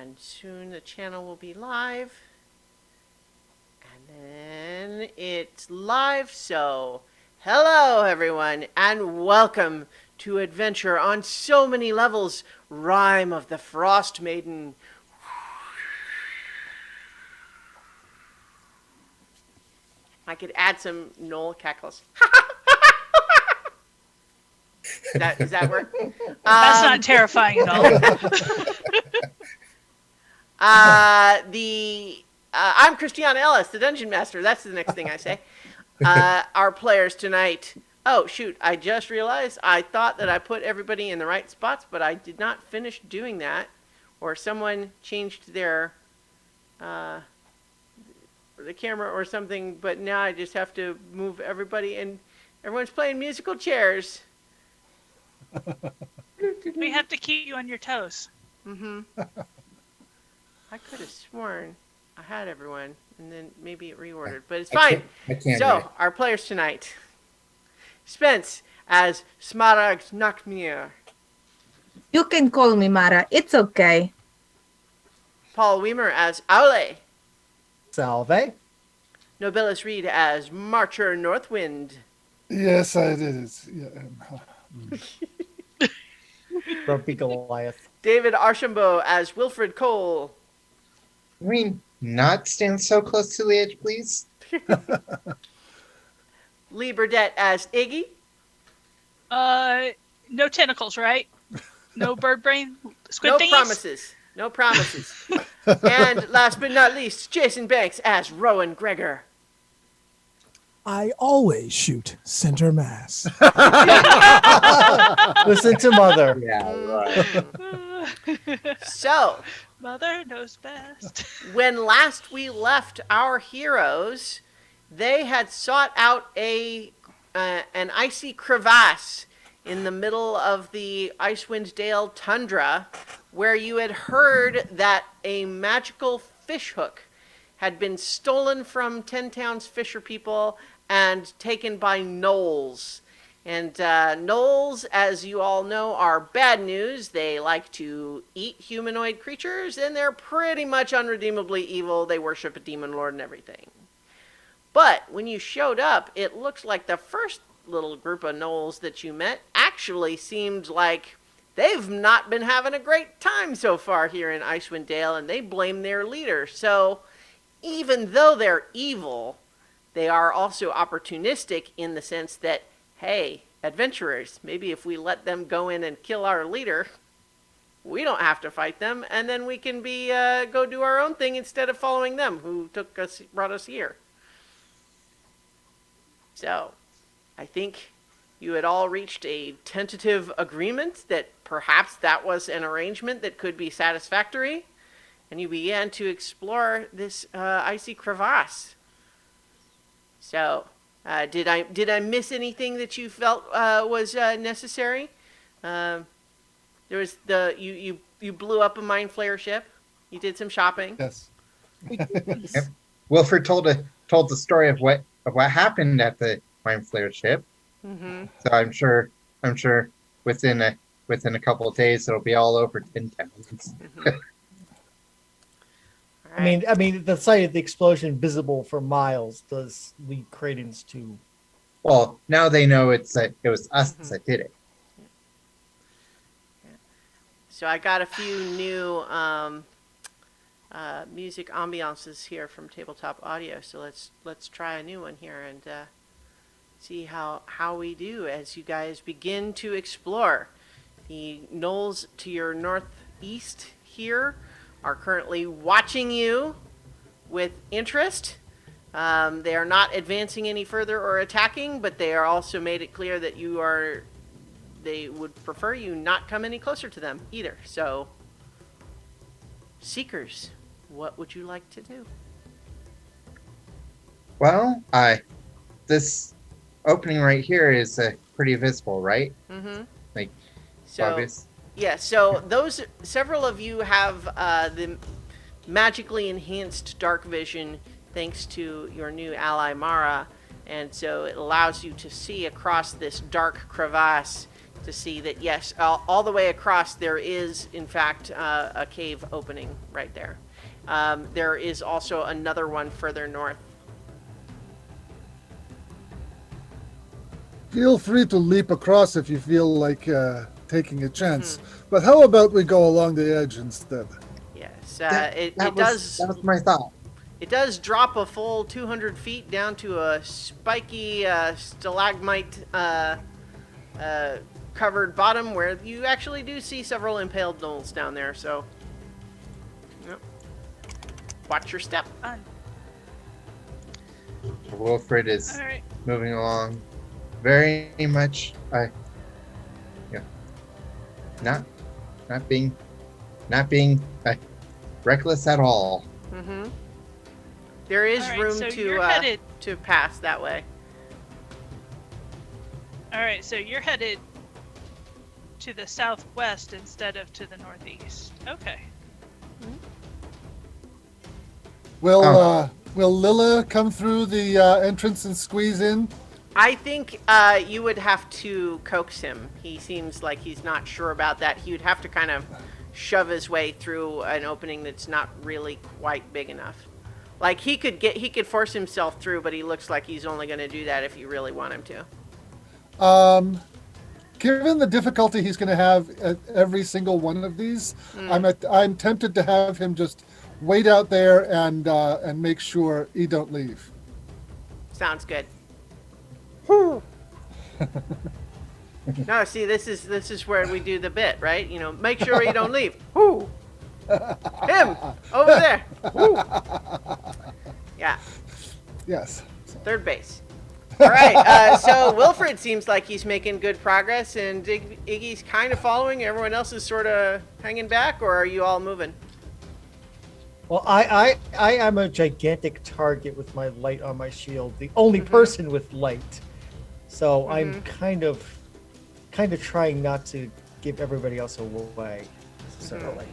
And soon the channel will be live. And then it's live, so hello everyone, and welcome to Adventure on So Many Levels, Rime of the Frostmaiden. I could add some Knoll cackles. Does that work? That's not terrifying at all. I'm Christiana Ellis, the Dungeon Master. That's the next thing I say. Our players tonight. Oh, shoot. I just realized I thought that I put everybody in the right spots, but I did not finish doing that. Or someone changed their the camera or something, but now I just have to move everybody, and everyone's playing musical chairs. We have to keep you on your toes. Mm-hmm. I could have sworn I had everyone, and then maybe it reordered, but it's fine. I can't So, our players tonight. Spence as Smaragd Nakmir. You can call me Mara. It's okay. Paul Weimer as Aule. Salve. Nobilis Reed as Marcher Northwind. Yes, I did it. Yeah. Grumpy Goliath. David Archambault as Wilfred Cole. Can we not stand so close to the edge, please? Lee Burdett as Iggy. No tentacles, right? No bird brain? Squid No thingies? promises. No promises. And last but not least, Jason Banks as Rowan Gregor. I always shoot center mass. Listen to Mother. Yeah, right. So, Mother knows best. when last we left our heroes, they had sought out an icy crevasse in the middle of the Icewind Dale tundra, where you had heard that a magical fishhook had been stolen from Ten Town's fisher people and taken by gnolls. And gnolls, as you all know, are bad news. They like to eat humanoid creatures, and they're pretty much unredeemably evil. They worship a demon lord and everything. But when you showed up, it looks like the first little group of gnolls that you met actually seemed like they've not been having a great time so far here in Icewind Dale, and they blame their leader. So even though they're evil, they are also opportunistic in the sense that, hey, adventurers, maybe if we let them go in and kill our leader, we don't have to fight them, and then we can go do our own thing instead of following them, who brought us here. So, I think you had all reached a tentative agreement that perhaps that was an arrangement that could be satisfactory, and you began to explore this icy crevasse. So, did I miss anything that you felt was necessary? There was you blew up a mind flayer ship. You did some shopping. Yes. Yep. Wilfred told the story of what happened at the Mind Flayer ship. Mm-hmm. So I'm sure within a couple of days it'll be all over 10 towns. Mm-hmm. I mean, the sight of the explosion visible for miles does lead credence to. Well, now they know it was us that did it. So I got a few new music ambiances here from Tabletop Audio. So let's try a new one here and see how we do as you guys begin to explore. The gnolls to your northeast here are currently watching you with interest. They are not advancing any further or attacking, but they are also made it clear that they would prefer you not come any closer to them either. So, Seekers, what would you like to do? Well, this opening right here is pretty visible, right? Mm-hmm. Like, so, obvious. Yeah, so several of you have the magically enhanced dark vision thanks to your new ally Mara, and so it allows you to see across this dark crevasse to see that, yes, all the way across there is, in fact, a cave opening right there. There is also another one further north. Feel free to leap across if you feel like taking a chance. But how about we go along the edge instead? Yes, That it was does. my thought. It does drop a full 200 feet down to a spiky stalagmite covered bottom where you actually do see several impaled gnolls down there. So, yep. Watch your step. Fun. Wilfred is All right. moving along very much. Not being reckless at all. Mm-hmm. There is All right, room so you're headed. to pass that way. All right, so you're headed to the southwest instead of to the northeast. Okay. Will Lilla come through the entrance and squeeze in? I think you would have to coax him. He seems like he's not sure about that. He would have to kind of shove his way through an opening that's not really quite big enough. Like he could force himself through, but he looks like he's only going to do that if you really want him to. Given the difficulty he's going to have at every single one of these, I'm tempted to have him just wait out there and make sure he don't leave. Sounds good. No, see, this is where we do the bit, right? You know, make sure you don't leave. Whoo! Him over there. Whoo! Yeah, Yes. third base. All right. So Wilfred seems like he's making good progress, and Iggy's kind of following. Everyone else is sort of hanging back, or are you all moving? Well, I am a gigantic target with my light on my shield, the only person with light. So I'm kind of trying not to give everybody else away necessarily.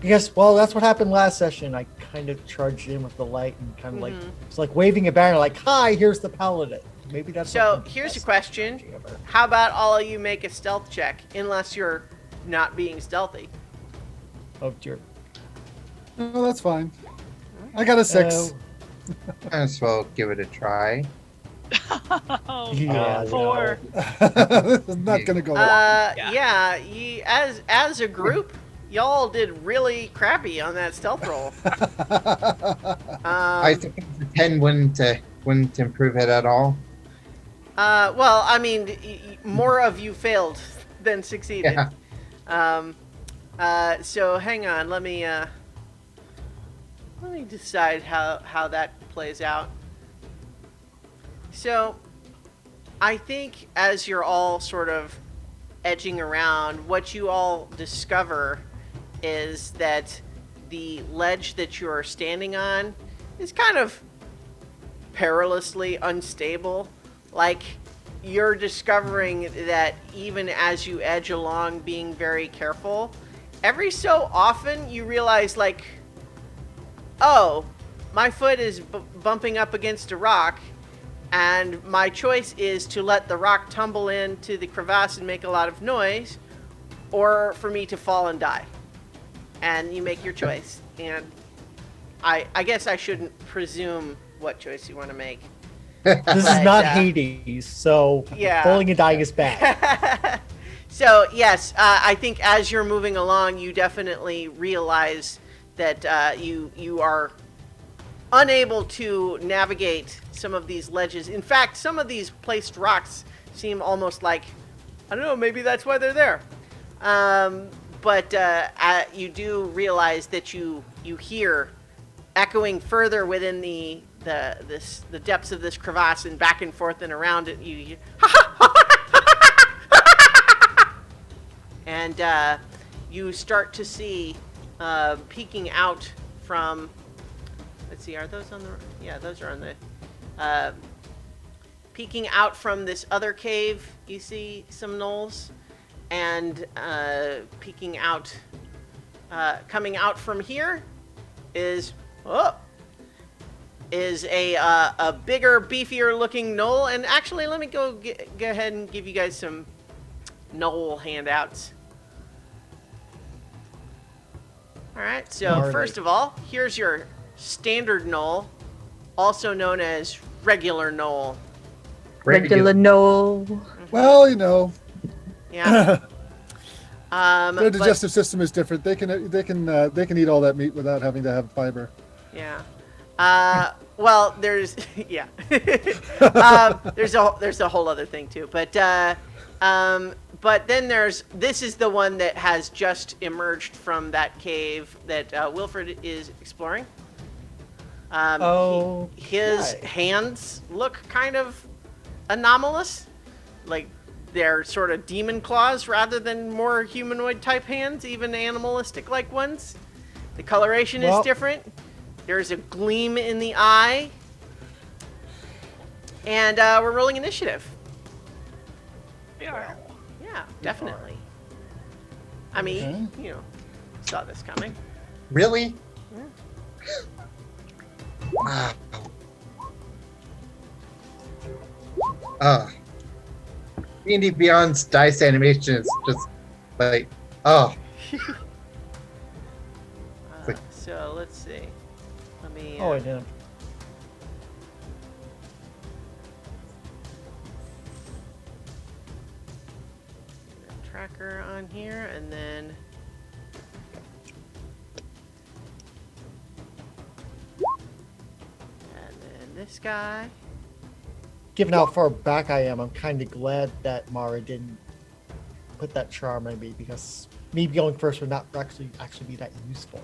Because, well, that's what happened last session. I kind of charged in with the light and kind of like it's like waving a banner, like, "Hi, here's the paladin." Maybe that's. So here's a question: how about all of you make a stealth check, unless you're not being stealthy? Oh dear. No, that's fine. I got a 6. Might as well give it a try. Oh, Yeah, 4. This is not going to go well. Yeah. As a group, y'all did really crappy on that stealth roll. I think the 10 wouldn't improve it at all. Well, I mean, more of you failed than succeeded. Yeah. So hang on, let me decide how that plays out. So, I think as you're all sort of edging around, what you all discover is that the ledge that you're standing on is kind of perilously unstable. Like, you're discovering that even as you edge along being very careful, every so often you realize, like, oh, my foot is bumping up against a rock, and my choice is to let the rock tumble into the crevasse and make a lot of noise, or for me to fall and die. And you make your choice. And I guess I shouldn't presume what choice you want to make. This is But, not Hades, so yeah. falling and dying is bad. So, yes, I think as you're moving along, you definitely realize that you are unable to navigate some of these ledges. In fact, some of these placed rocks seem almost like, I don't know, maybe that's why they're there. But you do realize that you hear echoing further within the depths of this crevasse and back and forth and around it. You and you start to see peeking out from. Let's see, are those on the? Yeah, those are on the. Peeking out from this other cave, you see some gnolls, and peeking out, coming out from here, is a bigger, beefier looking gnoll. And actually, let me go ahead and give you guys some Knoll handouts. All right, so Gnarly. first of all, here's your standard Knoll, also known as regular Knoll. Regular no. Well, you know, Yeah. their But- digestive system is different. They can eat all that meat without having to have fiber. Yeah. Well, there's yeah. There's a whole other thing too, but then this is the one that has just emerged from that cave that Wilfred is exploring. His Okay. hands look kind of anomalous, like they're sort of demon claws rather than more humanoid type hands, even animalistic like ones. The coloration is Well- different. There's a gleam in the eye. And we're rolling initiative. We are. Yeah, definitely. I mean, you know, saw this coming. Really? Wow. D&D Beyond's dice animation is just like, oh, So let's see. Let me. Oh, I didn't. Tracker on here, and then. And then this guy. Given how far back I am, I'm kind of glad that Mara didn't put that charm on me, because me going first would not actually be that useful.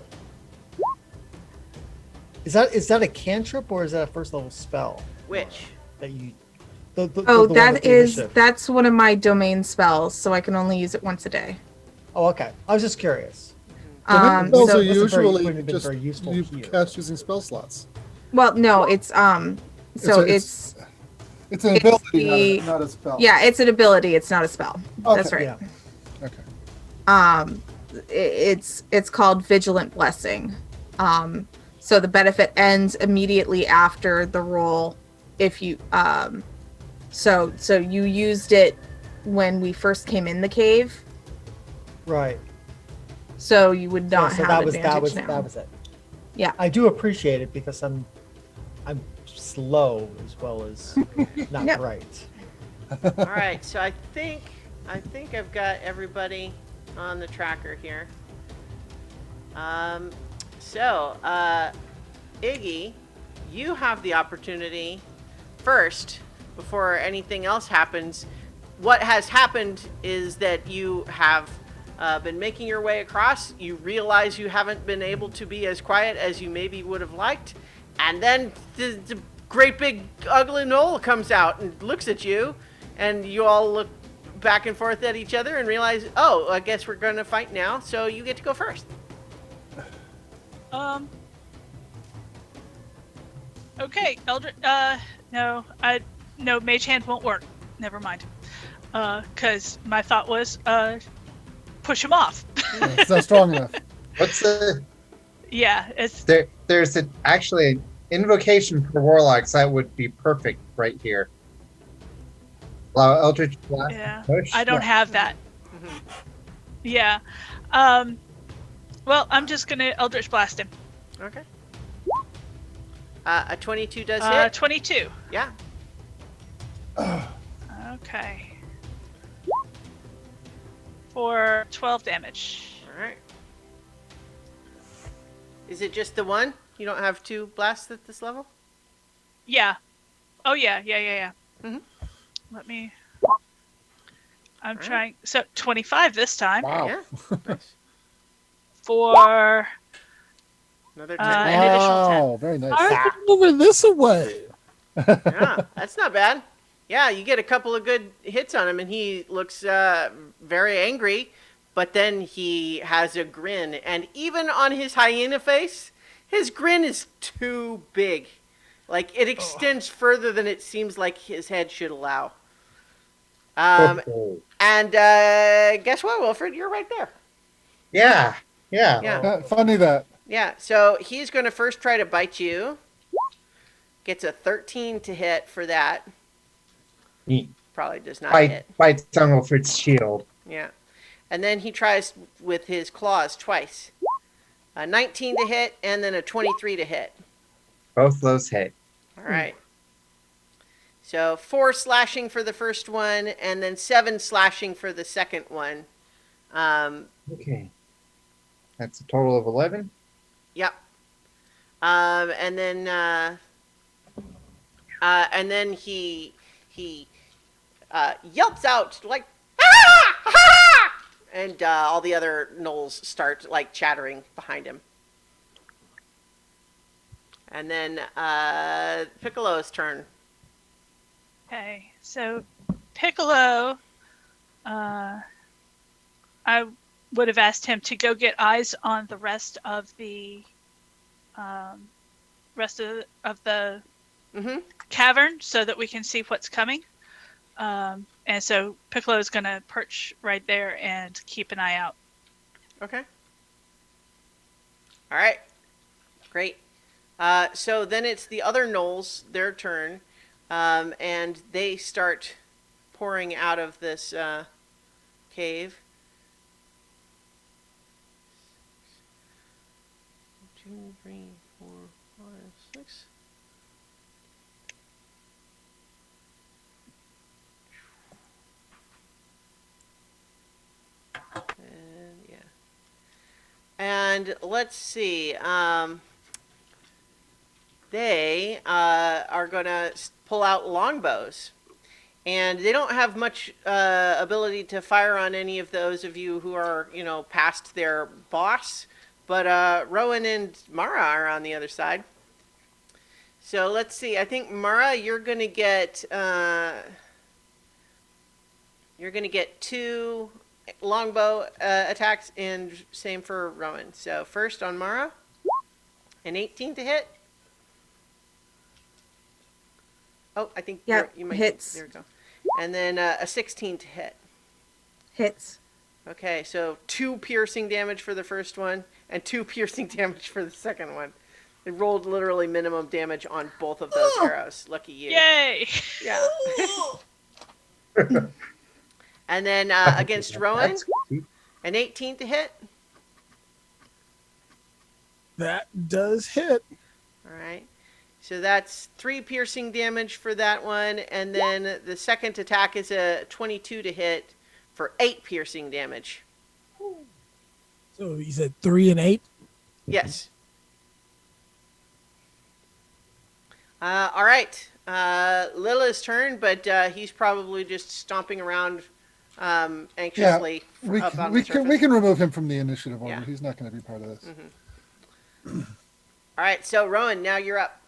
Is that a cantrip or is that a first level spell Which? that you? Oh, the one with the initiative? that's one of my domain spells, so I can only use it once a day. Oh, okay. I was just curious. Domain spells so- are Wasn't very- usually wouldn't have been just very useful you here. cast using spell slots. well, no, it's so it's It's an It's ability, the- not a spell. yeah, it's an ability. It's not a spell. Okay, That's right. Yeah. Okay. It's called Vigilant Blessing. So the benefit ends immediately after the roll. If you so you used it when we first came in the cave, Right. so you would not so have that was advantage now. that was it. Yeah. I do appreciate it because I'm slow as well as not Yep. bright. All right, so I think I've got everybody on the tracker here. Iggy, you have the opportunity first before anything else happens. What has happened is that you have been making your way across. You realize you haven't been able to be as quiet as you maybe would have liked, and then the great big ugly Knoll comes out and looks at you, and you all look back and forth at each other and realize, oh, I guess we're going to fight now, so you get to go first. Okay, Eldritch. No, Mage Hand won't work. Never mind. Because my thought was, push him off. It's not strong enough. what's the Yeah, it's there's actually an invocation for warlocks that would be perfect right here. Allow Eldritch Blast yeah. to push. I don't have that. Mhm. Yeah. Well, I'm just gonna Eldritch Blast him. Okay. A 22 does hit. 22. Yeah. Okay. For 12 damage. All right. Is it just the one? You don't have two blasts at this level? Yeah. Oh yeah. Mhm. Let me. I'm Alright. trying. So 25 this time. Wow. Yeah. Nice. For Another an 10. additional 10. Wow, very nice. I over this away. Yeah, that's not bad. Yeah, you get a couple of good hits on him, and he looks very angry, but then he has a grin, and even on his hyena face, his grin is too big. Like, it extends further than it seems like his head should allow. Oh, And guess what, Wilfred? You're right there. yeah. Yeah. Funny that. Yeah, so he's going to first try to bite you. Gets a 13 to hit for that. He Probably does not hit. bites on Wilfred's shield. Yeah. And then he tries with his claws twice. A 19 to hit and then a 23 to hit. Both those hit. All right. So 4 slashing for the first one and then 7 slashing for the second one. Okay. That's a total of 11. Yep. And then he yelps out like ah! Ah! And all the other gnolls start like chattering behind him. And then Piccolo's turn. Okay, so Piccolo, I would have asked him to go get eyes on the rest of the Mm-hmm. cavern so that we can see what's coming. And so Piccolo is going to perch right there and keep an eye out. Okay. All right. Great. So then it's the other gnolls, their turn, and they start pouring out of this cave. 2, 3, 4, 5, 6. And yeah. And let's see. They are going to pull out longbows. And they don't have much ability to fire on any of those of you who are, past their boss. But Rowan and Mara are on the other side. So let's see. I think Mara, you're going to get 2 longbow attacks, and same for Rowan. So first on Mara, an 18 to hit. Oh, I think Yep, you might hits. There we go. And then a 16 to hit. Hits. Okay, so 2 piercing damage for the first one, and 2 piercing damage for the second one. It rolled literally minimum damage on both of those arrows. Lucky you. Yay! Yeah. And then against Rowan, That's cute. an 18 to hit. That does hit. All right. So that's 3 piercing damage for that one, and then the second attack is a 22 to hit for 8 piercing damage. So you said 3 and 8? Yes. All right. Lila's turn, but he's probably just stomping around anxiously We up on we the can surface. we can remove him from the initiative order. Yeah. He's not going to be part of this. All right, so Rowan, now you're up.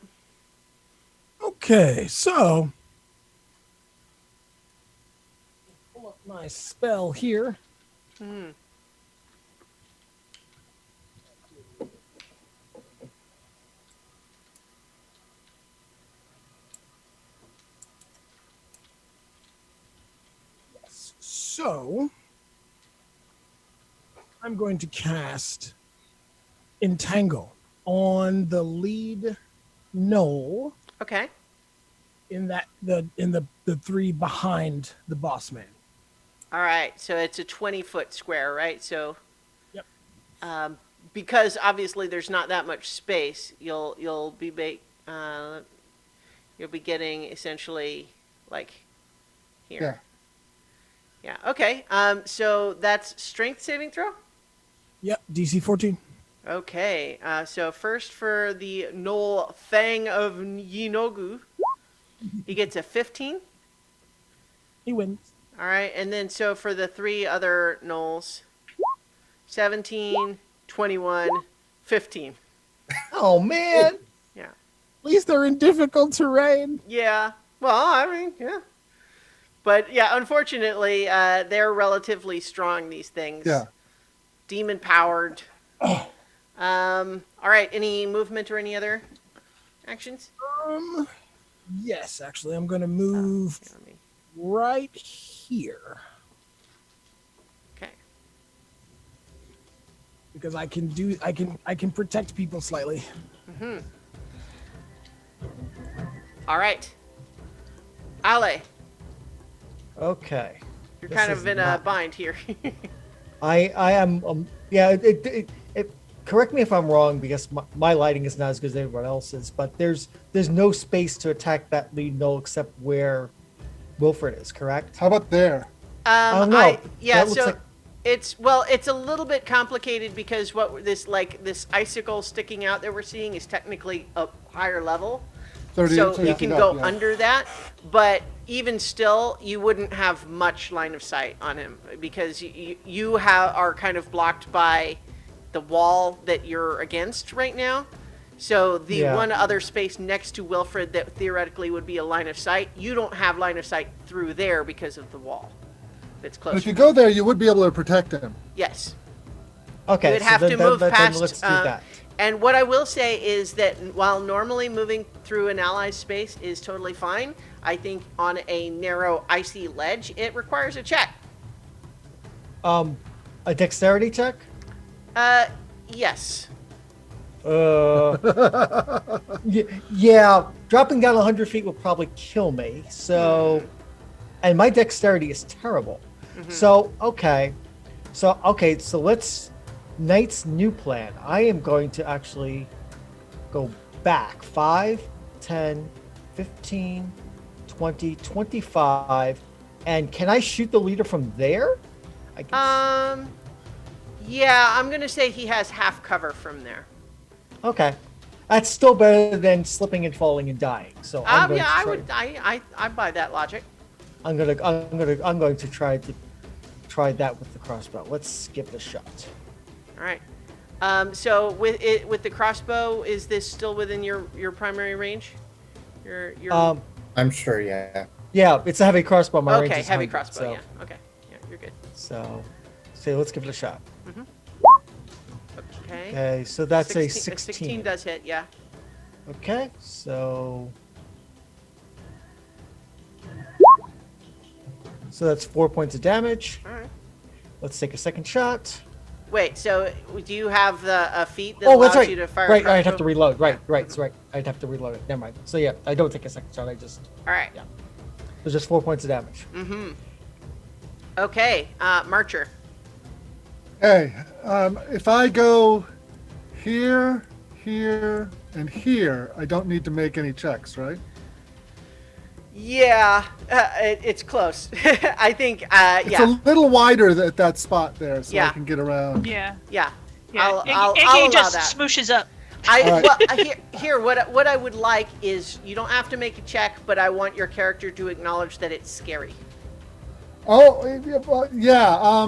Okay, so pull up my spell here. Hmm. So I'm going to cast Entangle on the lead Knoll Okay. in the 3 behind the boss man. All right, so it's a 20-foot square, right? So, Yep. Because obviously there's not that much space, you'll be getting essentially like here. Yeah. Yeah. Okay. So that's strength saving throw. Yep, DC 14. Okay. So first for the Knoll Fang of Yinogu, he gets a 15. He wins. All right, and then so for the 3 other Knolls, 17, 21, 15. Oh man. Yeah. At least they're in difficult terrain. Yeah. Well, I mean, yeah. But yeah, unfortunately, they're relatively strong, these things. Yeah. Demon powered. All right, any movement or any other actions? Yes, actually, I'm going to move Here, let me- right here Okay. because I can protect people slightly. All right. Ale, Okay. You're This kind is of in a not- bind here. I am yeah. Correct me if I'm wrong because my lighting is not as good as everyone else's. But there's no space to attack that lead knoll except where Wilfred is. Correct? How about there? don't know. Yeah, That looks so like- it's a little bit complicated because what this icicle sticking out that we're seeing is technically a higher level. 30, So 30 you feet can up, go yeah. under that, but even still, you wouldn't have much line of sight on him because you are kind of blocked by the wall that you're against right now. So the Yeah. one other space next to Wilfred that theoretically would be a line of sight, you don't have line of sight through there because of the wall that's close. But if you go there, you would be able to protect him. Yes. Okay. You would have to move then past. let's do that. And what I will say is that while normally moving through an ally's space is totally fine, I think on a narrow, icy ledge, it requires a check. A dexterity check. Yes. Yeah, dropping down 100 feet will probably kill me. So, and my dexterity is terrible. So let's Knight's new plan. I am going to actually go back 5, 10, 15, 20, 25. And can I shoot the leader from there? I guess. Yeah, I'm gonna say he has half cover from there. Okay. That's still better than slipping and falling and dying. So I'm going Yeah, to I try. would. I buy that logic. I'm going to try that with the crossbow. Let's give it a shot. All right. So with the crossbow, is this still within your primary range? Your I'm sure, yeah. Yeah, it's a heavy crossbow. My range okay, is heavy 100, crossbow. so, Yeah. Okay. Yeah, you're good. So let's give it a shot. Okay. Okay, so that's 16, a 16. 16 does hit. Yeah. Okay, so that's 4 points of damage. All right. Let's take a second shot. Wait. So do you have a feat that Oh, allows that's right. you to fire? Right, a I'd have to crossbow? reload. Right, it's right. I'd have to reload it. Never mind. So yeah, I don't take a second shot. I just All right. Yeah. There's just 4 points of damage. Okay. Marcher. Hey, if I go here, and here, I don't need to make any checks, right? Yeah, it's close. I think. It's Yeah. a little wider at that spot there, so Yeah. I can get around. Yeah. Yeah. Yeah. I'll AKA allow just that. smooshes up. All right. Here, what I would like is you don't have to make a check, but I want your character to acknowledge that it's scary. Oh, yeah.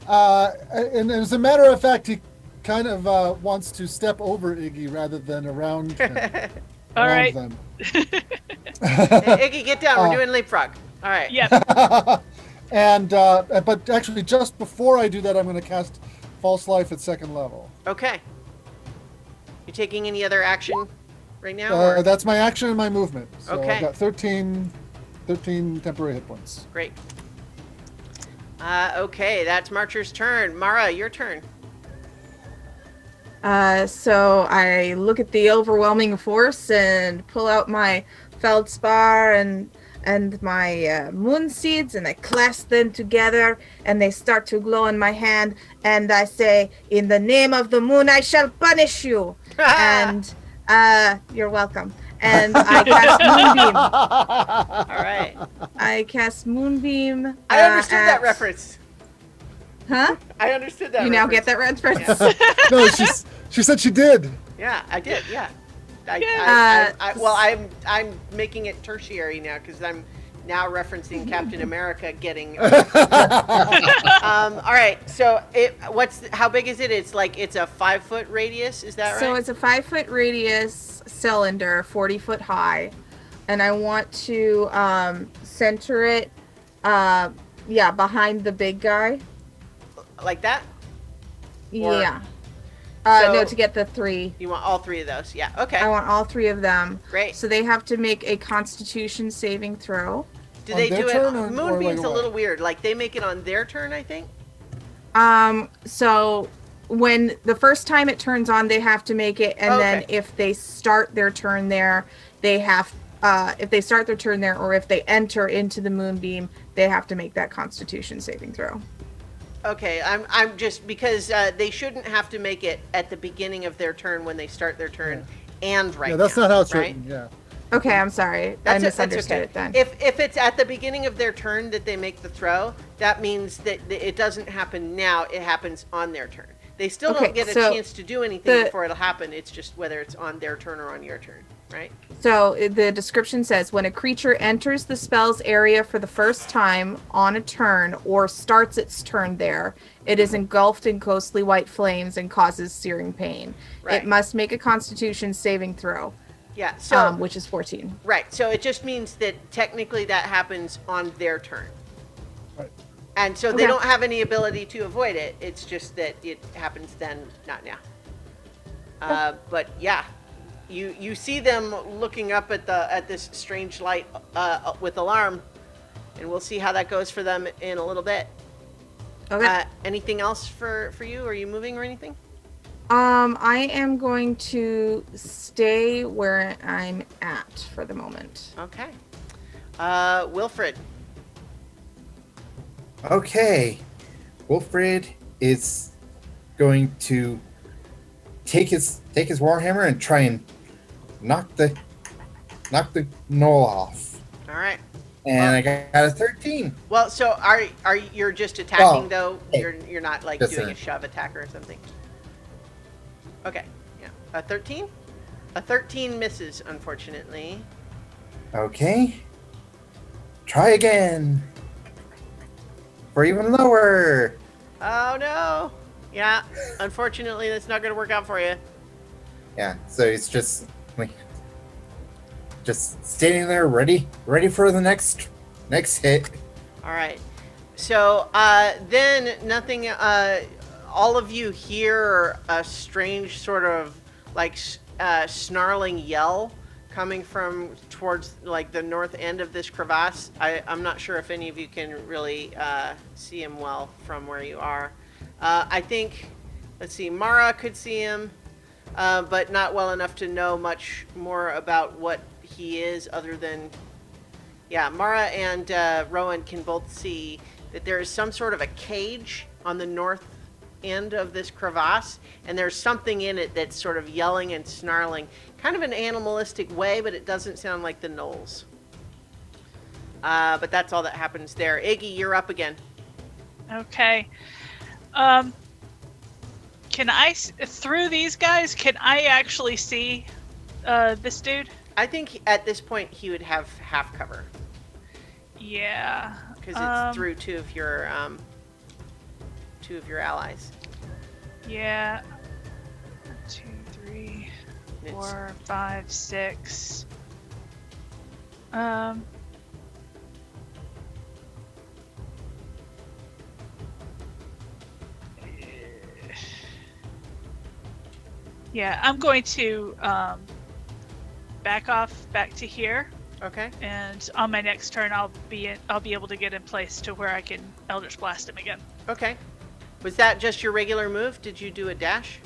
And as a matter of fact, he kind of wants to step over Iggy rather than around him. All around right. them. Hey, Iggy, get down. We're doing leapfrog. All right. Yep. And but actually, just before I do that, I'm going to cast False Life at second level. Okay. You taking any other action right now? or- That's my action and my movement. So Okay. I've got 13 temporary hit points. Great. Okay, that's Marcher's turn. Mara, your turn. So I look at the overwhelming force and pull out my feldspar and my moon seeds, and I clasp them together, and they start to glow in my hand, and I say, "In the name of the moon, I shall punish you." And you're welcome. And I cast Moonbeam. All right. I cast Moonbeam. I understood that at- reference. Huh? I understood that. You now reference. get that reference? No, she said she did. Yeah, I did. Yeah. Yeah. I'm making it tertiary now because I'm now referencing Captain America getting. All right. So how big is it? It's a 5-foot radius. Is that right? So it's a 5-foot radius cylinder, 40-foot high, and I want to center it, behind the big guy. like that. Or- Yeah. So- No, to get the 3. You want all 3 of those? Yeah. Okay. I want all 3 of them. Great. So they have to make a Constitution saving throw. Do On they their do it? turn or Moonbeam's right a away? little weird. Like they make it on their turn, I think. So when the first time it turns on, they have to make it, and then Okay. if they start their turn there, they have if they start their turn there, or if they enter into the moonbeam, they have to make that Constitution saving throw. Okay, I'm just because they shouldn't have to make it at the beginning of their turn when they start their turn, and right. Yeah, that's now, not how it's right? written. Yeah. Okay, I'm sorry. I misunderstood okay. it then. If it's at the beginning of their turn that they make the throw, that means that it doesn't happen now. It happens on their turn. They still don't get a chance to do anything before it'll happen. It's just whether it's on their turn or on your turn, right? So the description says, when a creature enters the spell's area for the first time on a turn or starts its turn there, it is engulfed in ghostly white flames and causes searing pain. Right. It must make a Constitution saving throw. Yeah. So which is 14. Right. So it just means that technically that happens on their turn. Right. And so they don't have any ability to avoid it. It's just that it happens then, not now. But yeah, you see them looking up at this strange light with alarm, and we'll see how that goes for them in a little bit. Okay. Anything else for you? Are you moving or anything? I am going to stay where I'm at for the moment. Okay. Wilfred. Okay. Wilfred is going to take his warhammer and try and knock the Knoll off. All right. And I got a 13. Well, so are you're just attacking though? hey, You're not like just doing a- a shove attack or something. Okay. Yeah. A 13? A 13 misses, unfortunately. Okay. Try again. For even lower. Oh no. Yeah. Unfortunately, that's not going to work out for you. Yeah, so he's just standing there ready for the next hit. All right. So then nothing. All of you hear a strange sort of like snarling yell coming from towards like the north end of this crevasse. I'm not sure if any of you can really see him well from where you are. I think, let's see, Mara could see him, but not well enough to know much more about what he is other than, yeah, Mara and Rowan can both see that there is some sort of a cage on the north end of this crevasse, and there's something in it that's sort of yelling and snarling, kind of an animalistic way, but it doesn't sound like the Knolls. But that's all that happens there. Iggy, you're up again. Okay. Can I, through these guys, can I actually see this dude? I think at this point he would have half cover Yeah. because it's through two of your allies. Yeah. 1, 2, 3, 4, 5, 6. Yeah, I'm going to back to here, Okay. and on my next turn, I'll be able to get in place to where I can Eldritch Blast him again. Okay. Was that just your regular move? Did you do a dash?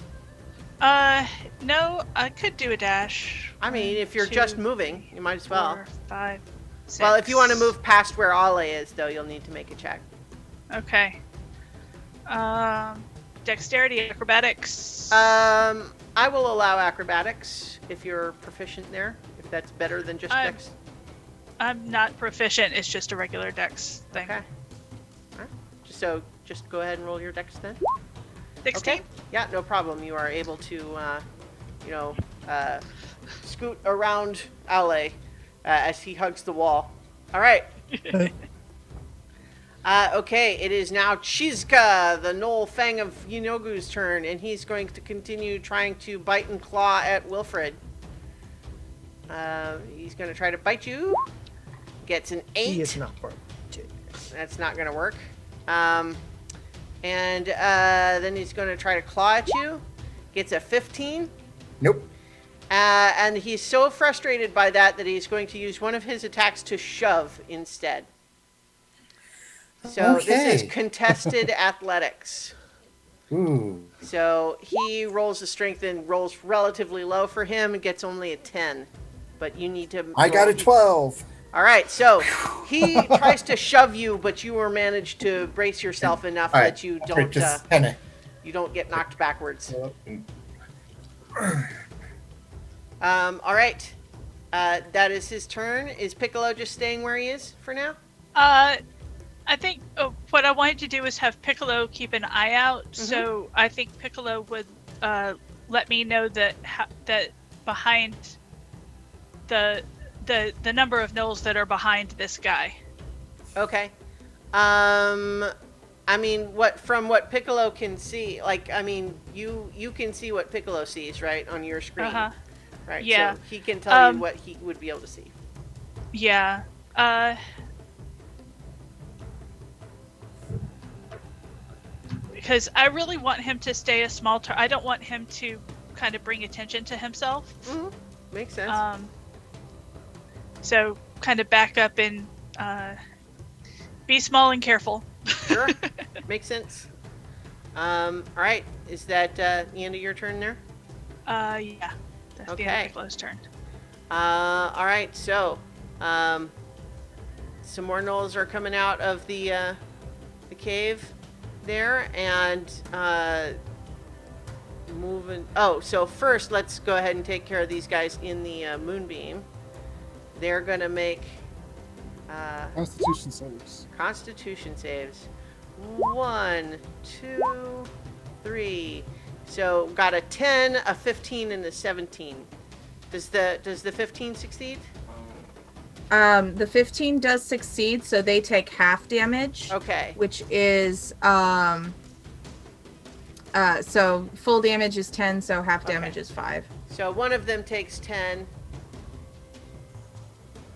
No, I could do a dash. I mean, if you're 2, just moving, you might as well. 4, 5, 6. Well, if you want to move past where Ale is, though, you'll need to make a check. Okay. Dexterity, acrobatics. I will allow acrobatics if you're proficient there, if that's better than just dex. I'm not proficient. It's just a regular dex thing. Okay. Alright. So just go ahead and roll your dex then. 16. Okay. Yeah, no problem. You are able to, scoot around Ale as he hugs the wall. All right. Okay, it is now Chizka, the Knoll Fang of Yinogu's turn, and he's going to continue trying to bite and claw at Wilfred. He's going to try to bite you. Gets an 8. He is not part. That's not going to work. And then he's going to try to claw at you. Gets a 15. Nope. And he's so frustrated by that he's going to use one of his attacks to shove instead. So this is contested athletics. Ooh. So he rolls a strength and rolls relatively low for him and gets only a 10. but you need to. I got a 12. All right, so he tries to shove you, but you were managed to brace yourself enough All right, that you Alfred, don't just kind of. you don't get knocked backwards. All right, that is his turn. Is Piccolo just staying where he is for now? I think what I wanted to do is have Piccolo keep an eye out. Mm-hmm. So I think Piccolo would let me know that that behind the number of gnolls that are behind this guy. Okay. I mean, from what Piccolo can see, like, I mean, you can see what Piccolo sees, right, on your screen. Right. Yeah. So he can tell you what he would be able to see. Yeah. Because I really want him to stay a small target. I don't want him to kind of bring attention to himself. Mm-hmm. Makes sense. So kind of back up and be small and careful. Sure. Makes sense. All right. Is that the end of your turn there? Yeah. That's the end Okay. of Piccolo's turn. All right. So, some more gnolls are coming out of the cave there, and moving. Oh, so first, let's go ahead and take care of these guys in the moonbeam. They're gonna make Constitution saves. Constitution saves. 1, 2, 3. So got a 10, a 15, and a 17. Does the 15 succeed? The 15 does succeed, so they take half damage. Okay. Which is so full damage is 10, so half damage is 5. So one of them takes 10,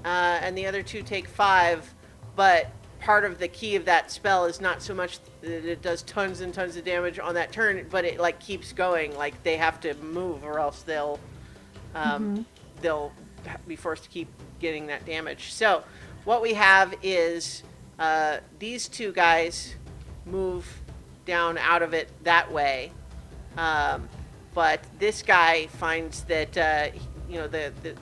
and the other two take 5. But part of the key of that spell is not so much that it does tons and tons of damage on that turn, but it like keeps going. Like they have to move, or else they'll be forced to keep getting that damage. So what we have is these two guys move down out of it that way, but this guy finds that the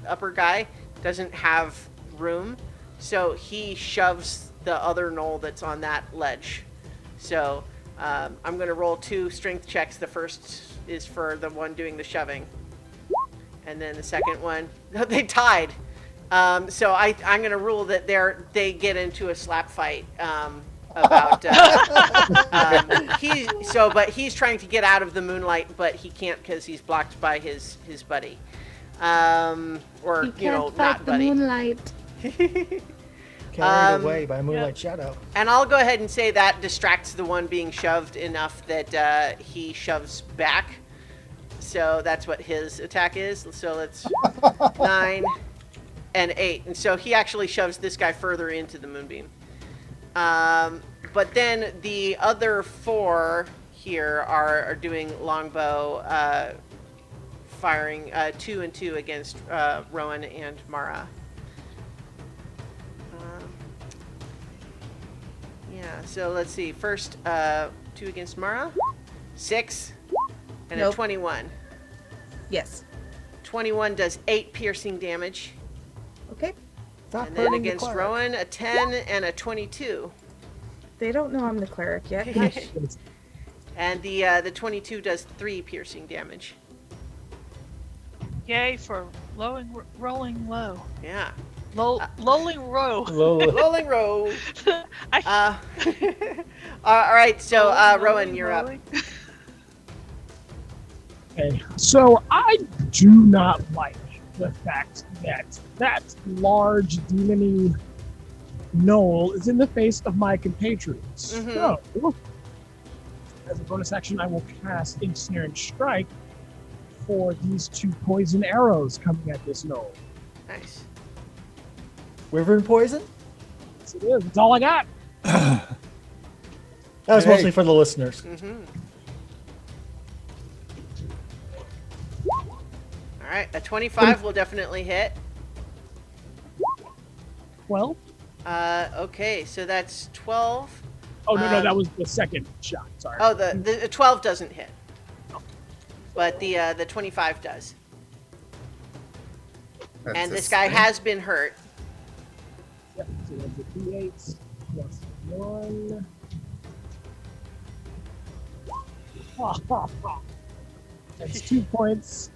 upper guy doesn't have room, so he shoves the other gnoll that's on that ledge. So I'm going to roll 2 strength checks. The first is for the one doing the shoving, and then the second one, they tied. So I'm going to rule that they get into a slap fight about. But he's trying to get out of the moonlight, but he can't because he's blocked by his buddy, or You can't fight not the buddy. moonlight. Carried away by moonlight shadow. And I'll go ahead and say that distracts the one being shoved enough that he shoves back. So that's what his attack is. So it's 9 and 8. And so he actually shoves this guy further into the moonbeam. But then the other 4 here are doing longbow, firing 2 and 2 against Rowan and Mara. Yeah, so let's see. First, 2 against Mara. 6 and Nope. a 21. Yes. 21 does 8 piercing damage. Okay. Stop And then hurting the against cleric. Rowan, a 10 and a 22. They don't know I'm the cleric yet. And the 22 does 3 piercing damage. Yay for rolling low. Yeah. Lolling row. Rolling roll. I- All right, so Rolling, Rowan, you're up. rolling. Okay, so I do not like the fact that large demony Knoll is in the face of my compatriots. Mhm. So, as a bonus action, I will cast Ensnaring Strike for these 2 poison arrows coming at this Knoll. Nice. Wyvern poison? Yes, it is. That's all I got. That was Hey. mostly for the listeners. Mm-hmm. All right, a 25 will definitely hit. Well, Okay, so that's 12. oh no, that was the second shot. Sorry. Oh, the 12 doesn't hit, but the 25 does. That's And a this guy strength. has been hurt. Yep, so that's a D8 plus 1. That's 2 points.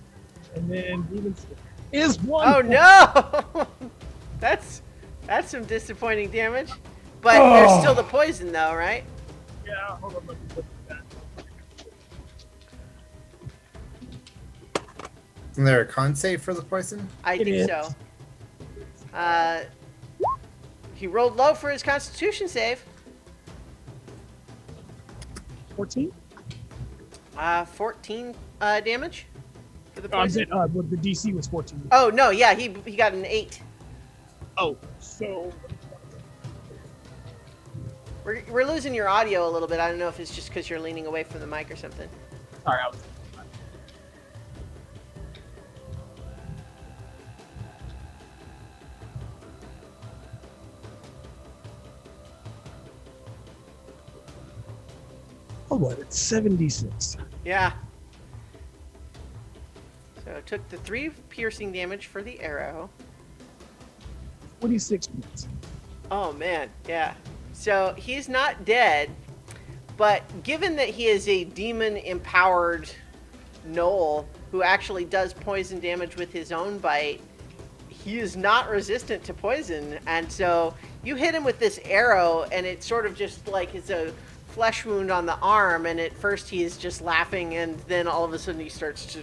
And then Demon Stick is 1 Oh point. no! that's some disappointing damage. But there's still the poison though, right? Yeah, hold on, let me look at that. Isn't there a con save for the poison? I It think is. so. He rolled low for his Constitution save. 14? 14 damage for the Oh, I'm poison. saying, well, the DC was 14. Oh no, yeah, he got an 8. Oh, so We're losing your audio a little bit. I don't know if it's just because you're leaning away from the mic or something. sorry, I was. Oh, what? It's 76. Yeah. So it took the 3 piercing damage for the arrow. 26 points. Oh man, yeah. So he's not dead, but given that he is a demon-empowered Knoll who actually does poison damage with his own bite, he is not resistant to poison. And so you hit him with this arrow, and it sort of just like is a flesh wound on the arm. And at first he is just laughing, and then all of a sudden he starts to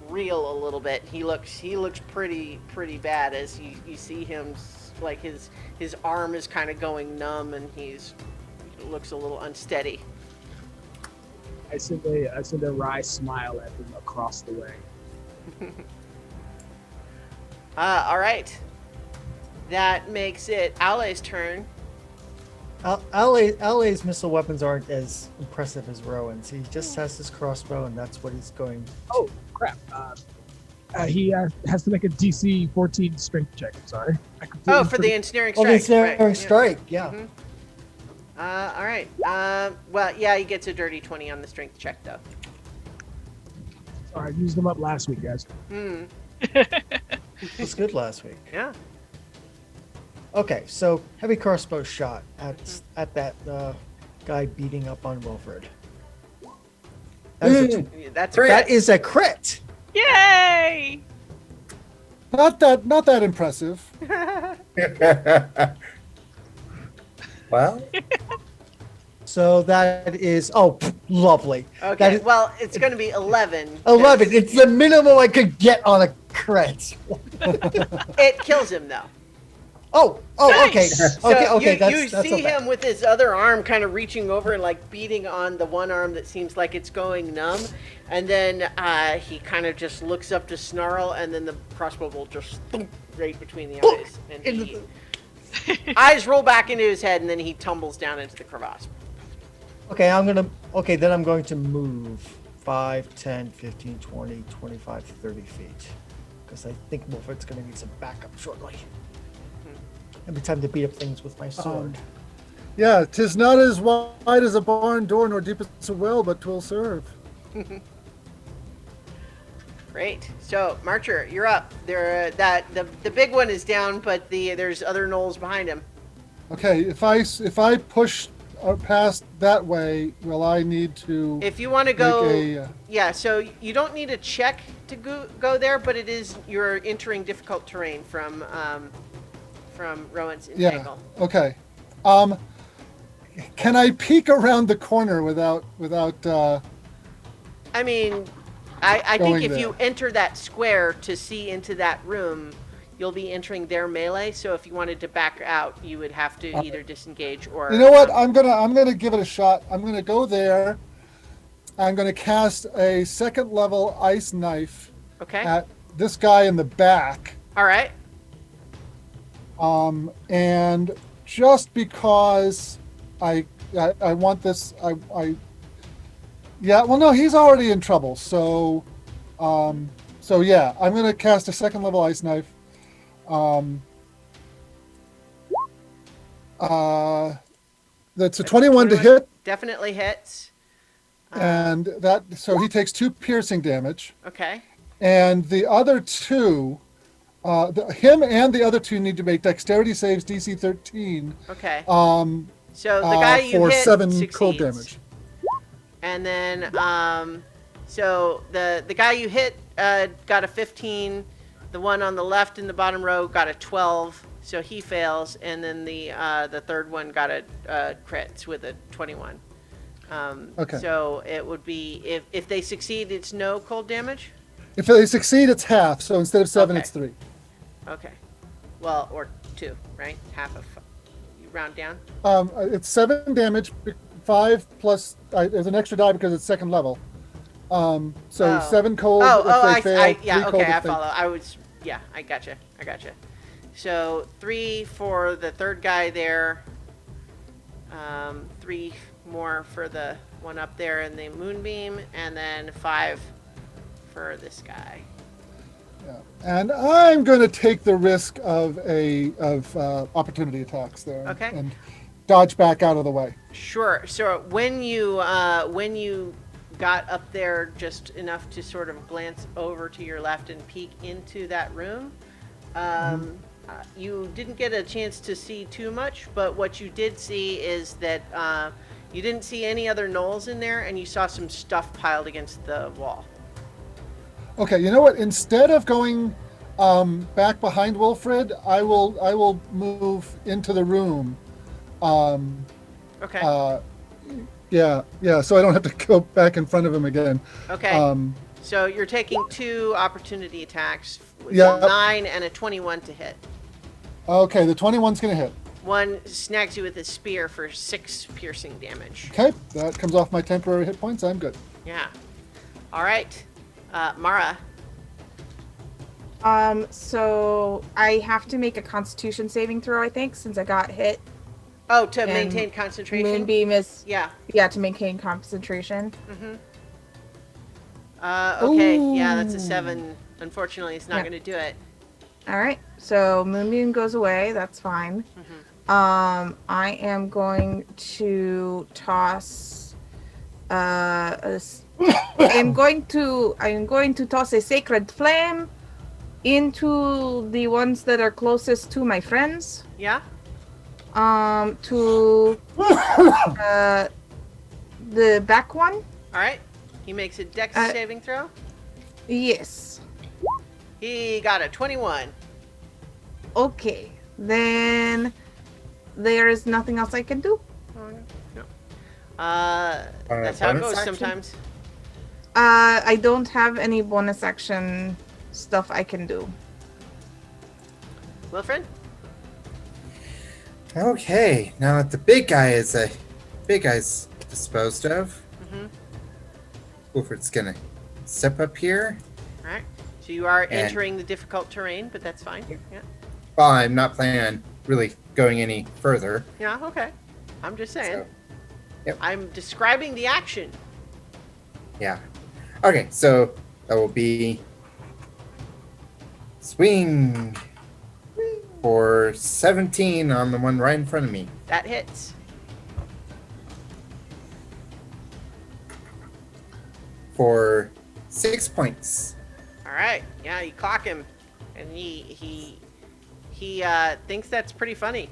reel a little bit. He looks pretty bad as you see him, like his arm is kind of going numb, and he looks a little unsteady. I send a wry smile at him across the way. All right. That makes it Aule's turn. Allay's missile weapons aren't as impressive as Rowan's. He just has his crossbow, and that's what he's going. Oh, crap. He has to make a DC 14 strength check. I'm sorry. I completely Oh, for the forgot. ensnaring Oh, strike. the ensnaring right, yeah. strike, yeah. Mhm. All right. Well, yeah, he gets a dirty 20 on the strength check, though. Sorry, I used them up last week, guys. It was good last week. Yeah. Okay, so heavy crossbow shot at that guy beating up on Wilfred. That's That is a crit. Yay! Not that impressive. Well, So that is lovely. okay. That is Well, it's going to be 11. 11. It's the minimum I could get on a crit. It kills him, though. Oh, okay, Nice. okay. You That's see not bad. him with his other arm kind of reaching over and like beating on the one arm that seems like it's going numb, and then he kind of just looks up to snarl, and then the crossbow will just thump right between the eyes, and he, eyes roll back into his head, and then he tumbles down into the crevasse. Okay, then I'm going to move 5, 10, 15, 20, 25, 30 feet. Because I think Wilfred's going to need some backup shortly. It'll be time to beat up things with my sword. Yeah, 'tis not as wide as a barn door, nor deep as a well, but 'twill serve. Great. So, Marcher, you're up. The big one is down, but there's other gnolls behind him. Okay, if I push past that way, will I need to If you want to make go, yeah. So you don't need a check to go there, but you're entering difficult terrain from Rowan's yeah, Entangle. okay. Can I peek around the corner without I mean, I think Going if there. you enter that square to see into that room, you'll be entering their melee. So if you wanted to back out, you would have to either disengage or. You know what? I'm gonna give it a shot. I'm gonna go there. I'm gonna cast a second level ice knife Okay. at this guy in the back. All right. And just because I want this, yeah. Well, no, he's already in trouble. So yeah, I'm gonna cast a second level ice knife. That's a 21 to hit, Definitely hits. and so he takes 2 piercing damage, Okay. and the other 2 Him and the other two need to make dexterity saves DC 13. Okay. Um, So the guy you for hit 7 succeeds. cold damage. And then, so the guy you hit got a 15. The one on the left in the bottom row got a 12, so he fails. And then the third one got a crit with a 21. Okay. So it would be if they succeed, it's no cold damage. If they succeed, it's half. So instead of 7, Okay. it's 3. Okay. Well, or 2, right? Half of you round down. It's 7 damage, 5 plus. There's an extra die because it's second level. So Oh. 7 cold Oh, if they fail. 3 yeah, cold okay, I if they... follow. I gotcha. So 3 for the third guy there. 3 more for the one up there in the moonbeam, and then 5 for this guy. Yeah. And I'm going to take the risk of opportunity attacks there. Okay. And dodge back out of the way. Sure. So when you got up there just enough to sort of glance over to your left and peek into that room, you didn't get a chance to see too much, but what you did see is that you didn't see any other gnolls in there, and you saw some stuff piled against the wall. Okay, you know what? Instead of going back behind Wilfred, I will move into the room. Okay. Yeah. So I don't have to go back in front of him again. Okay. So you're taking 2 opportunity attacks with Yeah. a 9 and a 21 to hit. Okay, the 21's going to hit. One snags you with a spear for 6 piercing damage. Okay, that comes off my temporary hit points. I'm good. Yeah. All right. Mara. So I have to make a Constitution saving throw, I think, since I got hit. Oh, to And maintain concentration? Moonbeam is Yeah. to maintain concentration. Okay. Yeah, that's a Ooh. 7. Unfortunately, it's not Yeah. going to do it. All right, so Moonbeam goes away. That's fine. I am going to toss. I'm going to toss a sacred flame into the ones that are closest to my friends. Yeah? To the back one. All right. He makes a dex saving throw. Yes. He got a 21. Okay. Then there is nothing else I can do. That's how it bonus goes action? sometimes. I don't have any bonus action stuff I can do. Wilfred? Okay, now that the big guy's disposed of, Wilfred's gonna step up here. All right. So you are And- entering the difficult terrain, but that's fine. Yeah. Well, I'm not planning on really going any further. Yeah, okay. I'm just saying. So, yep. I'm describing the action. Yeah. Okay, so that will be swing for 17 on the one right in front of me. That hits. For 6 points. All right. Yeah, you clock him, and he thinks that's pretty funny.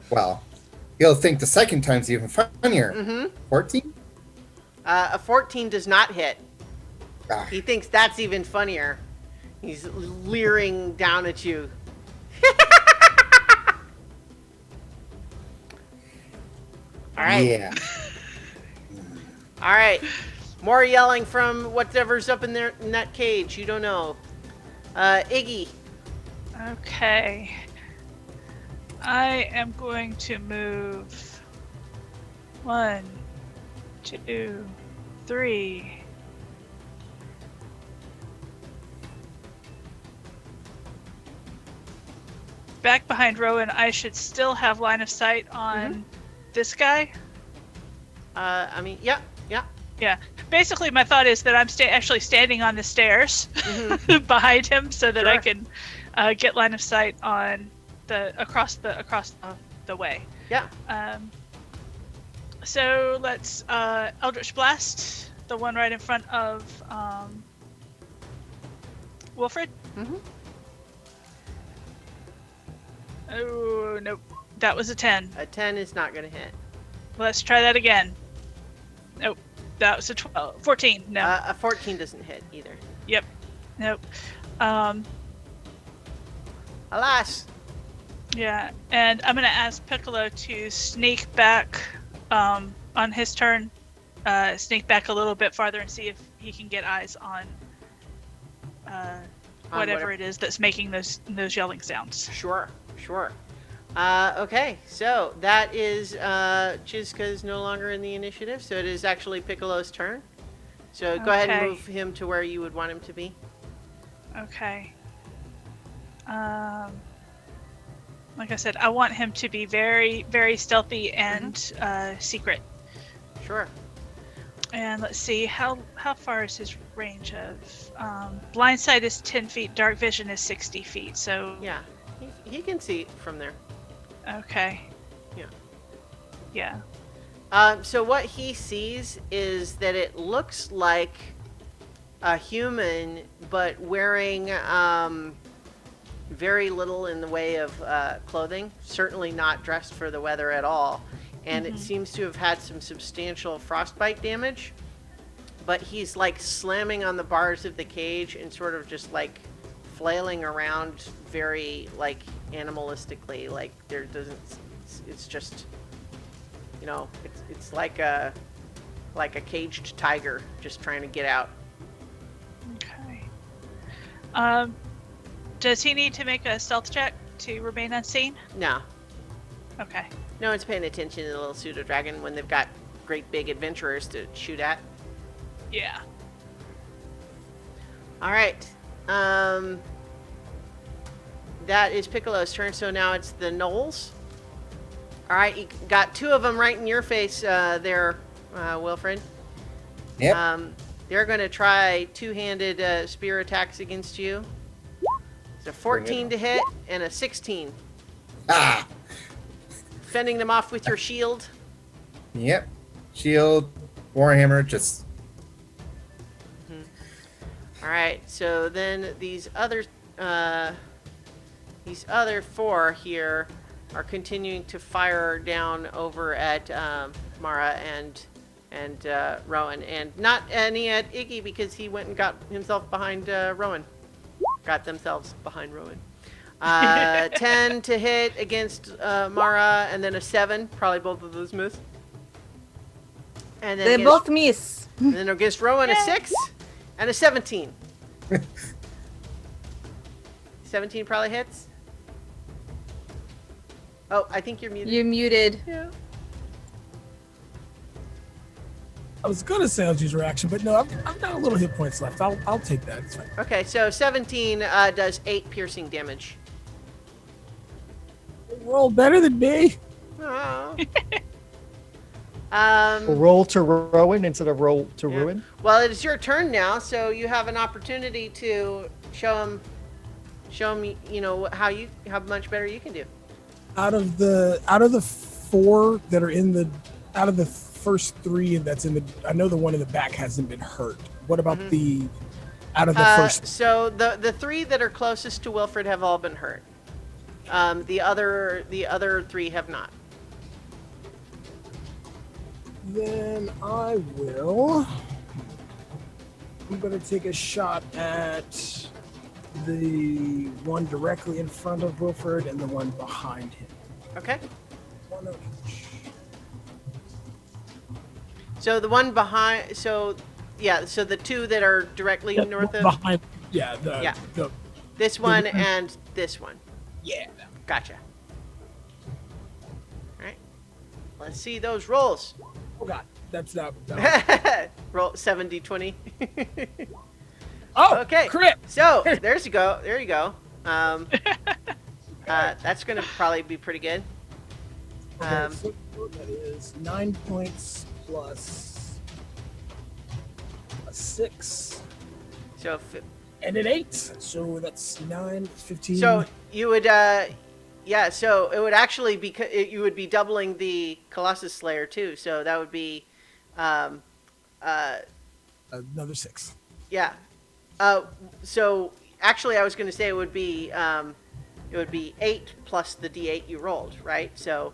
Well, he'll think the second time's even funnier. Mm-hmm. 14? A 14 does not hit. Ah, He thinks that's even funnier. He's leering down at you. All right. Yeah. All right. More yelling from whatever's up in there in that cage. You don't know. Iggy. Okay. I am going to move 1, 2, 3. Back behind Rowan, I should still have line of sight on this guy. I mean, yeah. Yeah. Basically, my thought is that I'm actually standing on the stairs behind him, so that I Sure. can get line of sight on across the way. Yeah. So let's Eldritch Blast, the one right in front of Wilfred? Mm-hmm. Oh, nope. That was a 10. A 10 is not going to hit. Let's try that again. Nope. That was a 12. 14. No. A 14 doesn't hit either. Yep. Nope. Alas. Yeah, and I'm gonna ask Piccolo to sneak back on his turn, sneak back a little bit farther and see if he can get eyes on whatever it is that's making those yelling sounds. Sure. Okay, so that is Chizka's no longer in the initiative, so it is actually Piccolo's turn. So go ahead and Okay. move him to where you would want him to be. Okay. Like I said, I want him to be very, very stealthy and secret. Sure. And let's see, how far is his range of? Blind sight is 10 feet, dark vision is 60 feet. So Yeah, he can see from there. okay. Yeah. Yeah. So what he sees is that it looks like a human, but wearing very little in the way of clothing. Certainly not dressed for the weather at all. And it seems to have had some substantial frostbite damage. But he's like slamming on the bars of the cage and sort of just like flailing around very like animalistically. Like there doesn't. It's just, you know, it's like a caged tiger just trying to get out. Okay. Does he need to make a stealth check to remain unseen? No. Okay. No one's paying attention to the little pseudo dragon when they've got great big adventurers to shoot at. Yeah. All right. That is Piccolo's turn, so now it's the Knolls. All right, you got two of them right in your face there, Wilfred. Yep. They're going to try two-handed spear attacks against you. It's a 14 to hit and a 16. Ah. Fending them off with your shield. Yep. Shield, Warhammer, just. All right, so then these other four here are continuing to fire down over at Mara and Rowan, and not any at Iggy because he went and got himself behind Rowan. Got themselves behind Rowan. 10 to hit against Mara, and then a 7. Probably both of those miss. And then They against, both miss. and then against Rowan, a 6 and a 17. 17 probably hits. Oh, I think you're muted. You're muted. Yeah. I was gonna say I'll use reaction, but no, I've got a little hit points left. I'll take that. It's fine. Okay, so 17 does 8 piercing damage. Roll better than me. Aw. Roll to Rowan instead of roll to Yeah. ruin. Well, it is your turn now, so you have an opportunity to show him, you know, how much better you can do. Out of the four that are in the, out of the first three that's in the, I know the one in the back hasn't been hurt. What about the, out of the first? So the 3 that are closest to Wilfred have all been hurt. The other 3 have not. Then I will. I'm gonna take a shot at the one directly in front of Wilford and the one behind him. Okay. One of each. So the one behind, so the 2 that are directly Yeah, north of behind. Yeah. The this one the- and this one. yeah. Gotcha. All right. Let's see those rolls. Oh God, that's that. Roll 70-20. Oh, Okay. crit. So there you go. There you go. That's gonna probably be pretty good. Okay, so that is 9 points plus a 6 So and an 8. So that's 9, 15. so you would so it would actually be you would be doubling the Colossus Slayer too. So that would be another 6. yeah. So actually, I was going to say it would be 8 plus the d8 you rolled, right? So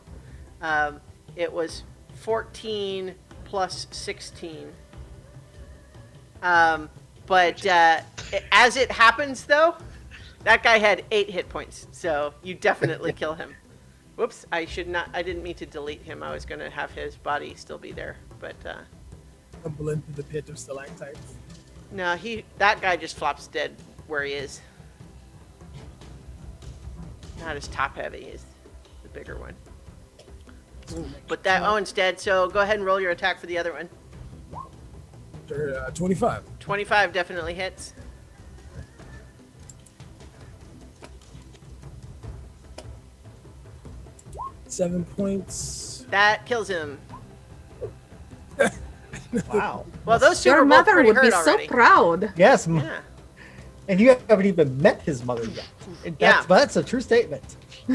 it was 14 plus 16. But as it happens, though, that guy had 8 hit points, so you definitely kill him. Whoops, I didn't mean to delete him. I was going to have his body still be there, but Tumble into the pit of stalactites. no, that guy just flops dead where he is. Not as top heavy as the bigger one. But that one's dead, so go ahead and roll your attack for the other one. 25. 25 definitely hits. Seven points. That kills him. Wow. Well, those two Your are both mother pretty would be hurt so already. proud. Yes, Yeah. and you haven't even met his mother yet. And that's a true statement.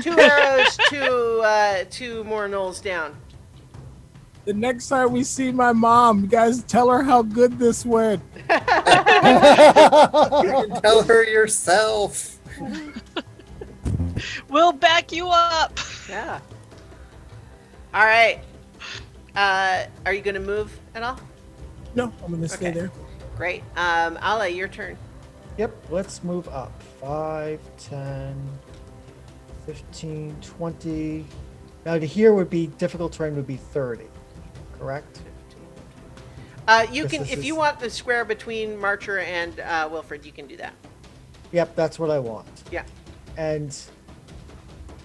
2 arrows, two more Knolls down. The next time we see my mom, you guys tell her how good this went. You can tell her yourself. We'll back you up. Yeah. All right. Are you going to move at all? No, I'm gonna stay Okay. there. Great. Ale, your turn. Yep, let's move up. 5, 10, 15, 20. Now to here would be difficult terrain would be 30, correct? You Yes, can, this if you is- want the square between Marcher and Wilfred, you can do that. Yep, that's what I want. Yeah. And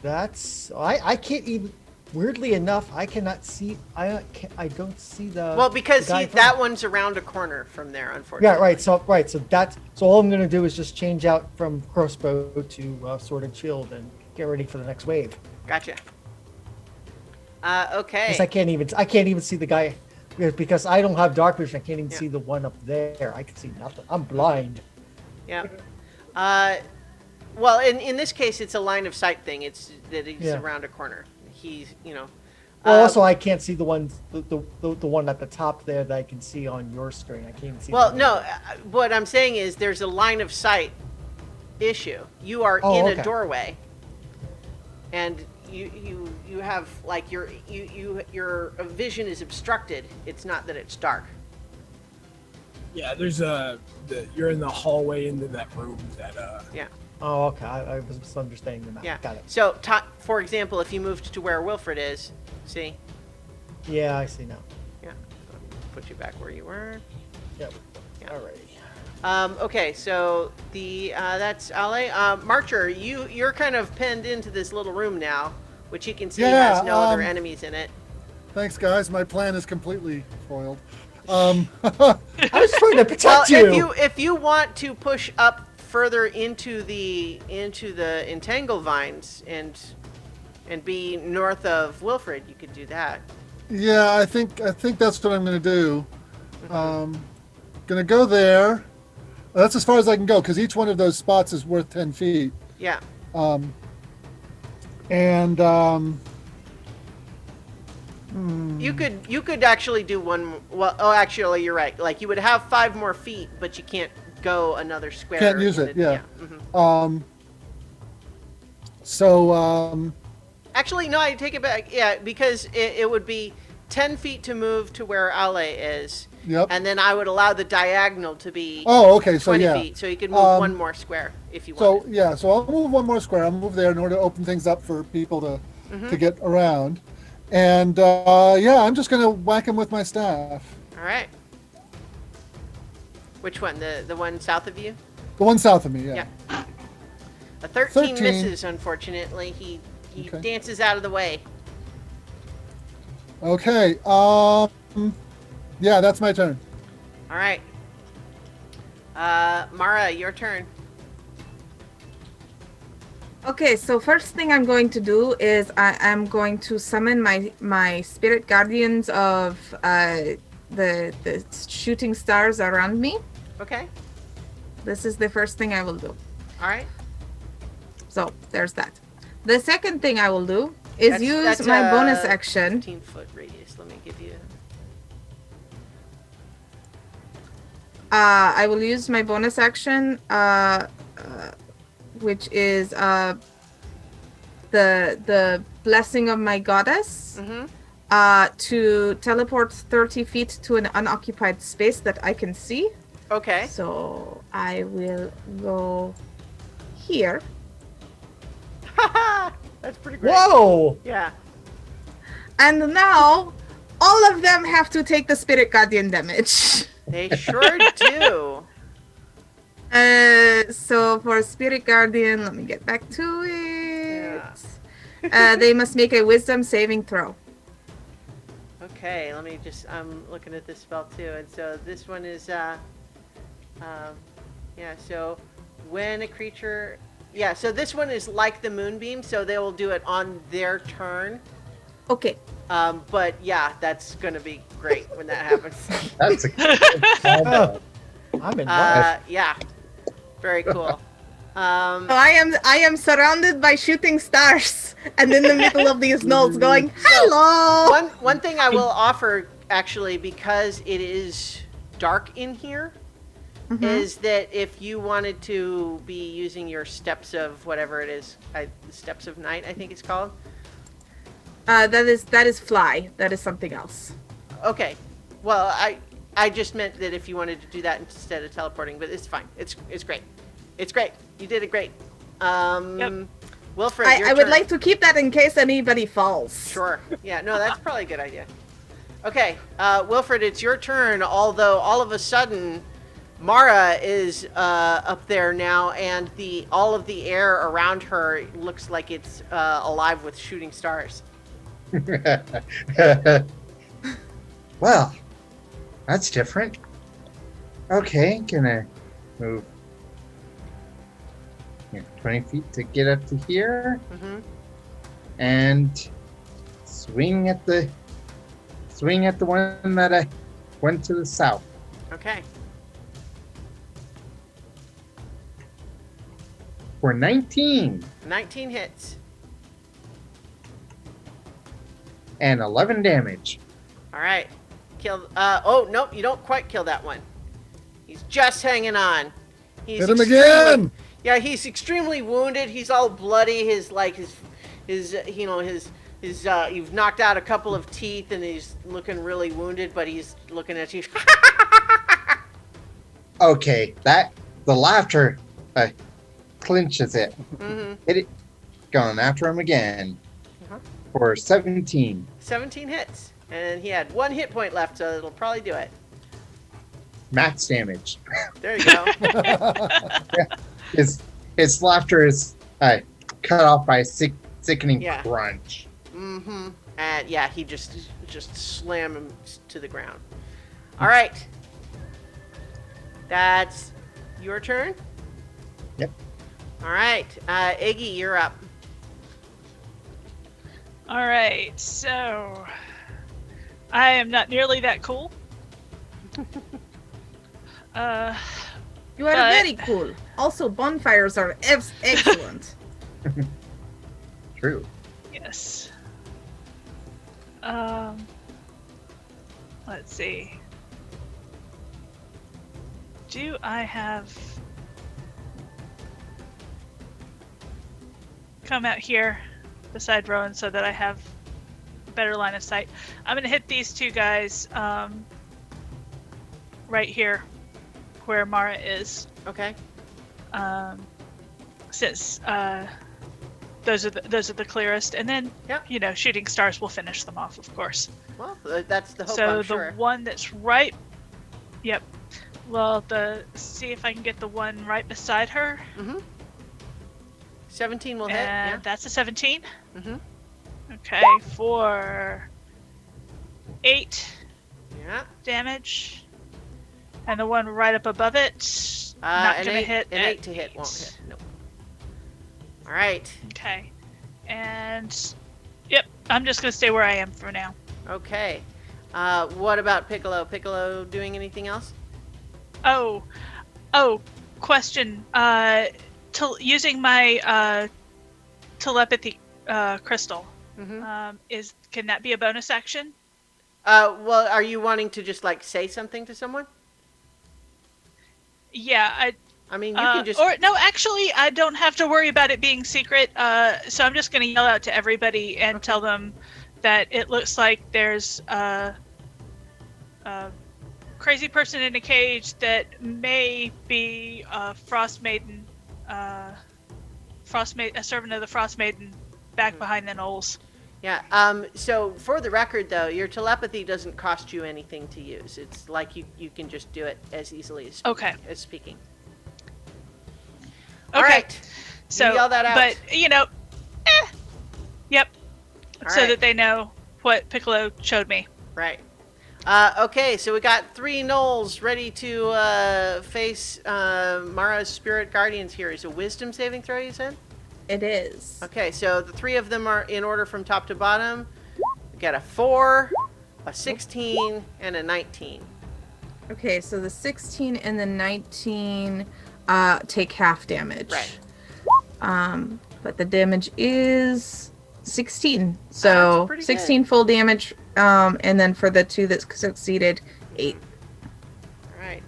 that's I can't even. Weirdly enough, I cannot see. I don't see the. Well, because the guy in front that of me. one's around a corner from there, unfortunately. Yeah, right. So so all I'm gonna do is just change out from crossbow to sword and shield and get ready for the next wave. Gotcha. Because Okay. I can't even see the guy because I don't have dark vision. I can't even Yeah. see the one up there. I can see nothing. I'm blind. Yeah. Well, in this case, it's a line of sight thing. It's that he's Yeah. around a corner. He's, Well, also I can't see the one the one at the top there that I can see on your screen. I can't even see. Well, the no. one. What I'm saying is there's a line of sight issue. You are Oh, in okay. a doorway, and you have like your vision is obstructed. It's not that it's dark. Yeah, there's you're in the hallway into that room that Yeah. Oh, okay. I was misunderstanding the map. Yeah. Got it. So, for example, if you moved to where Wilfred is, see? Yeah, I see now. Yeah. Put you back where you were. Yep. Yeah. Alrighty. Okay, so that's Ale. Marcher, you're kind of penned into this little room now, which you can see Yeah, has no other enemies in it. Thanks, guys. My plan is completely foiled. I was trying to protect Well, you. if you want to push up further into the entangle vines and be north of Wilfred, you could do that. Yeah, I think that's what I'm going to do. Going to go there. That's as far as I can go because each one of those spots is worth 10 feet. Yeah. You could actually do one. Well, oh, actually, you're right. Like you would have 5 more feet, but you can't go another square. Can't use in it, yeah. Mhm. So Actually, no, I take it back. Yeah, because it would be 10 feet to move to where Ale is, yep. and then I would allow the diagonal to be Oh, okay. So 20 yeah. feet, so you could move one more square if you want. So yeah. So I'll move one more square. I'll move there in order to open things up for people to get around. And yeah, I'm just gonna whack him with my staff. All right. Which one? The one south of you? The one south of me. Yeah. Yeah. A 13 13. misses, unfortunately. He Okay. dances out of the way. Okay. Yeah, that's my turn. All right. Mara, your turn. Okay, so first thing I'm going to do is I'm going to summon my spirit guardians of the shooting stars around me. Okay. This is the first thing I will do. All right. So there's that. The second thing I will do is use my bonus action. 15-foot radius. Let me give you. I will use my bonus action which is the blessing of my goddess. Mm-hmm. To teleport 30 feet to an unoccupied space that I can see. Okay. So I will go here. That's pretty great. Whoa! Yeah. And now all of them have to take the spirit guardian damage. They sure do. So for spirit guardian, let me get back to it. Yeah. They must make a wisdom saving throw. Okay, let me just, I'm looking at this spell too. And so this one is, yeah, so when a creature, yeah, so this one is like the moonbeam, so they will do it on their turn. Okay. But yeah, that's going to be great when that happens. That's a good combo. I'm in love. Yeah, very cool. So I am surrounded by shooting stars, and in the middle of these knolls, going, "Hello." One thing I will offer, actually, because it is dark in here, is that if you wanted to be using your steps of whatever it is, steps of night, I think it's called. That is fly. That is something else. Okay, well, I just meant that if you wanted to do that instead of teleporting, but it's fine. It's great. It's great. You did it great. Yep. Wilfred, your I would turn. like to keep that in case anybody falls. Sure. Yeah, no, that's probably a good idea. Okay, Wilfred, it's your turn, although all of a sudden, Mara is up there now, and all of the air around her looks like it's alive with shooting stars. Well, that's different. Okay, gonna move 20 feet to get up to here, Mm-hmm. and swing at the one that I went to the south. Okay. For 19 19 hits. and 11 damage. All right. Kill. Oh, nope, you don't quite kill that one. He's just hanging on. He's Hit him extremely- again! Yeah, he's extremely wounded. He's all bloody. His you've knocked out a couple of teeth, and he's looking really wounded. But he's looking at you. Okay, the laughter clinches it. Mm-hmm. Hit it, going after him again Uh-huh. for 17. 17 hits, and he had 1 hit point left, so it'll probably do it. Max damage. There you go. His laughter is cut off by a sickening Yeah. crunch. Mm-hmm. And yeah, he just slammed him to the ground. All right. That's your turn? Yep. All right. Iggy, you're up. All right, so I am not nearly that cool. You are But- very cool. Also, bonfires are excellent. True. Yes. Let's see. Do I have come out here beside Rowan so that I have a better line of sight? I'm gonna hit these two guys right here where Mara is. Okay. Since those are the clearest, and then Yep. shooting stars will finish them off, of course. Well, that's the hope, So I'm the sure. one that's right, yep. Well, see if I can get the one right beside her, Mm-hmm. 17 will hit. and Yeah. that's a 17. Mm-hmm. Okay, for 8 Yeah. damage, and the one right up above it, not an gonna 8, hit. An at 8 to hit won't hit. Nope. All right. Okay, and yep, I'm just gonna stay where I am for now. Okay. What about Piccolo? Piccolo doing anything else? Oh, question. Using my telepathy crystal, Mm-hmm. can that be a bonus action? Well, are you wanting to just like say something to someone? Yeah, I mean, you can just. Or no, actually, I don't have to worry about it being secret. So I'm just going to yell out to everybody and tell them that it looks like there's a crazy person in a cage that may be a Frostmaiden, a servant of the Frostmaiden, back behind the Knolls. Yeah. So for the record, though, your telepathy doesn't cost you anything to use. It's like you can just do it as easily as as speaking. All Okay. right. So, you yell that out. but yep. All so right. that they know what Piccolo showed me. Right. Okay, so we got 3 Knolls ready to face Mara's spirit guardians here. Is a wisdom saving throw, you said? It is. Okay, so the 3 of them are in order from top to bottom. We got a 4, a 16, and a 19. Okay, so the 16 and the 19 take half damage. Right. But the damage is 16. So pretty 16 good. full damage. And then for the 2 that succeeded, 8. All right.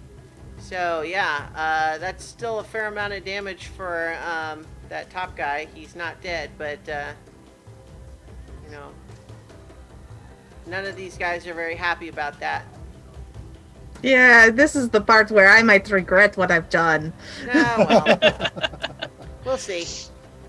So, yeah, that's still a fair amount of damage for that top guy. He's not dead, but, you know, none of these guys are very happy about that. Yeah, this is the part where I might regret what I've done. Well, we'll see.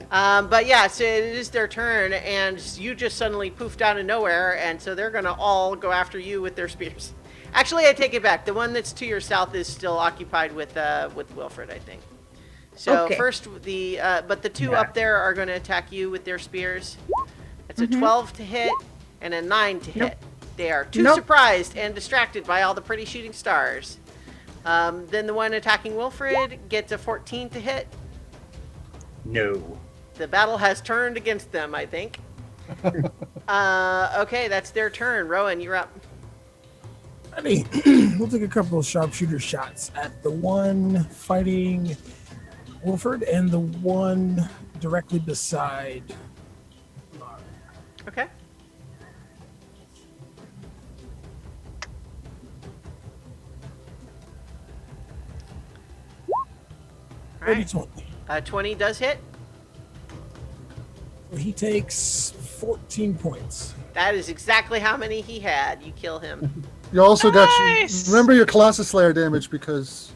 But yeah, so it is their turn, and you just suddenly poofed out of nowhere, and so they're gonna all go after you with their spears. Actually, I take it back. The one that's to your south is still occupied with Wilfred, I think. So Okay. first, but the 2 up there are going to attack you with their spears. It's a 12 to hit and a 9 to hit. They are too surprised and distracted by all the pretty shooting stars. Then the one attacking Wilfred gets a 14 to hit. No. The battle has turned against them, I think. Okay, that's their turn. Rowan, you're up. Ready. We'll take a couple of sharpshooter shots at the one fighting Wilford and the one directly beside Mara. Okay. All Ready, right. 20. 20 does hit. So he takes 14 points. That is exactly how many he had. You kill him. You also Nice! got remember your Colossus Slayer damage because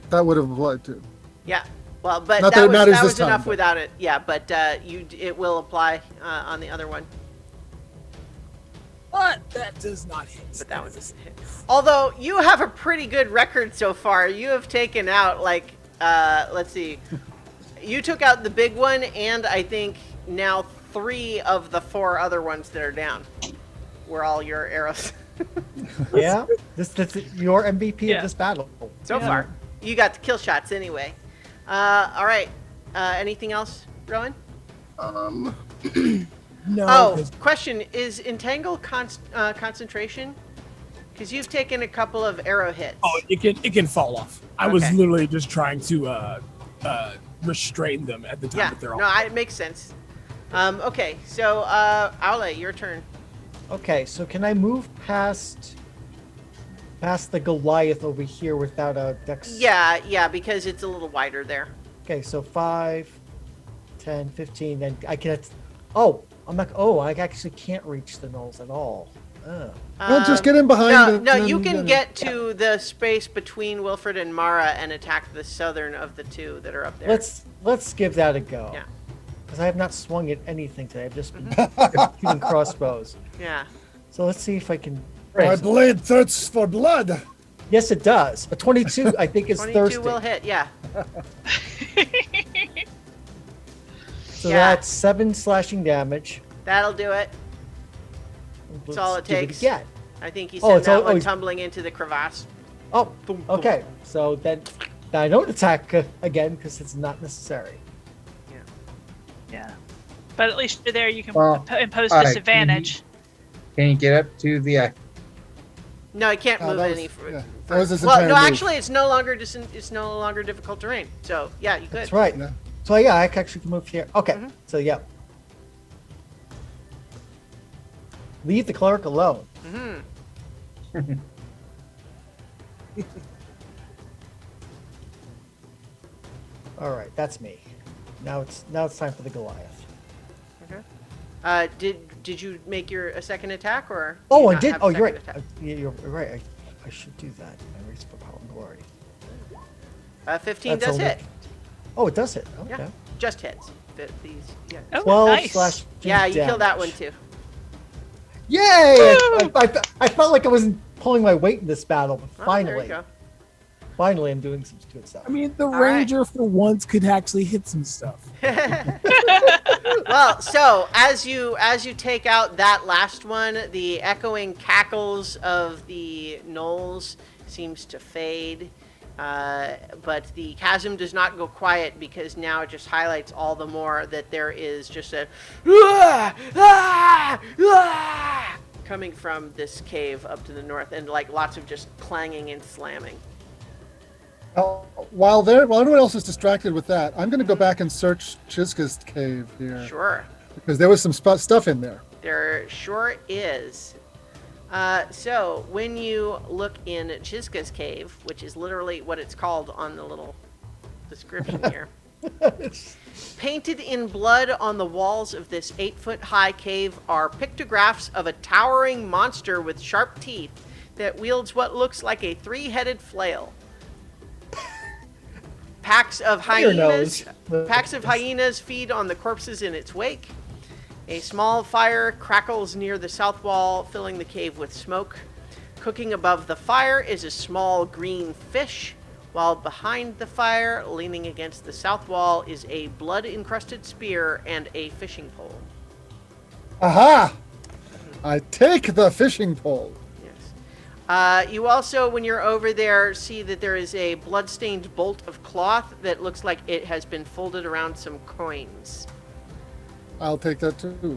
that would have applied too. Yeah. Well, but Not that that it was, matters that this was time, enough but- without it. Yeah, but it will apply on the other one. But that does not hit. But that one doesn't hit. Although you have a pretty good record so far. You have taken out like let's see. You took out the big one, and I think now 3 of the 4 other ones that are down were all your arrows. Yeah, that's your MVP Yeah. of this battle. So far. You got the kill shots anyway. All right. Anything else, Rowan? No. Oh, 'cause question. Is Entangle concentration? Because you've taken a couple of arrow hits. it can fall off. I was Okay. literally just trying to restrain them at the time Yeah, that they're all. no, it makes sense. Okay, so Aule, your turn. Okay, so can I move past the Goliath over here without a dex? Yeah, because it's a little wider there. Okay, so 5, 10, 15, and I can. Oh, I'm not. Oh, I actually can't reach the Knolls at all. Oh. Well, just get in behind. No, you can get to the space between Wilfred and Mara and attack the southern of the 2 that are up there. Let's give that a go. Yeah. Because I have not swung at anything today. I've just been shooting crossbows. Yeah. So let's see if I can. My blade thirsts for blood. Yes, it does. A 22, I think, is 22 thirsty. will hit. Yeah. So Yeah. that's 7 slashing damage. That'll do it. Let's all it give takes. again. I think he Oh, sent it's that all- one oh, tumbling into the crevasse. Oh, Boom, boom. okay. So then I don't attack again because it's not necessary. Yeah. But at least you're there, you can Well, impose alright, disadvantage. Can you get up to the? No, he can't move that was- any. yeah, that was his well, entire no, move. actually, it's no longer difficult terrain. So yeah, you could. That's right. Yeah. So yeah, I actually can move here. Okay. Mhm. So yeah. Leave the cleric alone. All right, that's me. Now it's time for the Goliath. Okay. Did you make a second attack or? do Oh, you I not did. have Oh, you're second right. attack? Yeah, you're right. I should do that. My race for power and glory. 15 That's does only- hit. Oh, it does hit. Okay. Yeah, just hits. These, yeah. Oh, 12 nice. slash. Yeah, you killed that one damage. too. Yay! Woo! I felt like I wasn't pulling my weight in this battle, but Oh, finally, there you go. finally, I'm doing some good stuff. I mean, the right. ranger for once could actually hit some stuff. Well, so as you take out that last one, the echoing cackles of the gnolls seems to fade. But the chasm does not go quiet because now it just highlights all the more that there is just a coming from this cave up to the north, and like lots of just clanging and slamming. While everyone else is distracted with that, I'm going to go back and search Chizka's cave here Sure, because there was some stuff in there. there sure is. So when you look in Chizka's cave, which is literally what it's called on the little description here, painted in blood on the walls of this 8-foot-high cave are pictographs of a towering monster with sharp teeth that wields what looks like a 3-headed flail. Packs of Your hyenas, nose. packs of hyenas feed on the corpses in its wake. A small fire crackles near the south wall, filling the cave with smoke. Cooking above the fire is a small green fish, while behind the fire, leaning against the south wall, is a blood-encrusted spear and a fishing pole. Aha! I take the fishing pole. Yes. You also, when you're over there, see that there is a blood-stained bolt of cloth that looks like it has been folded around some coins. I'll take that too. We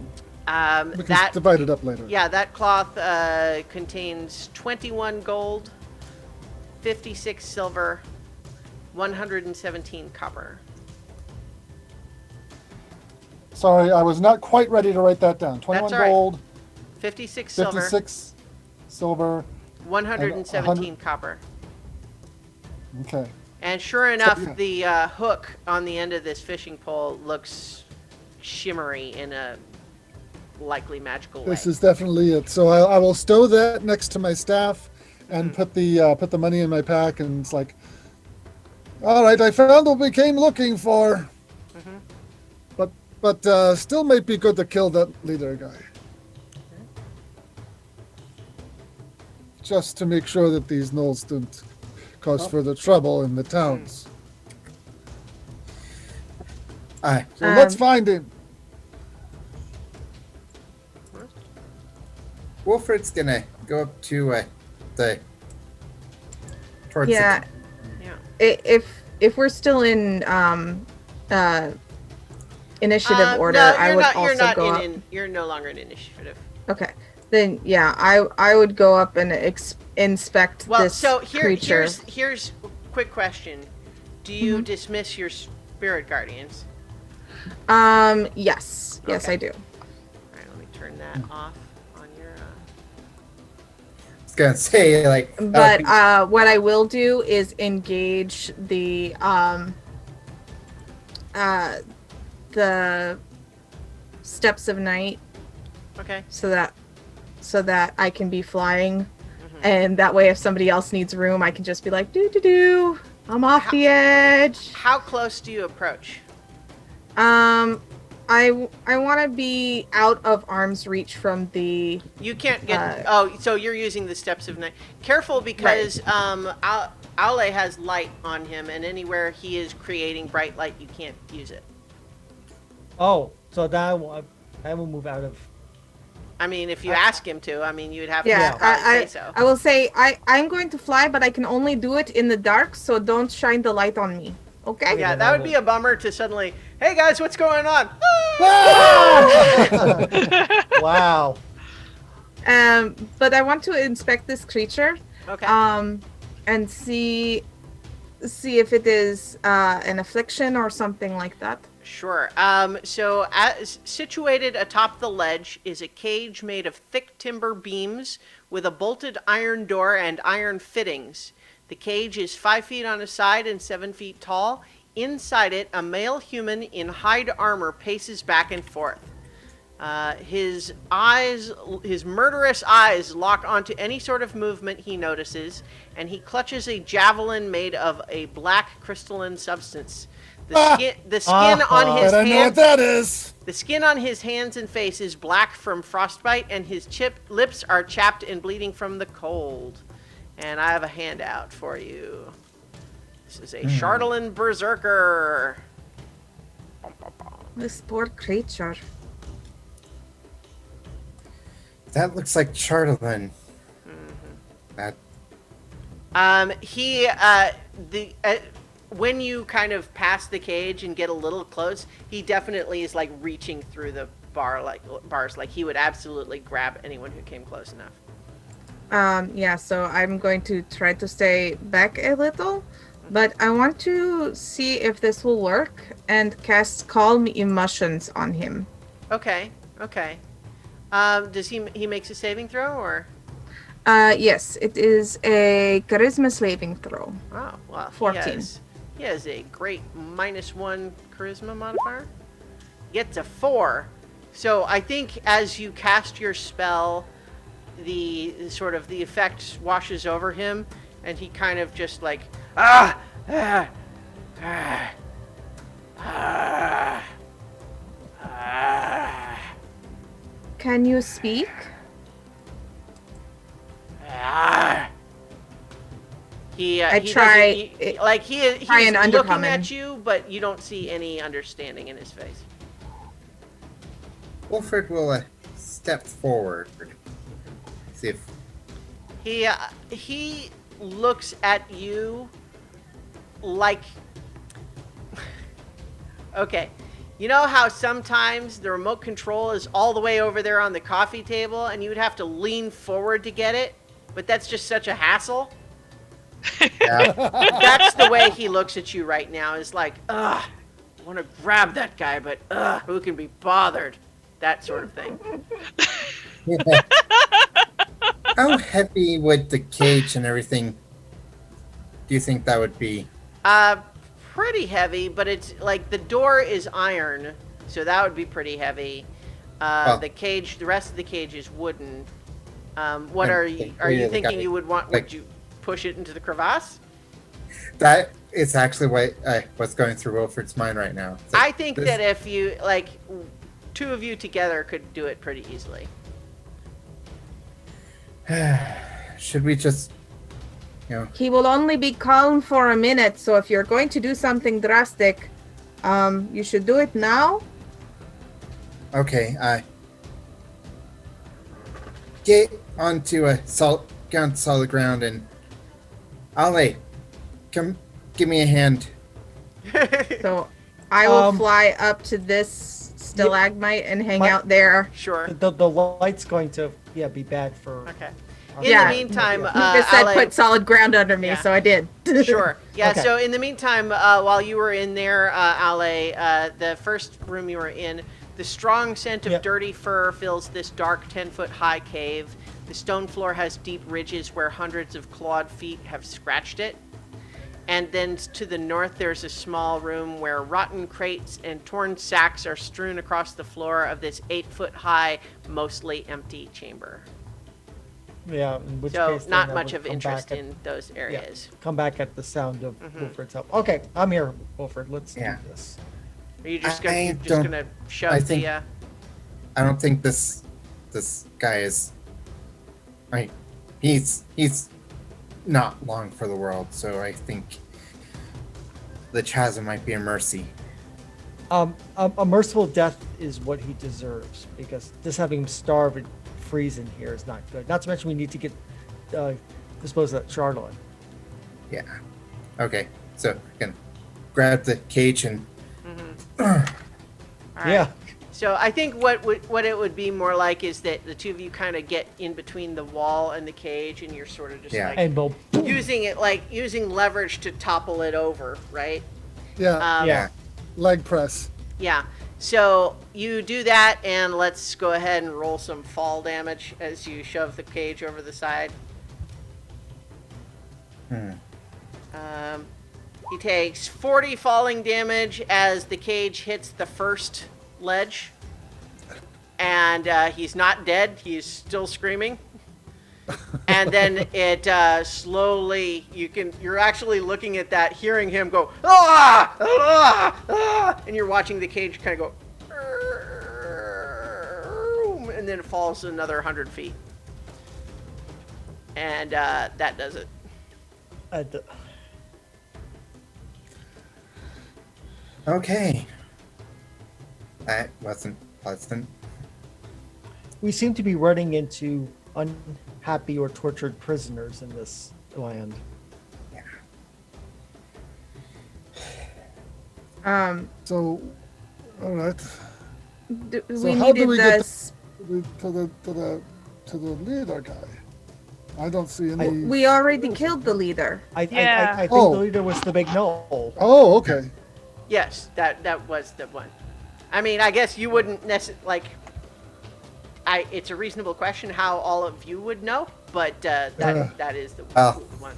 can That divide it up later. Yeah, that cloth contains 21 gold, 56 silver, 117 copper. Sorry, I was not quite ready to write that down. 21 all right. gold, 56 silver, 56 silver. 117 copper. Okay. And sure enough, yeah. the hook on the end of this fishing pole looks shimmery in a likely magical way. This is definitely it. So I will stow that next to my staff and put the money in my pack, and it's like, all right, I found what we came looking for. But still might be good to kill that leader guy. Just to make sure that these gnolls don't cause further trouble in the towns. Aye. So let's find him. Wolfred's gonna go up to the towards Yeah. Yeah. If we're still in initiative order, No, I would also go up. You're no longer in initiative. Okay. Then yeah, I would go up and inspect Well, this so creature. here's a quick question. Do you dismiss your spirit guardians? Yes. Yes, Okay. I do. All right, let me turn that off on your. I was gonna say like. that would But be- what I will do is engage the steps of night Okay. so that I can be flying, and that way if somebody else needs room, I can just be like do. I'm off the edge. How close do you approach? I want to be out of arm's reach from the. You can't get. So you're using the steps of night. Careful because Aule has light on him, and anywhere he is creating bright light, you can't use it. Oh, so now I will move out of. I mean, if you ask him to, I mean, you'd have Yeah, to probably say so. I will say I'm going to fly, but I can only do it in the dark, so don't shine the light on me. Okay? Yeah, that would be a bummer to suddenly, hey guys, what's going on? Wow. But I want to inspect this creature. Okay. And see if it is an affliction or something like that. Sure. So situated atop the ledge is a cage made of thick timber beams with a bolted iron door and iron fittings. The cage is 5 feet on a side and 7 feet tall. inside it, a male human in hide armor paces back and forth. His murderous eyes lock onto any sort of movement he notices, and he clutches a javelin made of a black crystalline substance. The skin on his But I know what hands, that is. the skin on his hands and face is black from frostbite, and his lips are chapped and bleeding from the cold. And I have a handout for you. This is a Chardalyn Berserker. This poor creature. That looks like Chardalyn. That When you kind of pass the cage and get a little close, he definitely is like reaching through the bars. Like he would absolutely grab anyone who came close enough. Yeah, so I'm going to try to stay back a little, but I want to see if this will work and cast Calm Emotions on him. Okay. Does he makes a saving throw or? Yes, it is a charisma saving throw. Oh, well, 14. He has a great -1 charisma modifier. Gets a 4. So I think as you cast your spell, the effect washes over him, and he kind of just like Can you speak? He's try looking undercommon. at you, but you don't see any understanding in his face. Wolford will step forward. See if He looks at you like okay. You know how sometimes the remote control is all the way over there on the coffee table and you would have to lean forward to get it, but that's just such a hassle? yeah. That's the way he looks at you right now, is like, ugh, I want to grab that guy, but ugh, who can be bothered? That sort of thing. How heavy would the cage and everything do you think that would be? Pretty heavy, but it's like the door is iron, so that would be pretty heavy. The rest of the cage is wooden. What are you thinking you would want? Would you push it into the crevasse? That is actually what's going through Wilford's mind right now. It's like, I think that if you, like, two of you together could do it pretty easily. Should we just, He will only be calm for a minute, so if you're going to do something drastic, you should do it now. Okay, get onto solid ground, and Ale, come give me a hand. So I will fly up to this stalagmite and hang out there. Sure. The light's going to be bad for. Okay. In Yeah. the meantime, You just said Ale, put solid ground under me, Yeah. so I did. Sure. Yeah. Okay. So in the meantime, while you were in there, Ale, the first room you were in, the strong scent of Yep. dirty fur fills this dark 10-foot high cave. The stone floor has deep ridges where hundreds of clawed feet have scratched it. And then to the north, there's a small room where rotten crates and torn sacks are strewn across the floor of this 8-foot high, mostly empty chamber. Yeah. In which So case, then not I much would of come interest back in those areas. Come back at the sound of Wilford's help. Okay, I'm here, Wilford. Let's do this. Are you just I gonna shove I think- the? I don't think this guy is. He's not long for the world, so I think the chasm might be a mercy. A merciful death is what he deserves, because just having him starve and freeze in here is not good. Not to mention we need to get dispose of that Chardalyn. Yeah. Okay. So I can grab the cage and. All right. Yeah. So I think what it would be more like is that the two of you kind of get in between the wall and the cage, and you're sort of just Yeah. like And we'll using leverage to topple it over, right? Yeah, Yeah. leg press. Yeah. So you do that, and let's go ahead and roll some fall damage as you shove the cage over the side. He takes 40 falling damage as the cage hits the first ledge. And he's not dead. He's still screaming. And then it slowly, you're actually looking at that, hearing him go, ah, ah, ah, and you're watching the cage kind of go, and then it falls another 100 feet. And that does it. Okay. That wasn't pleasant. We seem to be running into unhappy or tortured prisoners in this land. So, all right. We how do needed we get this. To the leader guy. I don't see any. We already killed the leader. I Yeah. think Oh. the leader was the big Knoll. Oh, okay. Yes, that was the one. I mean, I guess you wouldn't necessarily, it's a reasonable question how all of you would know, but that is the one.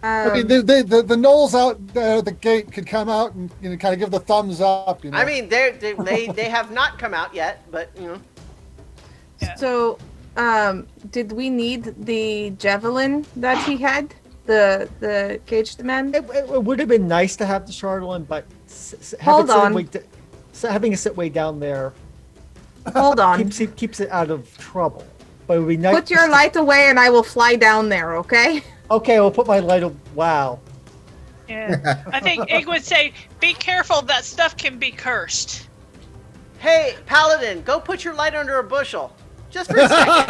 I mean, the Knolls out there at the gate could come out and kind of give the thumbs up. I mean, they have not come out yet, but So, did we need the javelin that he had? The caged man? It would have been nice to have the Chardolin, but Hold on. Having it sit way down there Hold on. keeps it out of trouble. But it would be nice. Put your light away and I will fly down there, okay? Okay, we'll put my light. Wow. Yeah. I think Ig would say, be careful, that stuff can be cursed. hey, Paladin, go put your light under a bushel, just for a second.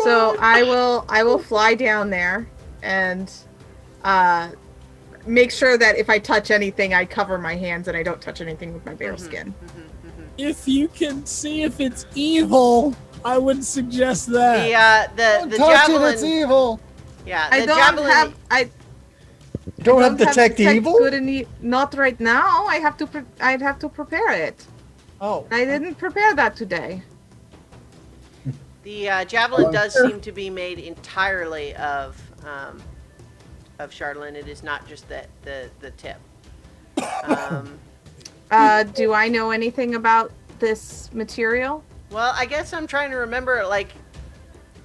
So I will fly down there and make sure that if I touch anything, I cover my hands and I don't touch anything with my bare skin. If you can see if it's evil, I would suggest that. The Touch it, javelin. it's evil. Yeah, I the don't javelin. have You don't have detect evil? good not right now. I'd have to prepare it. Oh. I didn't prepare that today. The javelin does seem to be made entirely of Chardolin. It is not just the tip. Do I know anything about this material? Well, I guess I'm trying to remember.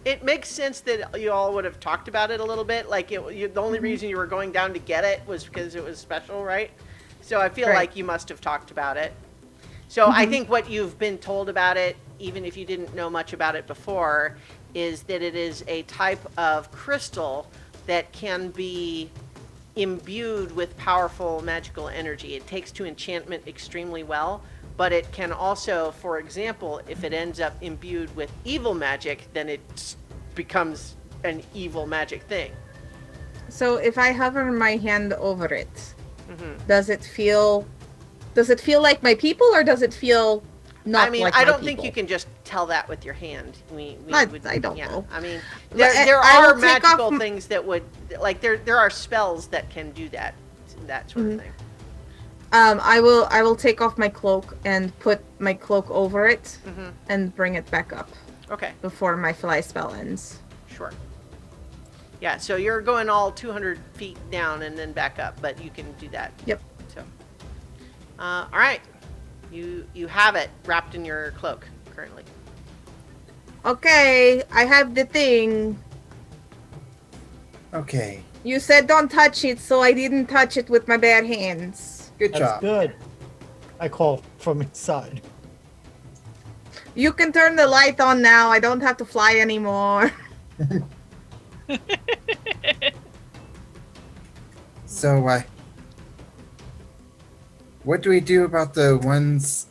It makes sense that you all would have talked about it a little bit. The only reason you were going down to get it was because it was special, right? So I feel Right. like you must have talked about it. So I think what you've been told about it, even if you didn't know much about it before, is that it is a type of crystal that can be imbued with powerful magical energy. It takes to enchantment extremely well, but it can also, for example, if it ends up imbued with evil magic, then it becomes an evil magic thing. So if I hover my hand over it, does it feel like my people, or does it feel not I mean, like I my don't think people? you can just tell that with your hand. I don't know. I mean, But there I will are take magical off things that would, there are spells that can do that sort of thing. I will take off my cloak and put my cloak over it and bring it back up Okay, before my fly spell ends. sure. Yeah, so you're going all 200 feet down and then back up, but you can do that. Yep. So, all right, you have it wrapped in your cloak currently. Okay, I have the thing. Okay. You said don't touch it, so I didn't touch it with my bare hands. Good That's job. good. I call from inside. You can turn the light on now. I don't have to fly anymore. So, what do we do about the ones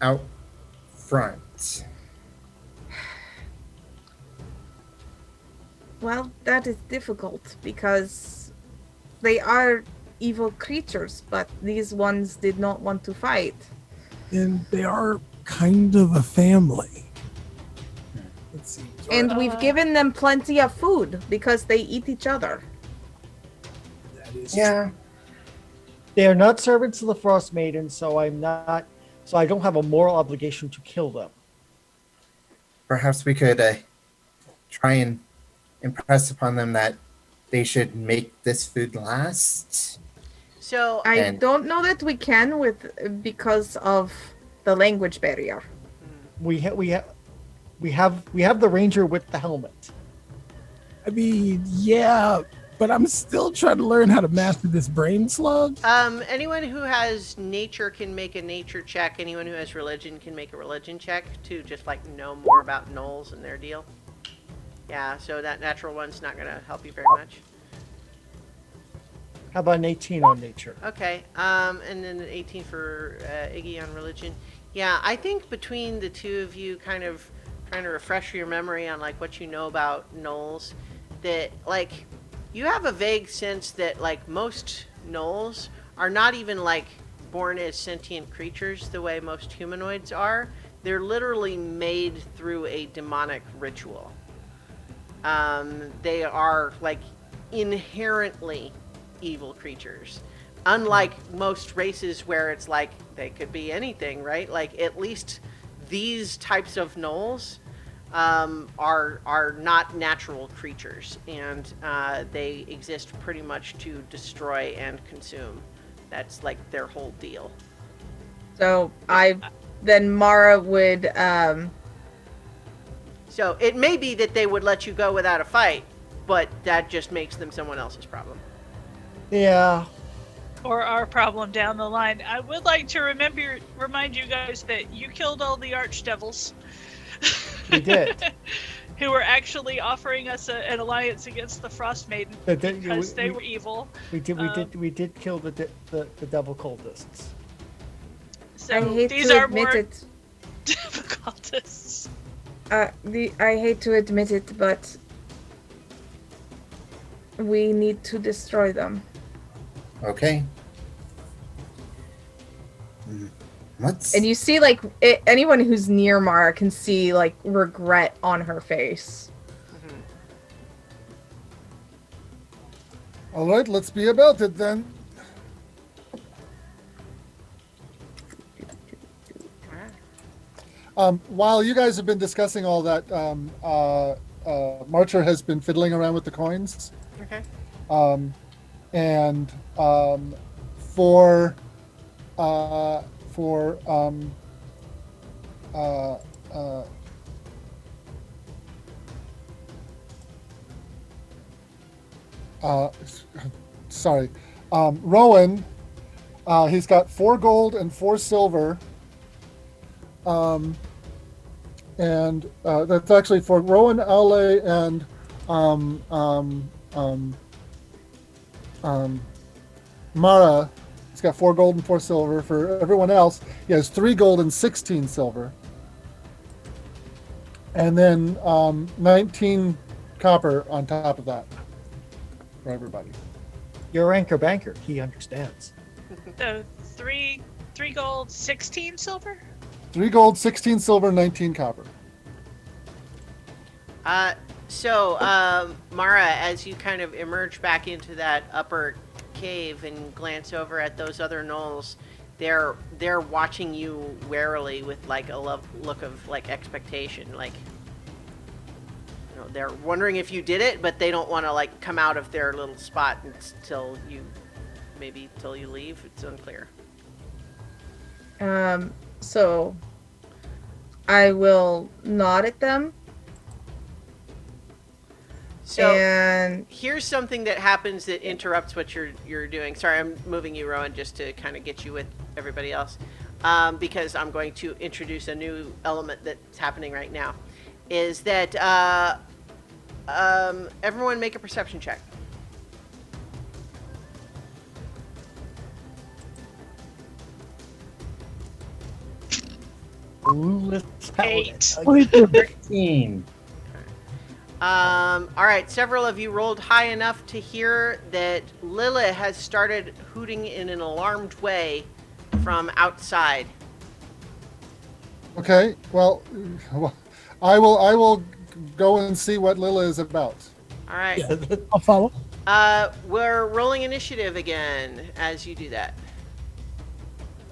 out front? Well, that is difficult because they are evil creatures, but these ones did not want to fight. And they are kind of a family. It seems. And we've given them plenty of food because they eat each other. That is Yeah. They are not servants of the Frostmaiden, so I don't have a moral obligation to kill them. Perhaps we could try and impress upon them that they should make this food last. So I And- don't know that we can because of the language barrier. We have the ranger with the helmet. I mean, yeah, but I'm still trying to learn how to master this brain slug. anyone who has nature can make a nature check. Anyone who has religion can make a religion check to just like know more about gnolls and their deal. Yeah, so that natural one's not going to help you very much. How about an 18 on nature? Okay, and then an 18 for Iggy on religion. Yeah, I think between the two of you kind of trying to refresh your memory on like what you know about gnolls, that like you have a vague sense that like most gnolls are not even like born as sentient creatures the way most humanoids are. They're literally made through a demonic ritual. They are like inherently evil creatures. Unlike most races where it's like they could be anything, right? Like at least these types of gnolls are not natural creatures, and they exist pretty much to destroy and consume. That's like their whole deal. So then Mara would So it may be that they would let you go without a fight, but that just makes them someone else's problem. Yeah. Or our problem down the line. I would like to remind you guys that you killed all the archdevils. We did. Who were actually offering us an alliance against the Frostmaiden because they were evil. We did kill the devil cultists. So I hate these to are admit more it. difficultists. I hate to admit it, but we need to destroy them. Okay. And you see, like, anyone who's near Mara can see, like, regret on her face. All right, let's be about it then. While you guys have been discussing all that, Marcher has been fiddling around with the coins. Okay. And for sorry, Rowan, he's got 4 gold and 4 silver. And that's actually for Rowan, Ale, and Mara. He's got 4 gold and 4 silver. For everyone else, he has 3 gold and 16 silver. And then 19 copper on top of that for everybody. Your anchor banker, he understands. So three gold, 16 silver? 3 gold, 16 silver, 19 copper. So, Mara, as you kind of emerge back into that upper cave and glance over at those other gnolls, they're watching you warily with like a look of like expectation, like, you know, they're wondering if you did it, but they don't want to like come out of their little spot until you leave. It's unclear. So I will nod at them. So and here's something that happens that interrupts what you're doing. Sorry, I'm moving you, Rowan, just to kind of get you with everybody else, because I'm going to introduce a new element that's happening right now. Is that everyone make a perception check. Clueless paladin. 13. All right, several of you rolled high enough to hear that Lilith has started hooting in an alarmed way from outside. Okay, well, I will go and see what Lila is about. All right. I'll follow. We're rolling initiative again as you do that.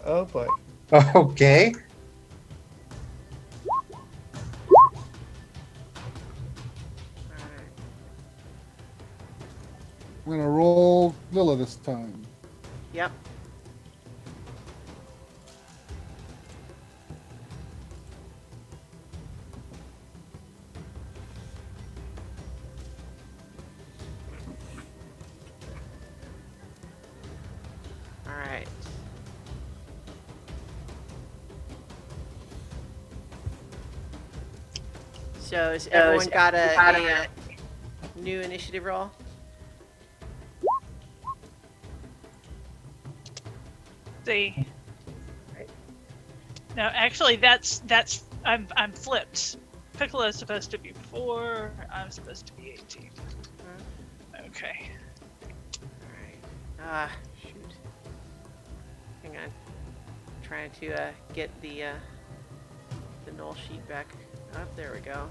Oh boy. Okay. We're gonna roll Lilla this time. Yep. All right. So has everyone got a new initiative roll? See. No, actually, that's I'm flipped. Piccolo's supposed to be 4. I'm supposed to be 18. Okay. Alright. Shoot. Hang on. Trying to get the Knoll sheet back up. There we go.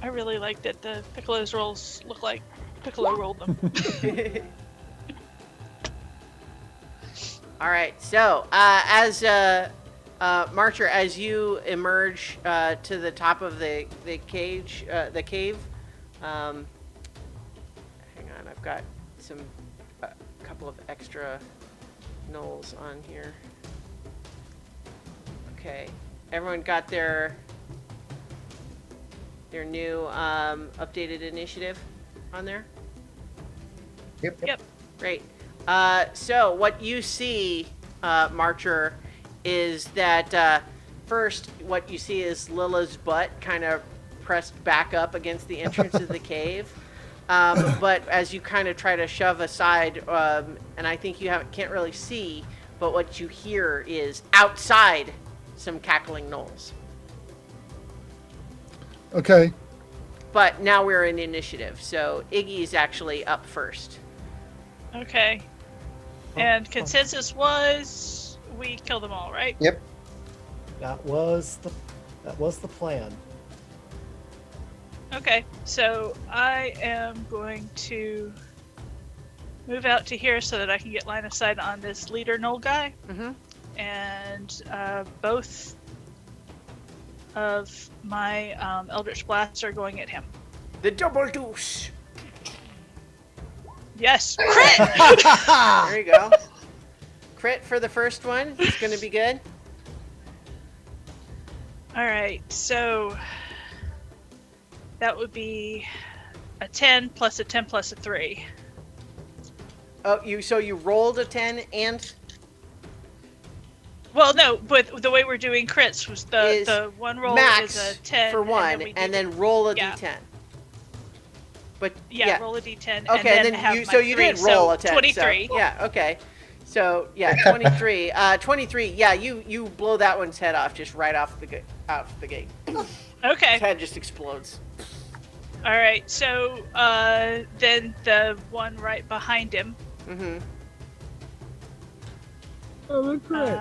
I really like that the Piccolo's rolls look like Piccolo rolled them. Alright, so as Marcher, as you emerge to the top of the cave, hang on, I've got a couple of extra Knolls on here. Okay, everyone got their new updated initiative on there? Yep. Great. So what you see, Marcher, is that first what you see is Lilla's butt kind of pressed back up against the entrance of the cave. But as you kind of try to shove aside, and I think you can't really see, but what you hear is outside some cackling Knolls. Okay. But now we're in initiative, so Iggy's actually up first. Okay. And consensus was we kill them all, right? Yep. That was the plan. Okay. So I am going to move out to here so that I can get line of sight on this leader Knoll guy. Mm-hmm. And both of my Eldritch Blasts are going at him. The double deuce. Yes! Crit! There you go. Crit for the first one. It's going to be good. Alright, so that would be a 10 plus a 10 plus a 3. Oh, you rolled a 10 and Well, no, but the way we're doing crits was the one roll max is a 10 for one, and then roll a yeah. d10. But yeah, roll a d10. Okay, and then have you my you 3, did roll a 10. 23. So, yeah, okay. So yeah, 23. 23. Yeah, you blow that one's head off just right off the gate. Okay. His head just explodes. All right. So then the one right behind him. Mm-hmm. Oh, look great.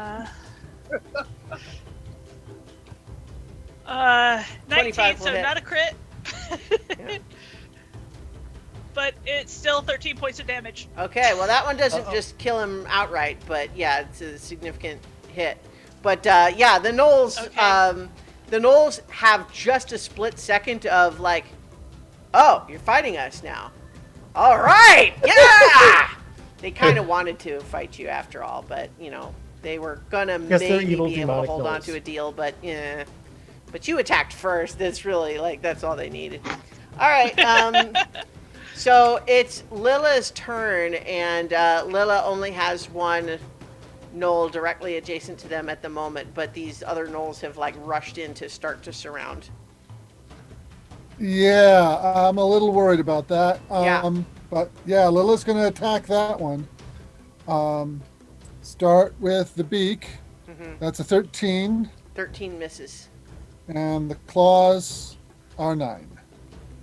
19, 25 will so hit. not a crit. Yeah. But it's still 13 points of damage. Okay, well that one doesn't just kill him outright, but yeah, it's a significant hit. But yeah, the Knolls, Okay. the Knolls have just a split second of like, oh, you're fighting us now. All right, yeah. They kind of wanted to fight you after all, but you know they were gonna Guess they're maybe evil be able to demonic hold on Knolls. to a deal, but yeah. But you attacked first. That's really that's all they needed. All right. So it's Lilla's turn, and Lilla only has one Knoll directly adjacent to them at the moment, but these other Knolls have like rushed in to start to surround. Yeah, I'm a little worried about that. Yeah. But yeah, Lilla's going to attack that one. Start with the beak. Mm-hmm. That's a 13, 13 misses. and the claws are 9.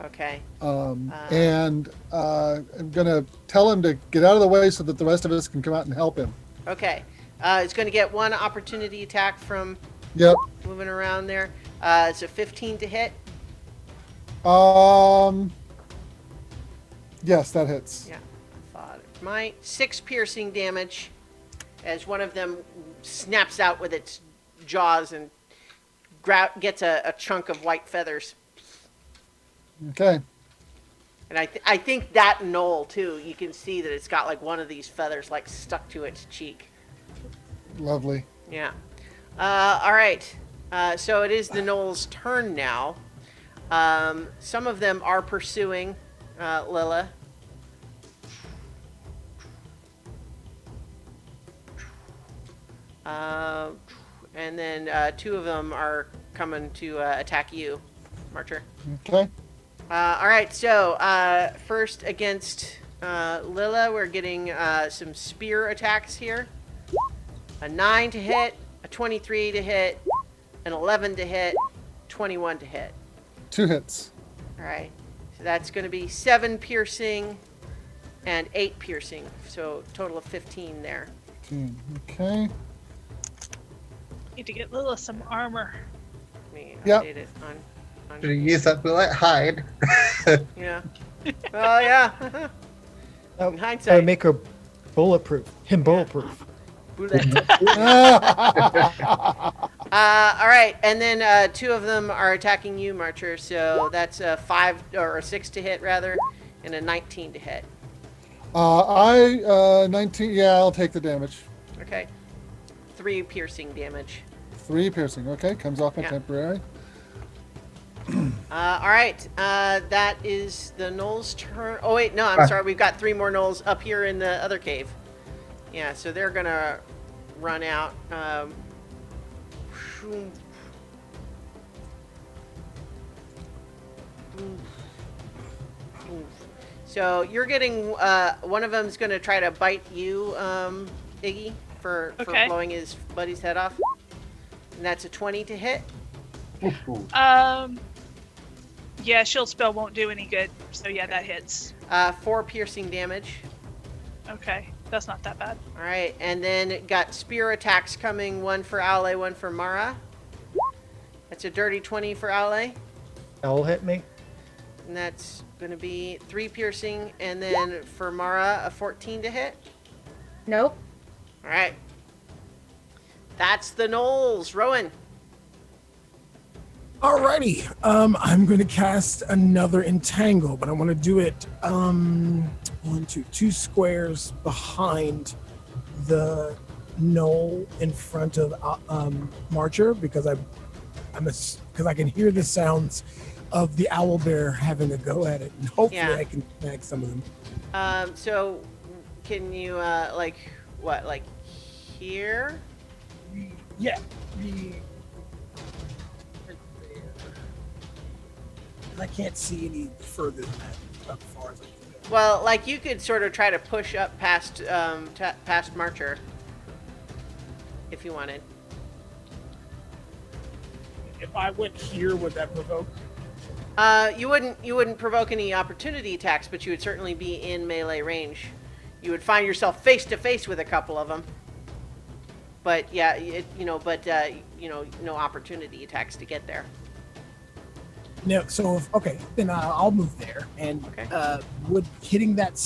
Okay. And I'm going to tell him to get out of the way so that the rest of us can come out and help him. Okay. It's going to get one opportunity attack from Yep. moving around there. It's a 15 to hit. Yes, that hits. Yeah, I thought it might. 6 piercing damage as one of them snaps out with its jaws and gets a chunk of white feathers. Okay. And I think that knoll too. You can see that it's got like one of these feathers like stuck to its cheek. Lovely. Yeah. All right. So it is the knoll's turn now. Some of them are pursuing Lilla. And then 2 of them are coming to attack you, Marcher. Okay. All right, so first against Lilla, we're getting some spear attacks here. A 9 to hit, a 23 to hit, an 11 to hit, 21 to hit. 2 hits. All right, so that's going to be 7 piercing and 8 piercing, so total of 15 there. 15. Okay. Need to get Lila some armor. Let me Yep. update it on Should have used that bullet hide. yeah. Oh yeah. That In would hindsight. make her bulletproof. Him bulletproof. Bullet. All right, and then 2 of them are attacking you, Marcher. So that's a 5 or a 6 to hit rather, and a 19 to hit. 19. Yeah, I'll take the damage. Okay. 3 piercing damage. 3 piercing. Okay, comes off my Yeah. temporary. All right, that is the Knoll's turn. Oh wait, no, I'm sorry. We've got 3 more Knolls up here in the other cave. Yeah, so they're gonna run out. So you're getting one of them's gonna try to bite you, Iggy, for Okay. blowing his buddy's head off, and that's a 20 to hit. Yeah, shield spell won't do any good. So yeah, that hits. 4 piercing damage. Okay, that's not that bad. All right, and then got spear attacks coming. 1 for Aule, 1 for Mara. That's a dirty 20 for Aule, That'll hit me. and that's gonna be 3 piercing, and then for Mara a 14 to hit. Nope. All right, that's the Knolls. Rowan. Alrighty. I'm going to cast another entangle, but I want to do it 2 squares behind the knoll in front of Marcher because because I can hear the sounds of the owlbear having a go at it, and hopefully Yeah. I can snag some of them. So can you like here? Yeah. I can't see any further than that, as far as I can go. Well, like you could sort of try to push up past past Marcher if you wanted. If I went here, would that provoke? You wouldn't provoke any opportunity attacks, but you would certainly be in melee range. You would find yourself face to face with a couple of them. But yeah, no opportunity attacks to get there. No, so then I'll move there. And Okay. would hitting that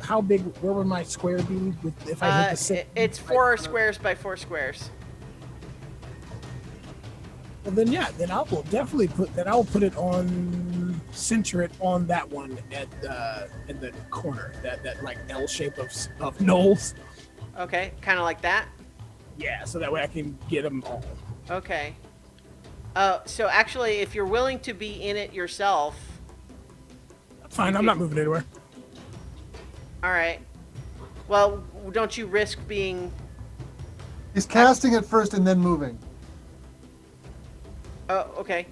how big? Where would my square be if I hit the center? It's 4 squares by 4 squares. Well, then then I will definitely I'll put it on, center it on that one in the corner, that like L shape of knolls. Okay, kind of like that. Yeah, so that way I can get them all. Okay. So actually, if you're willing to be in it yourself, Fine, I'm not moving anywhere. all right. Well, don't you risk being? He's casting it first and then moving. Oh, okay.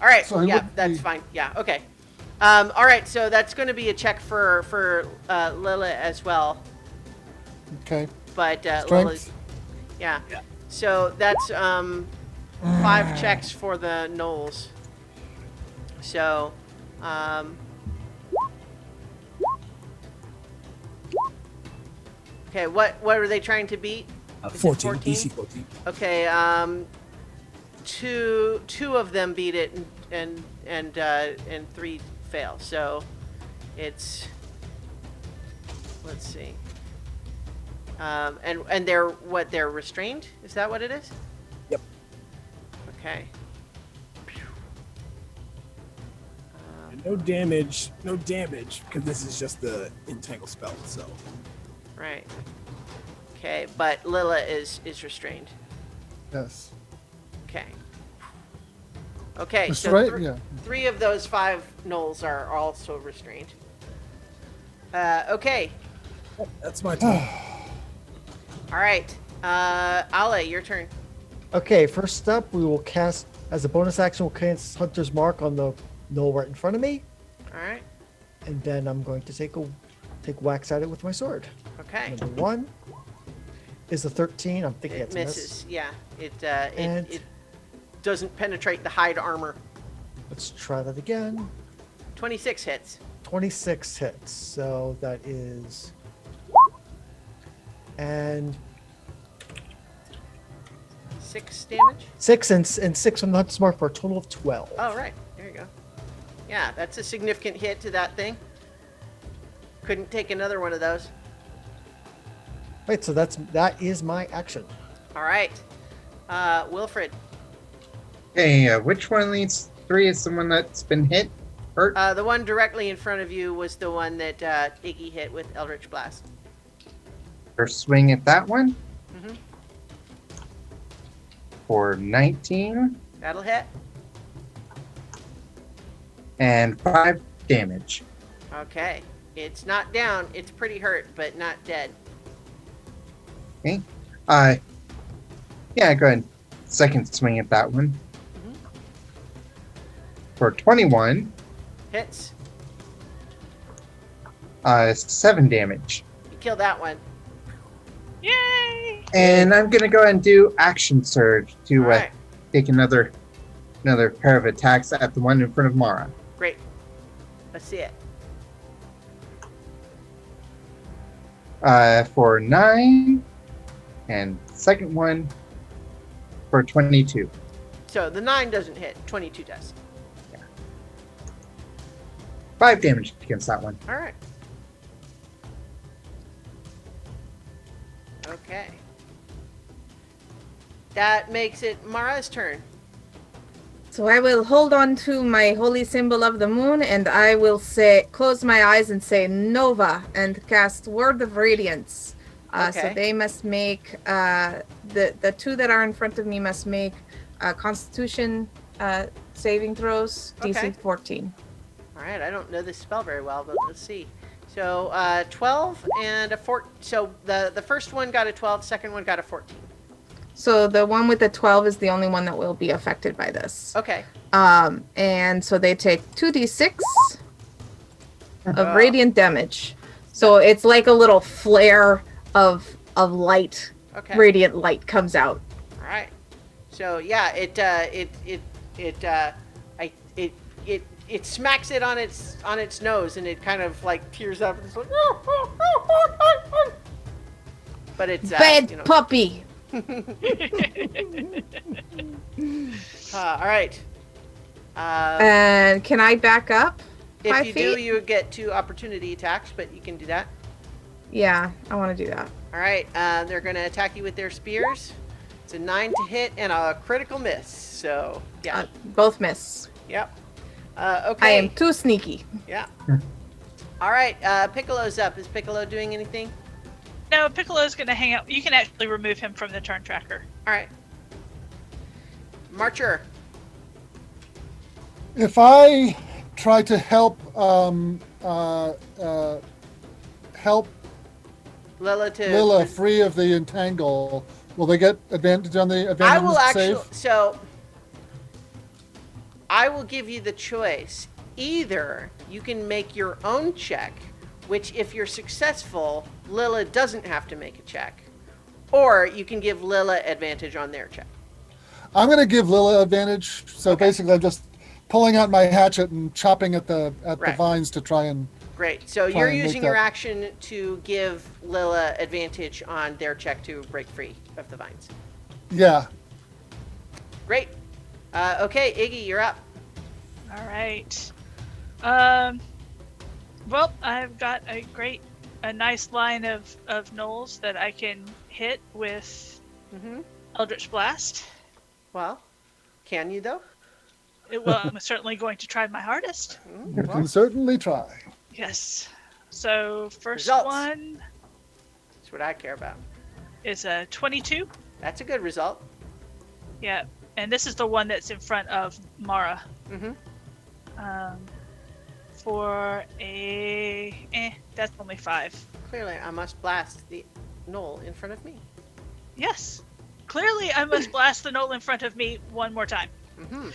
All right. So he Yeah, wouldn't that's be- fine. Yeah. Okay. All right. So that's going to be a check for Lila as well. Okay. But Strength. Lila's, yeah. So that's 5 checks for the Knolls. So, okay. What are they trying to beat? Is it 14, 14? DC 14. Okay. Two of them beat it, and 3 fail. So it's, let's see. And they're restrained? Is that what it is? Yep. Okay. no damage, because this is just the entangle spell itself. Right. Okay, but Lila is restrained. Yes. Okay. Okay, That's so right. Yeah. 3 of those 5 gnolls are also restrained. Okay. That's my turn. All right. Ale, your turn. Okay, first up, we will cast, as a bonus action, we'll cast Hunter's Mark on the knoll right in front of me. All right. And then I'm going to take whacks at it with my sword. Okay. Number 1 is a 13. I'm thinking It it's a miss. misses. Yeah. And- It doesn't penetrate the hide armor. Let's try that again. 26 hits. 26 hits. So that is... And 6 damage. 6 and 6 on the Hunter's Mark for a total of 12. Oh, right. There you go. Yeah, that's a significant hit to that thing. Couldn't take another one of those. Wait, so that is my action. All right. Wilfred. Okay, which one of these 3 is the one that's been hit? Hurt? The one directly in front of you was the one that Iggy hit with Eldritch Blast. First swing at that one Mm-hmm. for 19 That'll hit. and 5 damage. Okay. It's not down. It's pretty hurt, but not dead. Okay. Yeah, go ahead. Second swing at that one Mhm. for 21, Hits. 7 damage. You kill that one. Yay! And I'm gonna go ahead and do action surge to All right. take another pair of attacks at the one in front of Mara. Great. Let's see it. For 9, and second one for 22. So the 9 doesn't hit. 22 does. 5 damage against that one. All right. Okay. That makes it Mara's turn. So I will hold on to my holy symbol of the moon, and I will close my eyes and say Nova, and cast Word of Radiance. So Okay. they must make the 2 that are in front of me must make Constitution saving throws, DC Okay. 14. All right. I don't know this spell very well, but let's see. So 12 and a 4. So the first one got a 12. Second one got a 14. So the one with the 12 is the only one that will be affected by this. Okay. And so they take 2d6 of Oh. radiant damage. So it's like a little flare of light, Okay. radiant light comes out. All right. So yeah, it smacks it on its nose, and it kind of like tears up. And it's like, but it's Bad puppy. all right. And can I back up? If 5 you feet? do, you would get 2 opportunity attacks, but you can do that. Yeah, I want to do that. All right. They're going to attack you with their spears. It's a 9 to hit and a critical miss. So yeah. Both miss. Yep. I Okay. am too sneaky. Yeah. All right. Piccolo's up. Is Piccolo doing anything? No, Piccolo's gonna hang out. You can actually remove him from the turn tracker. All right. Marcher. If I try to help help Lila to. Lila free of the entangle, will they get advantage on the advantage I will actually. save? So. I will give you the choice. Either you can make your own check, which if you're successful, Lila doesn't have to make a check, or you can give Lila advantage on their check. I'm going to give Lila advantage. So Okay. basically, I'm just pulling out my hatchet and chopping at the Right. vines to try and. Great. So Try you're and make using your that- action to give Lila advantage on their check to break free of the vines. Yeah. Great. Okay, Iggy, you're up. All right. Well, I've got a nice line of gnolls that I can hit with Mm-hmm. Eldritch Blast. Well, can you though? Well, I'm certainly going to try my hardest. You can certainly try. Yes. So first Results. one That's what I care about. is a 22. That's a good result. Yeah, and this is the one that's in front of Mara. Mm-hmm. For that's only 5. Clearly, I must blast the knoll in front of me. Yes. Clearly, I must blast the knoll in front of me one more time. Mm-hmm.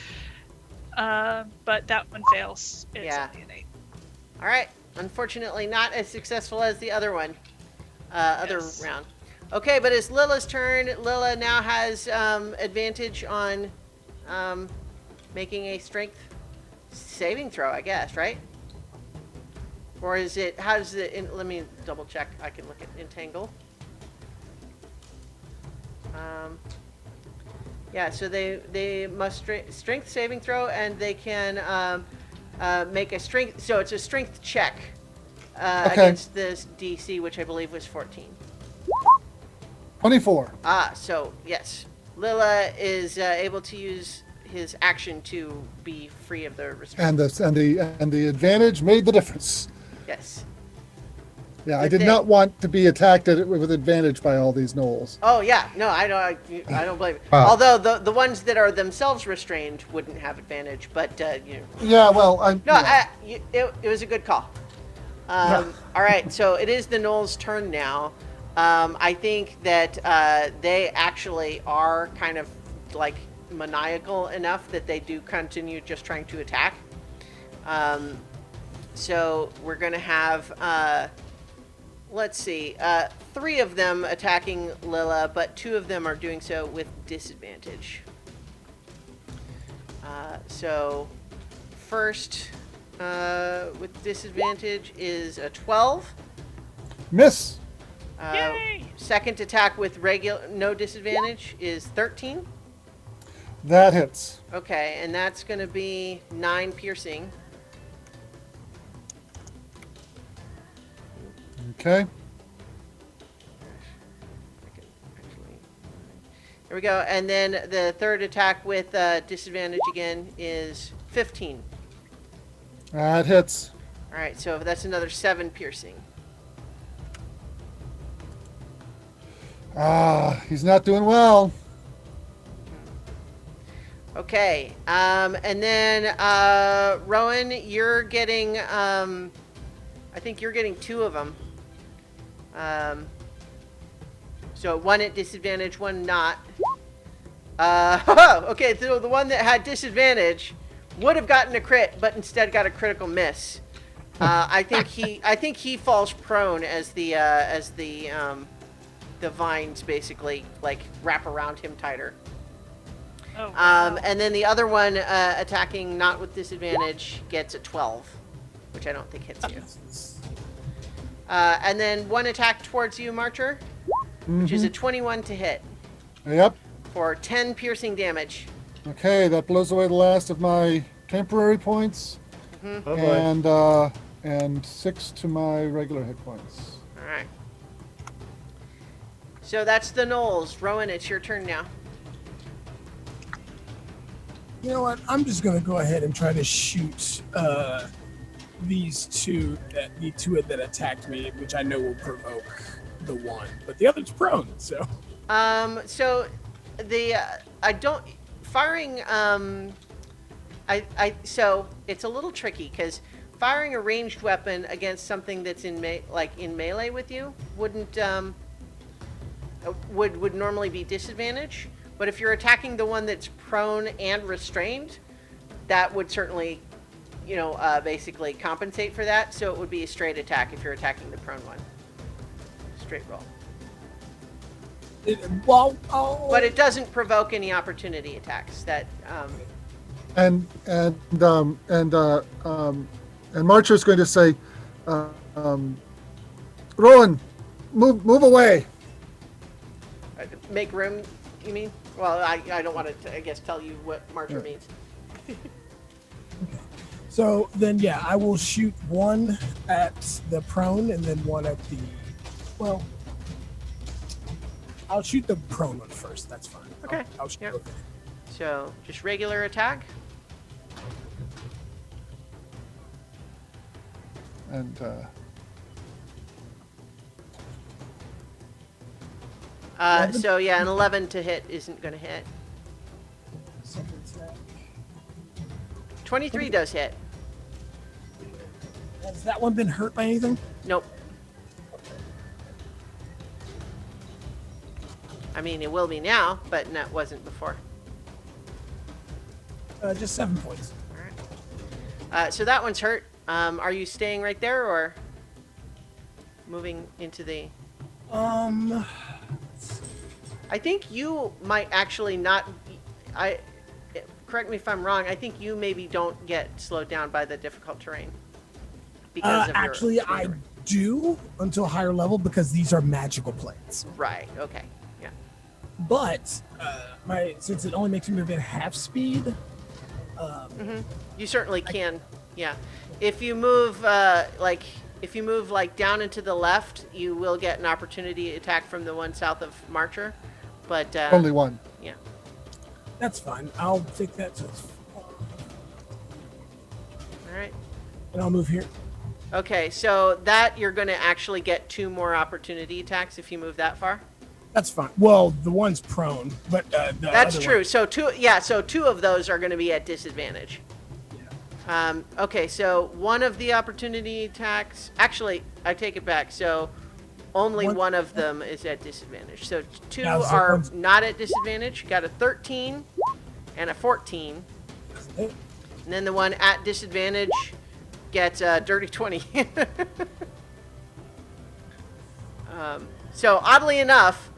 But that one fails. It's Yeah. only an 8. All right. Unfortunately, not as successful as the other one. Other Yes. round. Okay, but it's Lilla's turn. Lilla now has advantage on making a strength saving throw, I guess, right? Or is it, how does it, let me double check. I can look at entangle. Yeah, so they must strength saving throw, and they can make a strength, so it's a strength check Okay. against this DC, which I believe was 14. 24. So yes, Lilla is able to use his action to be free of the restraint. And the advantage made the difference. Yes. Yeah, I Good did thing. not want to be attacked with advantage by all these gnolls. Oh yeah, no, I don't blame you. Wow. Although the ones that are themselves restrained wouldn't have advantage, but you know. Yeah, well, It was a good call. All right, so it is the Knoll's turn now. I think that they actually are kind of like maniacal enough that they do continue just trying to attack. So we're going to have, let's see, 3 of them attacking Lilla, but 2 of them are doing so with disadvantage. So first, with disadvantage is a 12. miss. Yay! Second attack with no disadvantage is 13. That hits. Okay, and that's going to be 9 piercing. Okay. There we go. And then the third attack with disadvantage again is 15. That hits. All right, so that's another 7 piercing. He's not doing well. Okay, and then Rowan, you're getting, I think you're getting 2 of them. So 1 at disadvantage, 1 not. Okay, so the one that had disadvantage would have gotten a crit, but instead got a critical miss. I think he falls prone as the vines basically like wrap around him tighter. Oh, wow. And then the other one attacking not with disadvantage gets a 12, which I don't think hits you. And then 1 attack towards you, Marcher, which is a 21 to hit Yep. for 10 piercing damage. Okay, that blows away the last of my temporary points, Oh boy. and 6 to my regular hit points. All right. So that's the Knolls. Rowan, it's your turn now. You know what? I'm just gonna go ahead and try to shoot these 2 that attacked me, which I know will provoke the one, but the other's prone. So So the I don't firing. So it's a little tricky because firing a ranged weapon against something that's in melee with you wouldn't would normally be disadvantage. But if you're attacking the one that's prone and restrained, that would certainly, basically compensate for that. So it would be a straight attack if you're attacking the prone one. Straight roll. But it doesn't provoke any opportunity attacks. That And Marcher's going to say, Rowan, move away. make room. You mean? Well, I don't want to, I guess, tell you what Marcher means. So then, yeah, I will shoot 1 at the prone and then 1 at the. Well, I'll shoot the prone one first. That's fine. Okay. I'll shoot Yep. both. So just regular attack. And So yeah, an 11 to hit isn't going to hit. Second attack. 23 does hit. Has that one been hurt by anything? Nope. I mean, it will be now, but that wasn't before. Just 7 points. All right. So that one's hurt. Are you staying right there or moving into the? I think you might actually not. Correct me if I'm wrong. I think you maybe don't get slowed down by the difficult terrain. Because of Actually, your I do until a higher level because these are magical planes. Right. Okay. Yeah. But since it only makes me move at half speed. You certainly can. Yeah. If you move like down and to the left, you will get an opportunity attack from the one south of Marcher. But only one. Yeah. That's fine. I'll take that. All right. And I'll move here. Okay, so that you're going to actually get 2 more opportunity attacks if you move that far. That's fine. Well, the one's prone, but the That's other true. one- So 2 of those are going to be at disadvantage. Okay, so one of the opportunity attacks. Actually, I take it back. So only one of them is at disadvantage. So 2 Yeah, so are one's- not at disadvantage. Got a 13 and a 14. And then the one at disadvantage gets a dirty 20. So oddly enough,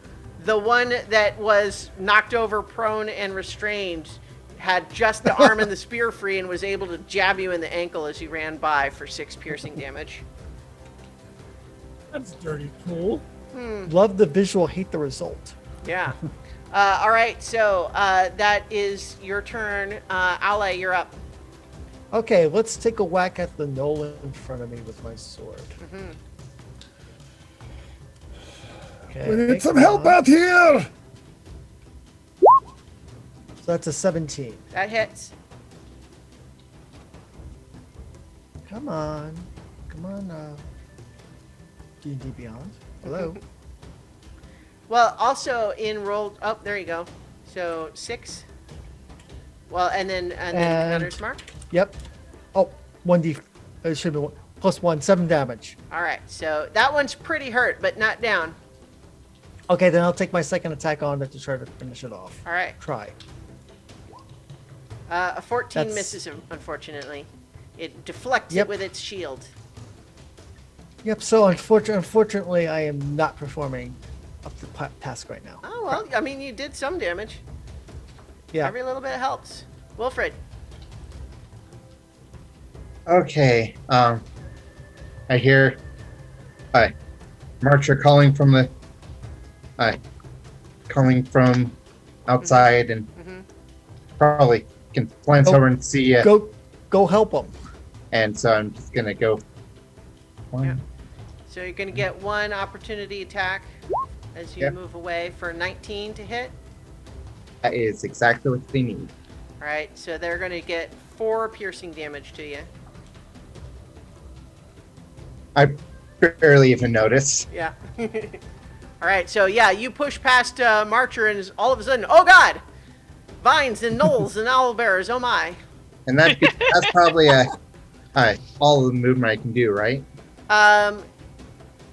the one that was knocked over, prone, and restrained had just the arm and the spear free and was able to jab you in the ankle as you ran by for 6 piercing damage. That's dirty cool. Love the visual, hate the result. Yeah. All right, so that is your turn. Ale, you're up. Okay, let's take a whack at the Knoll in front of me with my sword. Okay, We need some help out here. So that's a 17. That hits. Come on, D&D Beyond. Hello. Well, also in roll. Oh, there you go. So 6. Well, and then Commander's Mark. Yep. Oh, 1d. It should be +1, 7 damage. All right, so that one's pretty hurt, but not down. Okay, then I'll take my second attack on it to try to finish it off. All right. Try. A 14 That's- misses him, unfortunately. It deflects Yep. it with its shield. Yep. So unfortunately, I am not performing up to task right now. Oh, well, I mean, you did some damage. Yeah. Every little bit helps. Wilfred. Okay. I hear Marcher calling from outside, and probably can glance over and see you. Go help them. And so I'm just gonna go. Yeah. So you're going to get 1 opportunity attack as you Yep. move away for 19 to hit. That is exactly what they need. All right, so they're going to get 4 piercing damage to you. I barely even noticed. Yeah. All right, so yeah, you push past Marcher, and all of a sudden, oh god, vines and knolls and owlbears. Oh my. And that's probably all of the movement I can do, right?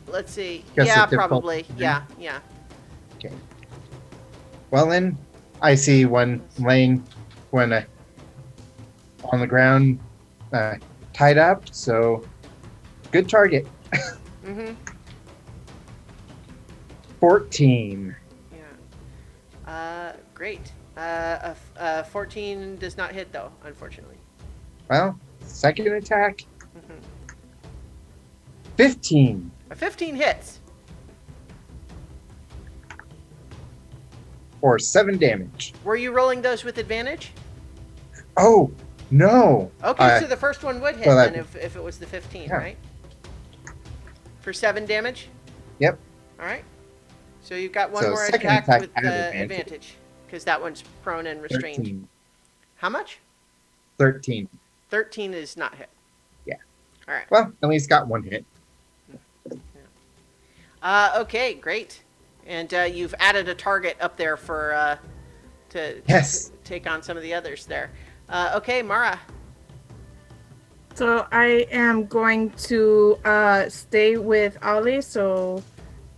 Let's see. Guess Yeah, it's difficult probably. to do. Yeah. Okay. Well then, I see one laying on the ground, tied up. So, good target. 14. Yeah. Great. 14 does not hit though, unfortunately. Well, second attack. 15. A 15 hits. For 7 damage. Were you rolling those with advantage? Oh no. Okay, so the first one would hit well, then if it was the 15, Yeah. right? For 7 damage? Yep. All right. So you've got one So more second attack attack with at advantage. Because that one's prone and restrained. 13. How much? 13. 13 is not hit. Yeah. All right. Well, at least got one hit. Okay, great. And you've added a target up there for to Yes. take on some of the others there. Okay, Mara. So I am going to stay with Ali so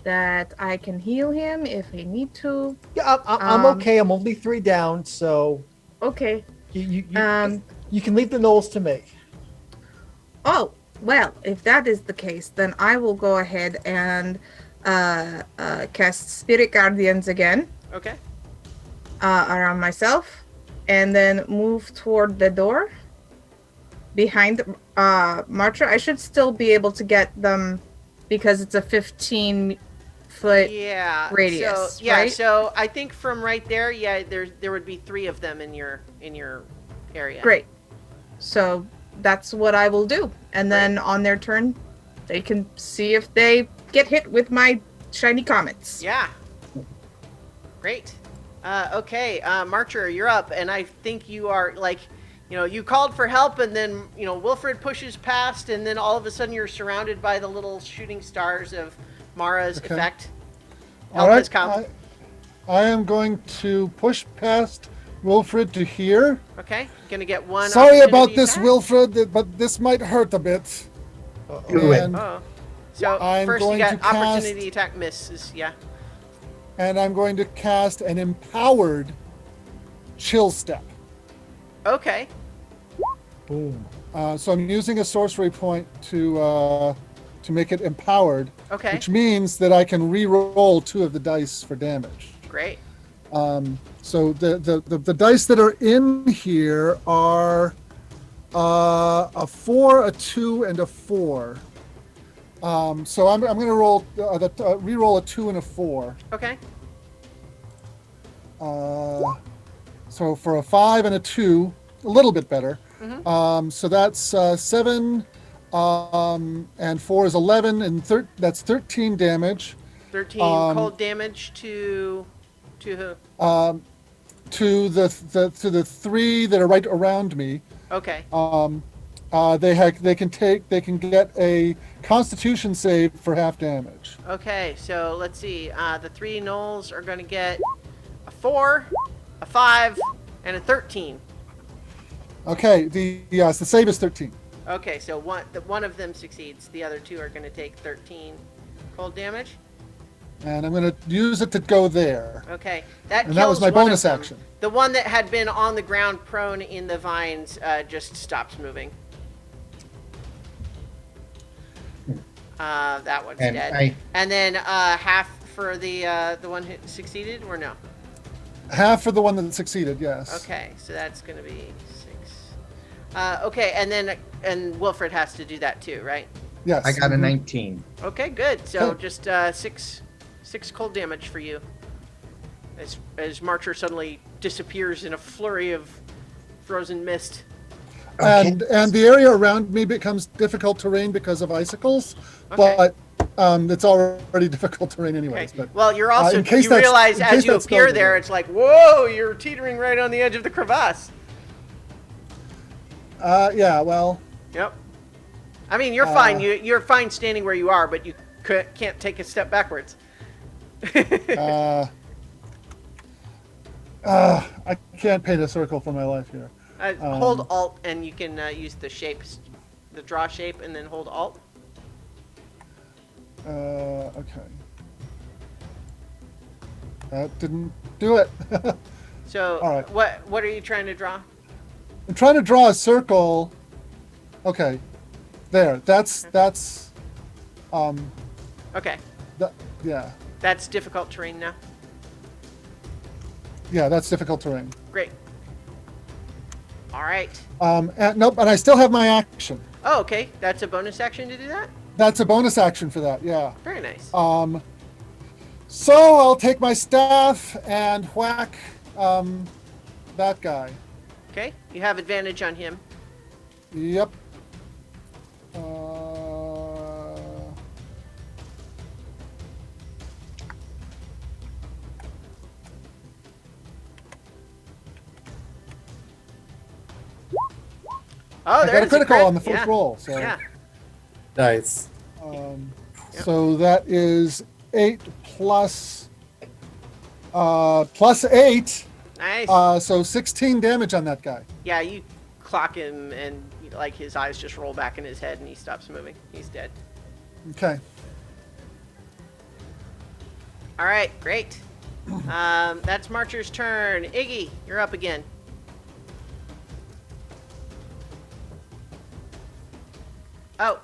that I can heal him if I need to. Yeah, I'm okay. I'm only 3 down, so Okay. you Um. you can leave the Knolls to me. Oh, well, if that is the case, then I will go ahead and cast Spirit Guardians again Okay. around myself, and then move toward the door behind Martra. I should still be able to get them because it's a 15-foot. Yeah. radius, So yeah. right? So I think from right there, yeah, there would be 3 of them in your area. Great. So that's what I will do, and then on their turn, they can see if they get hit with my shiny comets. Yeah. Great. Okay, Marcher, you're up, and I think you are like, you called for help, and then Wilfred pushes past, and then all of a sudden you're surrounded by the little shooting stars of Mara's Okay. effect. All Help right. has come. I am going to push past Wilfred to here. Okay, gonna get one. Sorry about opportunity this, attack. Wilfred, but this might hurt a bit. Do it. And, Oh. So I'm first you going got to cast- opportunity attack misses. Yeah. and I'm going to cast an empowered chill step. Okay. Boom. So I'm using a sorcery point to make it empowered, Okay. which means that I can re-roll 2 of the dice for damage. Great. So the dice that are in here are a 4, a 2, and a 4. So I'm going to roll re-roll a 2 and a 4. Okay. So for a 5 and a 2, a little bit better. Mm-hmm. So that's 7, and 4 is 11, and that's 13 damage 13 cold damage to who? to the 3 that are right around me. Okay. They can get a Constitution save for half damage. Okay, so let's see. The 3 Knolls are going to get a 4, a 5, and a 13. Okay, the save is 13. Okay, so one of them succeeds. The other 2 are going to take 13 cold damage. And I'm going to use it to go there. Okay, that And kills that was my one of bonus them. action. The one that had been on the ground prone in the vines just stops moving. That one's And dead. And then half for the one who succeeded, or no? Half for the one that succeeded, yes. Okay, so that's going to be 6. Okay, and Wilfred has to do that too, right? Yes. I got a mhm. 19. Okay, good. So Okay. just 6 cold damage for you. As Marcher suddenly disappears in a flurry of frozen mist. And the area around me becomes difficult terrain because of icicles, Okay. but it's already difficult terrain anyways. Okay. But Well, you're also in case you that's- realize in as case you that spell appear doesn't there, work. it's like, whoa, you're teetering right on the edge of the crevasse. yeah, well, Yep. I mean, you're fine. You're fine standing where you are, but you can't take a step backwards. I can't paint a circle for my life here. Hold Alt, and you can use the shapes, the draw shape, and then hold Alt. Okay. That didn't do it. So, All right. what are you trying to draw? I'm trying to draw a circle. Okay, there. That's Okay, yeah, that's difficult terrain now. yeah. That's difficult terrain. Great. All right. And I still have my action. Oh, okay. That's a bonus action to do that. That's a bonus action for that. Yeah. Very nice. So I'll take my staff and whack that guy. Okay. You have advantage on him. Yep. Oh, I got a there's critical crit. on the first Yeah. roll. So Yeah. Nice. So that is 8 plus 8. Nice. So 16 damage on that guy. Yeah, you clock him, and like his eyes just roll back in his head, and he stops moving. He's dead. Okay. All right, great. That's Marcher's turn. Iggy, you're up again. Oh,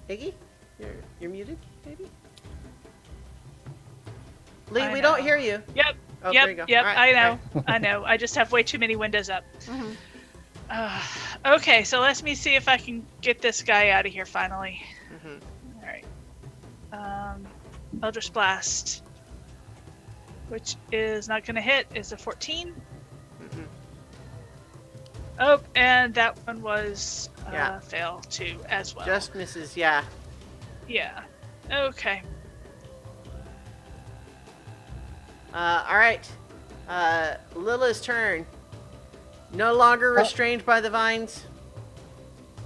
Iggy, you're muted, maybe. Lee, I we don't know. hear you. Yep. Oh, there you go. Yep. All right, I know. all right. I know. I just have way too many windows up. Mm-hmm. Okay, so let me see if I can get this guy out of here finally. Mm-hmm. All right. Eldritch Blast, which is not going to hit, is a 14. Mm-hmm. Oh, and that one was Yeah. fail too as well. Just misses, yeah. Yeah. Okay. All right. Lila's turn. No longer restrained by the vines.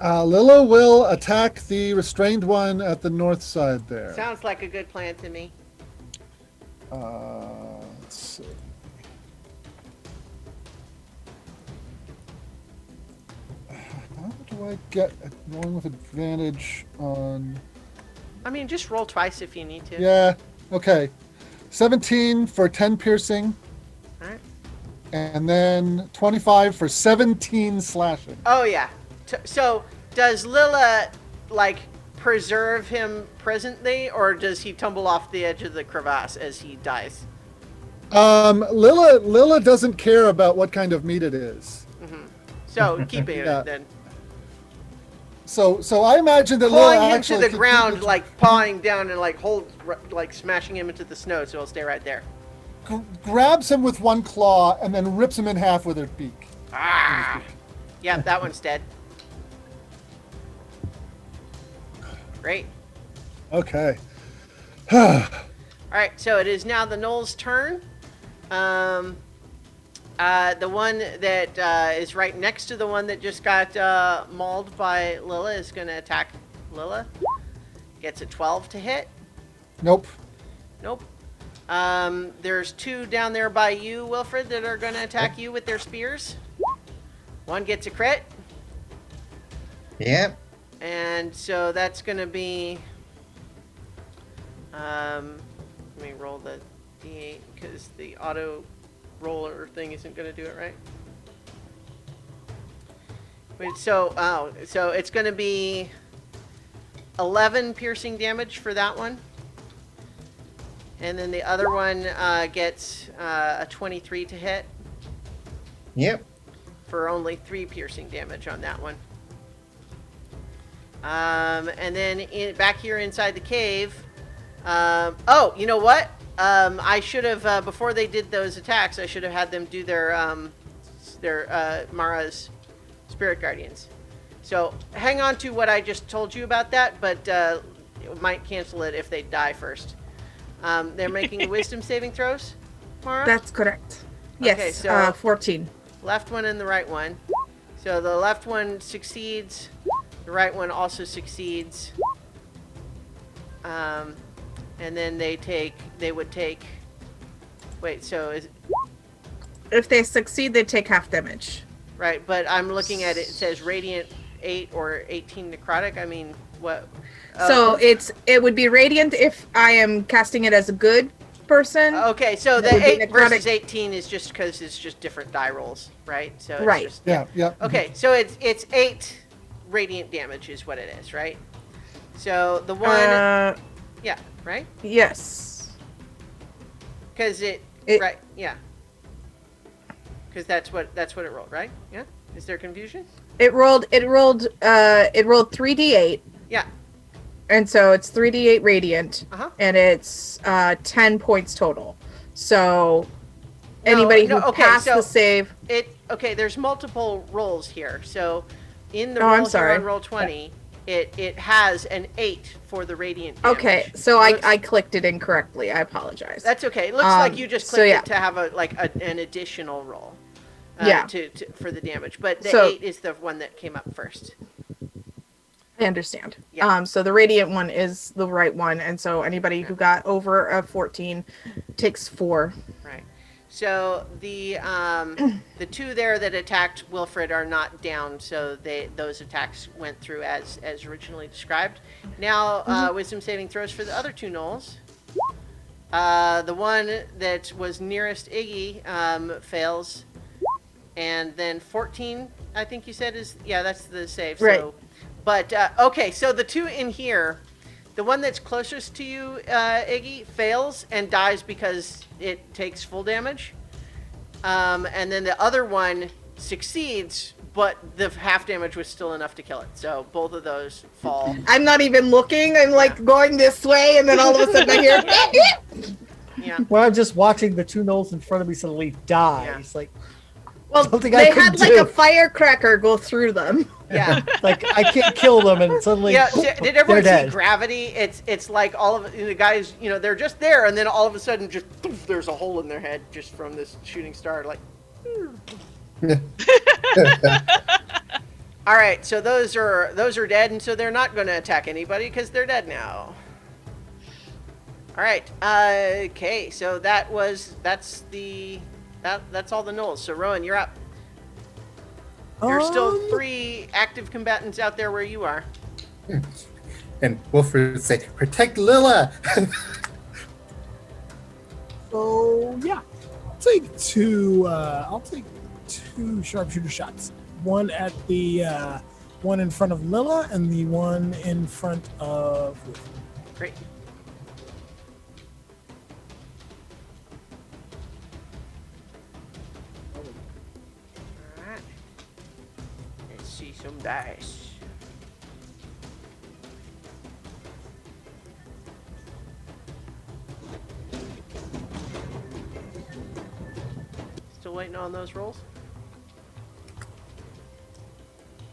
Lilla will attack the restrained one at the north side there. Sounds like a good plan to me. Let's see. How do I get rolling with advantage on... I mean, just roll twice if you need to. Yeah, okay. 17 for 10 piercing. All right. And then 25 for 17 slashing. Oh, yeah. So, does Lila, like, preserve him presently, or does he tumble off the edge of the crevasse as he dies? Lila doesn't care about what kind of meat it is. Mm-hmm. So, keeping Yeah. it then. So I imagine that Pulling Lila him to actually the could ground, keep it- like, pawing down and, like, smashing him into the snow so he'll stay right there. grabs him with one claw and then rips him in half with her beak. Ah! Yeah, that one's dead. Great. Okay. All right, so it is now the Knoll's turn. The one that is right next to the one that just got mauled by Lila is going to attack Lila. Gets a 12 to hit. Nope. Nope. There's two down there by you, Wilfred, that are going to attack you with their spears. One gets a crit. Yep. And so that's going to be... let me roll the d8 because the auto roller thing isn't going to do it right. Wait, so it's going to be 11 piercing damage for that one. And then the other one gets a 23 to hit Yep. for only 3 piercing damage on that one. And then back here inside the cave. Oh, you know what? I should have before they did those attacks. I should have had them do their Mara's spirit guardians. So hang on to what I just told you about that, but it might cancel it if they die first. They're making wisdom saving throws, Mara? That's correct. Yes, Okay, so- 14. Left one and the right one. So the left one succeeds. The right one also succeeds. And then they would take. Wait, so is If they succeed, they take half damage. right? But I'm looking at it. It says radiant 8 or 18 necrotic. I mean, what? So it would be radiant if I am casting it as a good person. Okay, so That the would be 8 necrotic. versus 18 is just because it's just different die rolls, right? So it's Right. Just, Yeah. Okay, so it's 8 radiant damage is what it is, right? So the one, yeah, right? Yes. Because it It- right, yeah. Because that's what it rolled, right? Yeah. Is there confusion? It rolled 3d8, Yeah. and so it's 3d8 radiant, Uh huh. and it's 10 points total. So anybody who okay, passed so the save, there's multiple rolls here. So in the Oh, I'm roll here sorry. on roll 20, it has an 8 for the radiant damage. okay. So Looks- I clicked it incorrectly. I apologize. That's okay. It looks like you just so clicked yeah. it to have an additional roll. Yeah. To for the damage, but the So- 8 is the one that came up first. I understand. Yeah. So the radiant one is the right one, and so anybody who got over a 14 takes 4. Right. So the two there that attacked Wilfred are not down, so those attacks went through as originally described. Now wisdom saving throws for the other two gnolls. The one that was nearest Iggy fails, and then 14, I think you said that's the save. Right. So, but okay, so the two in here, the one that's closest to you, Iggy, fails and dies because it takes full damage, and then the other one succeeds, but the half damage was still enough to kill it. So both of those fall. I'm not even looking. I'm like going this way, and then all of a sudden I hear. Yeah. Well, I'm just watching the two gnolls in front of me suddenly die. Yeah. It's like, Well, something I they can had like do. a firecracker go through them. Yeah. like I can't kill them, and suddenly Yeah, did everyone see they're dead. Gravity? It's like all of the guys, they're just there, and then all of a sudden, just poof, there's a hole in their head just from this shooting star. Like, all right, so those are dead, and so they're not going to attack anybody because they're dead now. All right, okay, so that's all the gnolls. So Rowan, you're up. There's still 3 active combatants out there where you are. And Wilfred would say, "Protect Lilla." So yeah, I'll take two. I'll take 2 sharpshooter shots. One at the one in front of Lilla, and the one in front of Wilfred. Great. All right. Let's see some dice. Still waiting on those rolls?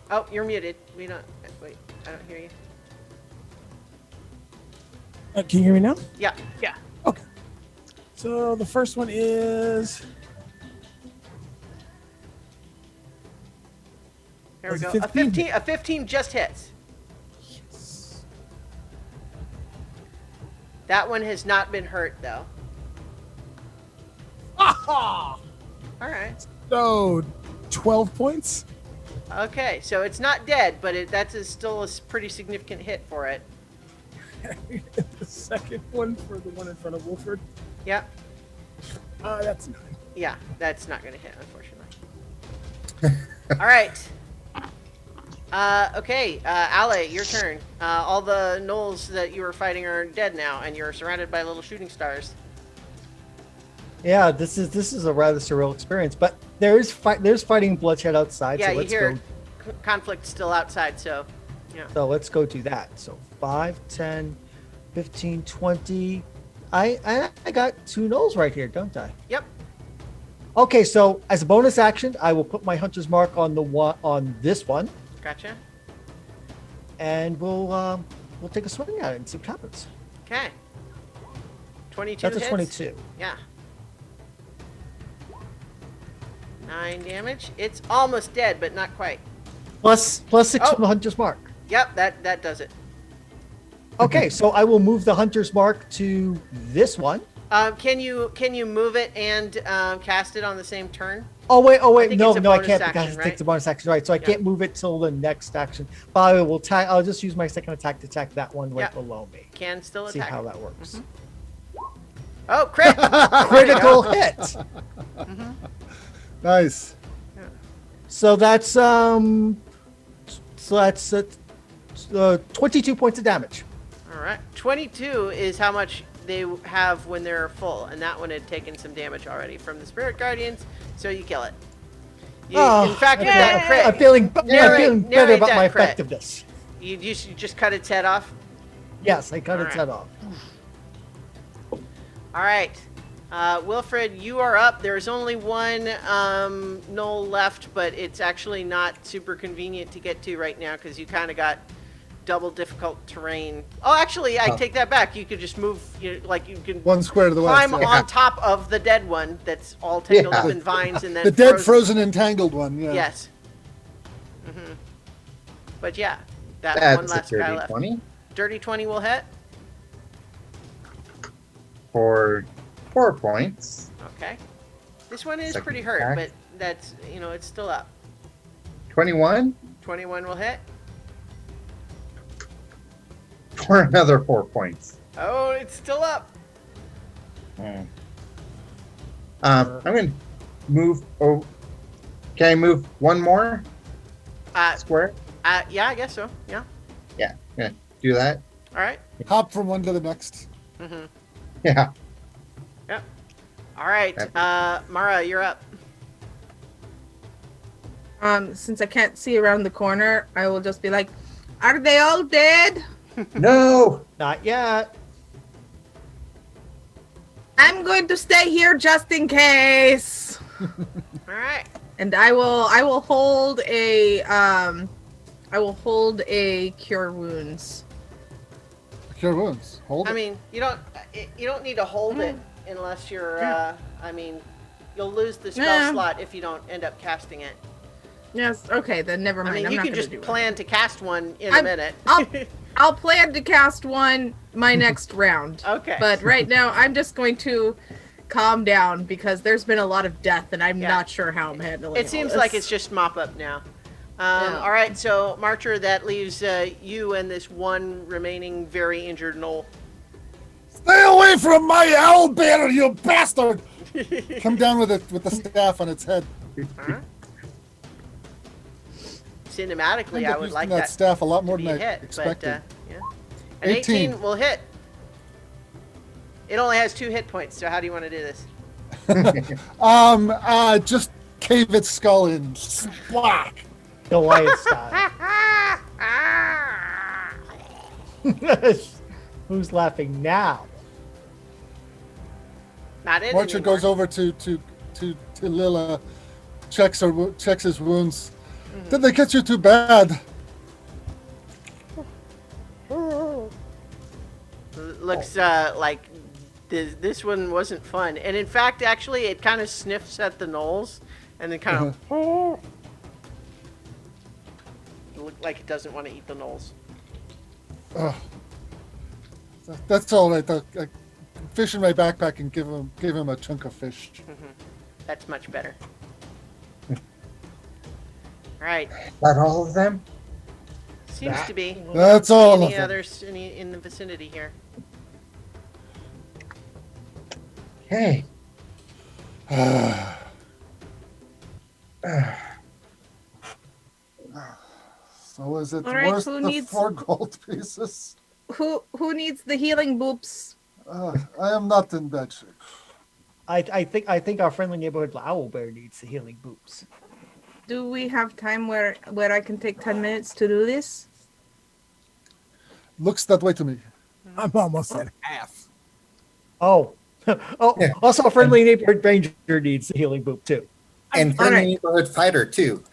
Oh, you're muted. We don't. Wait, I don't hear you. Can you hear me now? Yeah. Yeah. Okay. So the first one is There we Was go. it A 15? 15. A 15 just hits. yes. That one has not been hurt though. Aha! All right. So 12 points. Okay, so it's not dead, but still a pretty significant hit for it. The second one for the one in front of Wilfred. Yep. That's 9. Yeah, that's not going to hit, unfortunately. All right. Okay, Ale, your turn. All the gnolls that you were fighting are dead now, and you're surrounded by little shooting stars. Yeah, this is a rather surreal experience, but there's fighting bloodshed outside. Yeah, so you let's hear go. conflict still outside, so yeah. So let's go do that. So 5, 10, 15, 20. I got 2 gnolls right here, don't I? Yep. Okay, so as a bonus action, I will put my hunter's mark on this one, Gotcha. and we'll take a swing at it and see what happens. Okay. 22 That's hits? a 22. Yeah. 9 damage. It's almost dead, but not quite. Plus 6 Oh. from the hunter's mark. Yep, that does it. Okay, so I will move the hunter's mark to this one. Can you move it and cast it on the same turn? Oh wait, think no, it's a no, I bonus can't action, because it right? takes a bonus action, right? So I Yeah. can't move it till the next action. But I will I'll just use my second attack to attack that one right Yeah. below me. Can still See attack. how it. that works. Oh, crit! Critical hit. Nice. So that's 22 points of damage. All right. 22 is how much they have when they're full, and that one had taken some damage already from the Spirit Guardians, so you kill it. In fact, that crit, I'm feeling Narrate better about that my crit. effectiveness. you just cut its head off. Yes, I cut its Alright. head off. All right. Wilfred, you are up. There's only one knoll left, but it's actually not super convenient to get to right now because you kind of got double difficult terrain. Oh, actually, I take that back. You could just move, you can One square to the west. climb yeah. on top of the dead one that's all tangled up Yeah. in vines and then The dead, frozen, entangled one. Yeah. Yes. But yeah, That one That's a last guy dirty left. 20 Dirty 20 will hit. for 4 points. Okay. This one is Second pretty hurt, attack. but that's, it's still up. 21 21 will hit. for another 4 points. Oh, it's still up. I'm going to move. Oh, can I move one more Uh, square? yeah, I guess so. Yeah. Yeah, gonna do that. All right. Hop from one to the next. Mm-hmm. Yeah. All right. Mara, you're up. Since I can't see around the corner, I will just be like, "Are they all dead?" No. Not yet. I'm going to stay here just in case. All right. And I will hold a cure wounds. Cure wounds. Hold I it. mean, you don't need to hold it unless you're. You'll lose the spell Yeah. slot if you don't end up casting it. Yes. Okay, then never I mind. mean, I'm you not can gonna just do it. plan to cast one in a minute. I'll plan to cast one my next round. Okay. But right now, I'm just going to calm down because there's been a lot of death, and I'm Yeah. not sure how I'm handling It seems all like this. it's just mop up now. Yeah. All right, so Marcher, that leaves you and this one remaining very injured Knoll. Stay away from my owlbear, you bastard! Come down with the staff on its head. Huh? Cinematically, I'm I would using like that that staff a lot to more be than a I hit, expected. but yeah. An 18. 18 will hit. It only has 2 hit points, so how do you want to do this? Just cave its skull in. Splack! Goliath style. Who's laughing now? Not it Marcher anymore. goes over to Lila, checks his wounds. Did they get you too bad? Looks like this one wasn't fun, and in fact, actually, it kind of sniffs at the Knolls, and then kind of look like it doesn't want to eat the Knolls. That's all right. I fish in my backpack and give him a chunk of fish. That's much better. All right, That all of them? seems to be. That's all of Any them. others in the vicinity here? Okay. So is it All right, worth who the needs- 4 gold pieces? Who needs the healing boops? I am not in bad shape. I think our friendly neighborhood owlbear needs the healing boots. Do we have time where I can take 10 minutes to do this? Looks that way to me. I'm almost at half. Oh. Oh, Yeah. also a friendly neighborhood ranger needs the healing boop too. And all friendly right. neighborhood fighter too.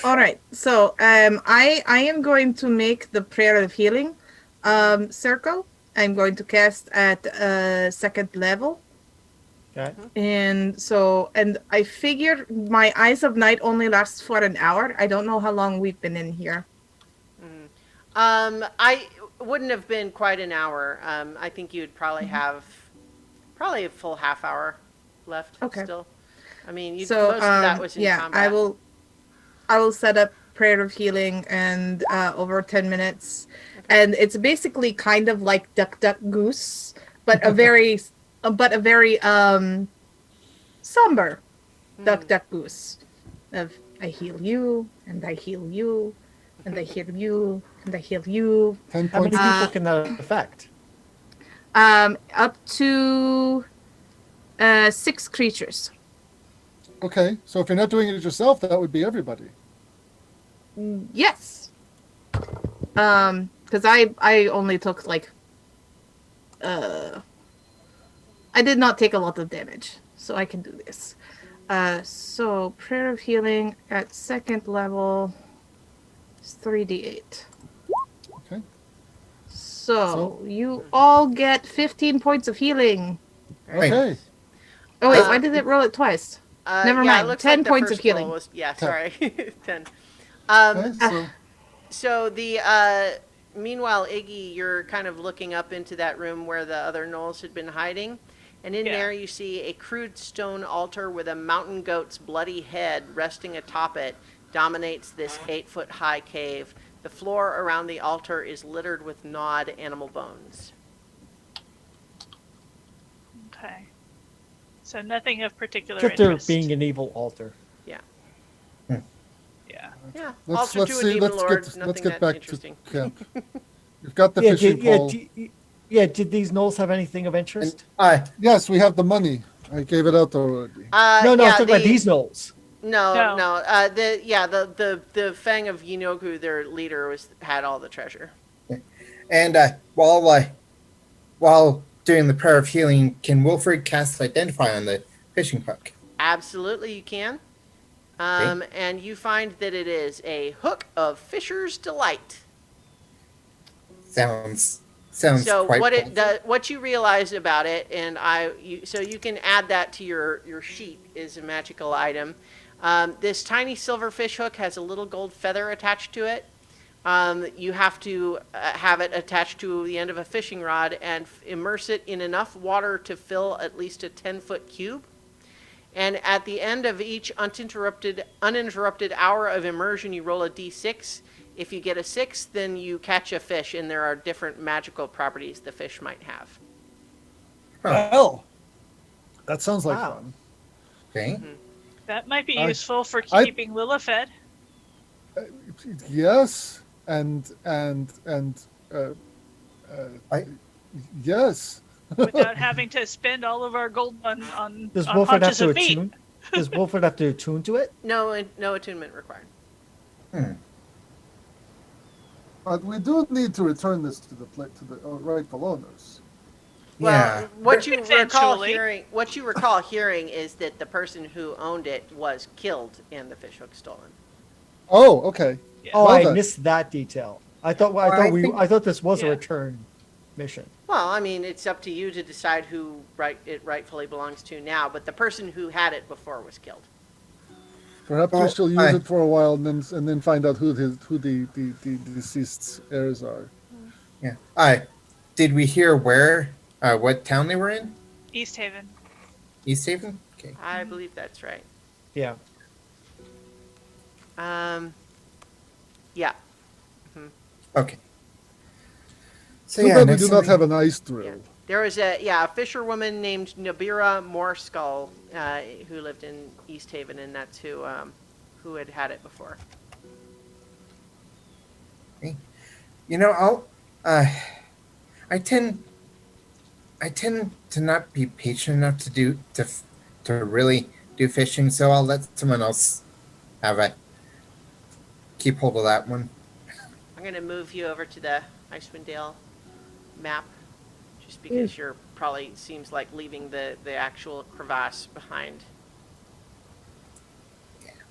All right. So I am going to make the prayer of healing circle. I'm going to cast at second level. Okay. And I figured my Eyes of Night only lasts for an hour. I don't know how long we've been in here. I wouldn't have been quite an hour. I think you'd probably have a full half hour left. Okay. Still, I mean, most So of that was in combat. I will set up prayer of healing and over 10 minutes, and it's basically kind of like Duck Duck Goose, but a very somber Duck Duck Goose. Of I heal you, and I heal you, and I heal you, and I heal you. 10 How many points. people can that affect? Up to 6 creatures. Okay, so if you're not doing it yourself, that would be everybody. Yes. Because I only took like I did not take a lot of damage, so I can do this. So prayer of healing at second level is 3d8. Okay. So you all get 15 points of healing. Wait. Okay. Oh wait, Uh, why did it roll it twice? Never yeah, mind. it looks 10 like the points of first healing. roll was, yeah, Okay. sorry, 10. Okay, so So the meanwhile, Iggy, you're kind of looking up into that room where the other gnolls had been hiding, and in Yeah. there you see a crude stone altar with a mountain goat's bloody head resting atop it. Dominates this 8-foot high cave. The floor around the altar is littered with gnawed animal bones. Okay. So nothing of particular Except there interest. being an evil altar. Yeah. Yeah, Let's altar to a see. demon lord. Nothing Get that back interesting. to camp. We've got the fishing pole. Did these gnolls have anything of interest? Yes, we have the money. I gave it out already. No, I'm yeah, talking about these gnolls. No. No. The Fang of Yinoku, their leader, had all the treasure. And while doing the prayer of healing, can Wilfred cast Identify on the fishing hook? Absolutely, you can. And you find that it is a hook of Fisher's Delight. Sounds So quite what cool. what you realize about it, and so you can add that to your sheet, is a magical item. This tiny silver fish hook has a little gold feather attached to it. You have to have it attached to the end of a fishing rod and immerse it in enough water to fill at least a 10-foot cube. And at the end of each uninterrupted hour of immersion, you roll a d6. If you get a 6, then you catch a fish, and there are different magical properties the fish might have. Well, that sounds like Wow. fun. Okay. That might be I- useful for I- keeping Lila fed. Yes, and yes. Without having to spend all of our gold on Does Wilfred have haunches to of meat. attune? Does Wilfred have to attune to it? No attunement required. But we do need to return this to the rightful owners. Well, Yeah. what you Eventually. recall hearing is that the person who owned it was killed and the fish hook stolen. Oh, okay. Yeah. Oh, Well I then. missed that detail. I thought this was a Yeah. return mission. Well, I mean, it's up to you to decide who it rightfully belongs to now, but the person who had it before was killed. Perhaps we Well, shall use it for a while and then find out who the deceased's heirs are. Yeah. Did we hear what town they were in? East Haven. East Haven? Okay. I believe that's right. Yeah. Yeah. Okay. So Too yeah, bad we next do time not have an ice drill. Yeah. There was a fisherwoman named Nabira Moorskull who lived in East Haven, and that's who had it before. You know, I tend to not be patient enough to really do fishing, so I'll let someone else keep hold of that one. I'm going to move you over to the Icewind Dale map, just because you're probably seems like leaving the actual crevasse behind.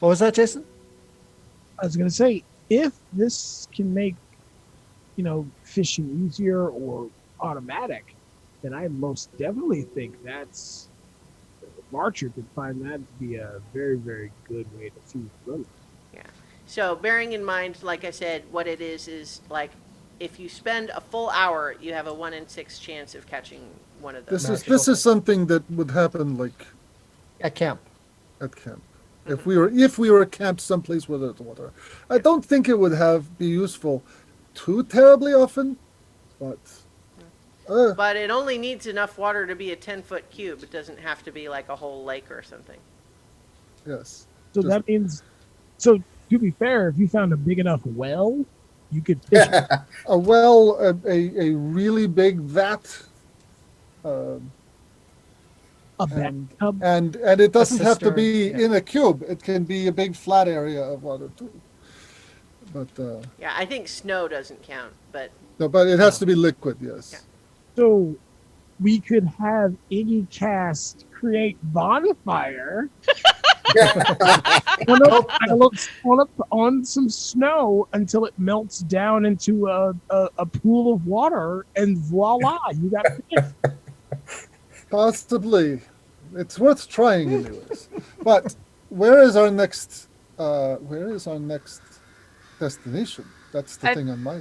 What was that, Jason? I was gonna say, if this can make, fishing easier or automatic, then I most definitely think that's Marcher could find that to be a very, very good way to feed Lily. So bearing in mind, like I said, what it is like if you spend a full hour, you have a 1 in 6 chance of catching one of those. This is something that would happen like At camp. at camp. If we were camped someplace where there's water, I don't think it would be useful too terribly often, but But it only needs enough water to be a 10-foot cube. It doesn't have to be like a whole lake or something. yes. So that means, to be fair, if you found a big enough well, you could fish. A well, a really big vat, A bathtub. and it doesn't have to cistern, be yeah. in a cube. It can be a big flat area of water too. But Yeah, I think snow doesn't count, but no, but it has to be liquid. Yes. Yeah. So we could have Iggy Cast create bonfire on some snow until it melts down into a pool of water, and voila, you got fish. Possibly, it's worth trying anyways. But where is our next destination? That's the I- thing on my.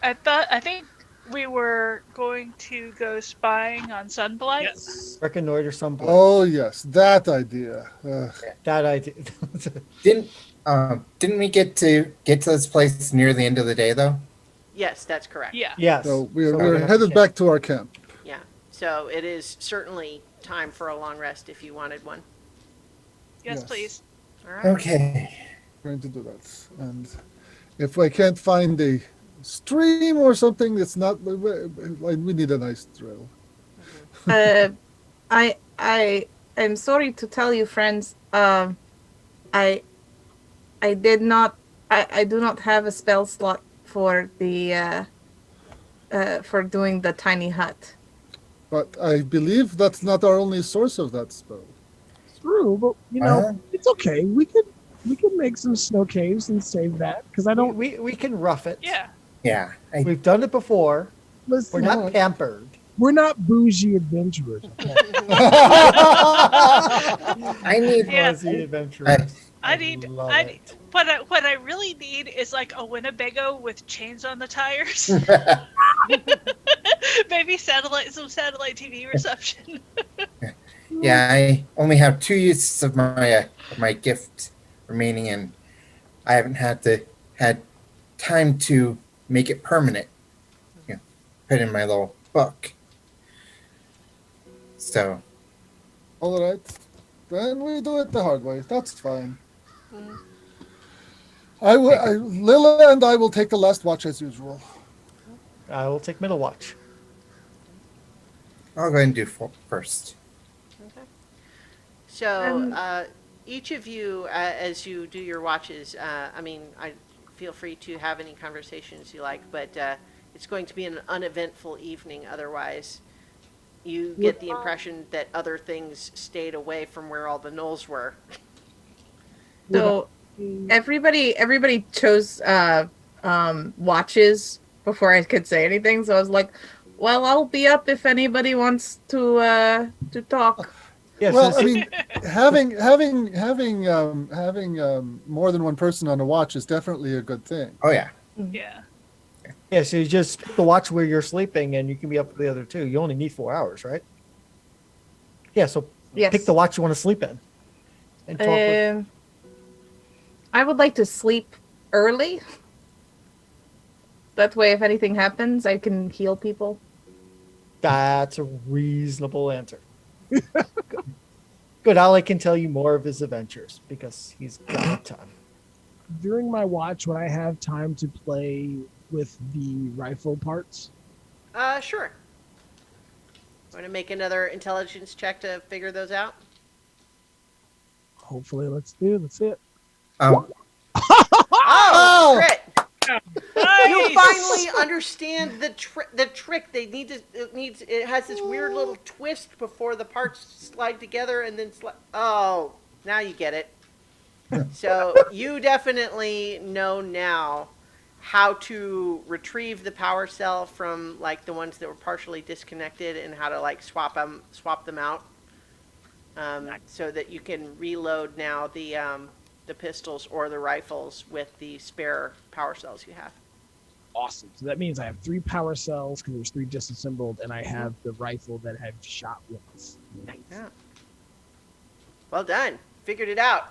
I think we were going to go spying on Sunblight. Yes. Reconnoiter some place. Oh yes, that idea. That idea. Didn't we get to this place near the end of the day though? Yes, that's correct. Yeah. Yes. So we're, So we're gonna headed camp. back to our camp. Yeah. So it is certainly time for a long rest if you wanted one. Yes, Yes. please. All right. Okay. We're going to do that. And if I can't find a stream or something that's not, we need a nice drill. I'm sorry to tell you, friends. I did not. I do not have a spell slot for the for doing the tiny hut. But I believe that's not our only source of that spell. True, but you know, Uh-huh. it's okay. We could make some snow caves and save that because I don't We can rough it. Yeah. Yeah. We've done it before. listen. We're not pampered. We're not bougie adventurers. Okay? I need Yeah. Fuzzy adventurers. I need. love I it. what I really need is like a Winnebago with chains on the tires. Maybe some satellite TV reception. Yeah, I only have 2 uses of my gift remaining, and I haven't had time to make it permanent. You know, put in my little book. So All right. Then we do it the hard way. That's fine. Lila and I will take the last watch as usual. I will take middle watch. I'll go ahead and do first. So each of you, as you do your watches, I feel free to have any conversations you like, but it's going to be an uneventful evening otherwise. You get the impression that other things stayed away from where all the Knolls were. So everybody chose watches before I could say anything. So I was like, "Well, I'll be up if anybody wants to talk." Yes. Well, I mean, having more than one person on a watch is definitely a good thing. Oh yeah. Yeah. yeah. So you just pick the watch where you're sleeping, and you can be up with the other two. You only need 4 hours, right? Yeah. So Yes. pick the watch you want to sleep in, and talk with. I would like to sleep early. That way, if anything happens, I can heal people. That's a reasonable answer. Good. Ollie can tell you more of his adventures because he's got a ton. During my watch, would I have time to play with the rifle parts? Sure. Want to make another intelligence check to figure those out? Hopefully, let's it. Oh, crit! You Nice! finally understand the trick. They need to. It has this weird little twist before the parts slide together and then Oh, now you get it. So you definitely know now how to retrieve the power cell from like the ones that were partially disconnected and how to like swap them out, so that you can reload now the pistols or the rifles with the spare power cells you have. Awesome. So that means I have 3 power cells because there's 3 disassembled, and I have the rifle that I've shot once. Nice. Yeah. Well done. Figured it out.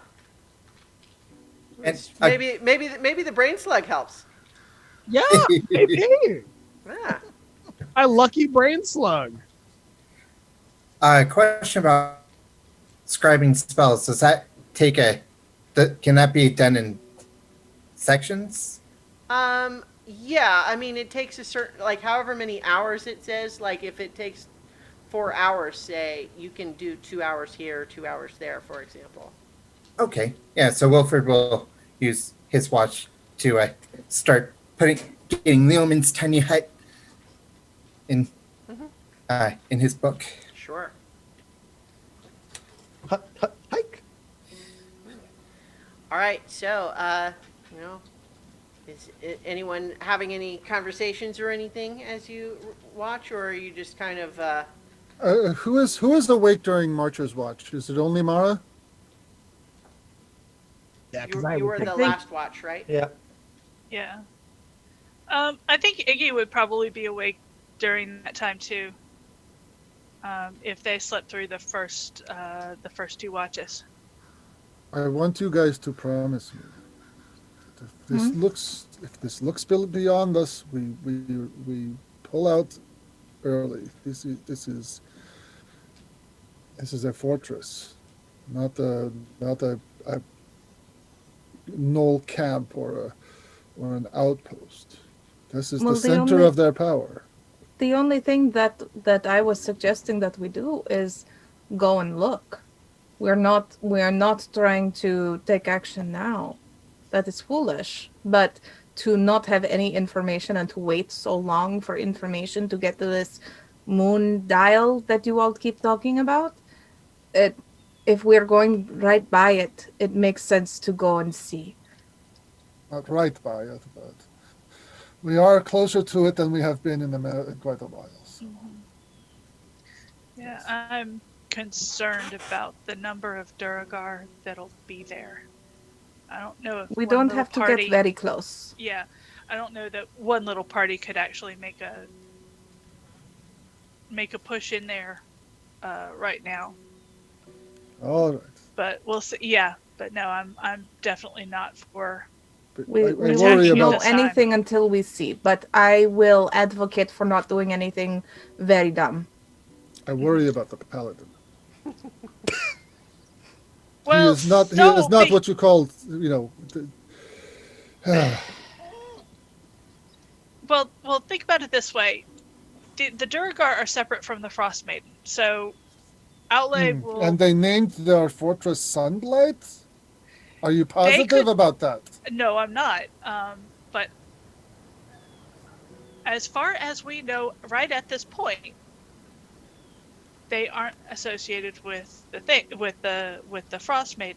And Maybe the brain slug helps. Yeah, maybe. Yeah. My lucky brain slug. Question about scribing spells. Does that take can that be done in sections? Yeah, I mean, it takes a certain, like, however many hours it says. Like, if it takes 4 hours, say, you can do 2 hours here, 2 hours there, for example. Okay. Yeah. So Wilfred will use his watch to start getting Leoman's tiny hut in his book. Sure. Hike. All right. So, is anyone having any conversations or anything as you watch, or are you just kind of? Who is awake during Marcher's watch? Is it only Mara? Yeah, You, because I you would were think the think- last watch, right? Yeah. Yeah. I think Iggy would probably be awake during that time too. If they slept through the first 2 watches. I want you guys to promise me that if this looks beyond us, we pull out early. This is a fortress, not a Knoll camp or an outpost. This is Well, the the center only- of their power. The only thing that I was suggesting that we do is go and look. We are not trying to take action now. That is foolish. But to not have any information and to wait so long for information to get to this moon dial that you all keep talking about, if we're going right by it, it makes sense to go and see. Not right by it, but we are closer to it than we have been in quite a while. So. Yeah, I'm concerned about the number of Duragar that'll be there. I don't know if We one don't little have to party, get very close. Yeah, I don't know that one little party could actually make a push in there right now. All right. But we'll see. Yeah, but no, I'm definitely not for. But We I won't worry know about this time. anything until we see, but I will advocate for not doing anything very dumb. I worry about the paladin. Well, he is not what you call, Well, think about it this way: the Duragar are separate from the Frostmaiden, so Outlay will. And they named their fortress Sunlight? Are you positive about that? No, I'm not. But as far as we know, right at this point, they aren't associated with the Frostmaiden.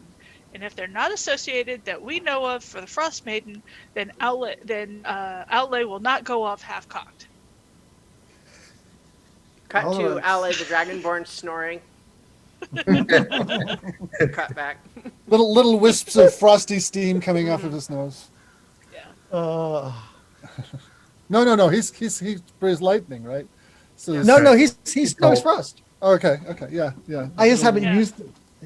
And if they're not associated that we know of for the Frostmaiden, then Outlay will not go off half-cocked. Cut All to right. Outlay the Dragonborn snoring. Cut back. Little wisps of frosty steam coming off of his nose. Yeah. No. He breathes lightning, right? So No, he's Frost. Okay, yeah. I just haven't Yeah.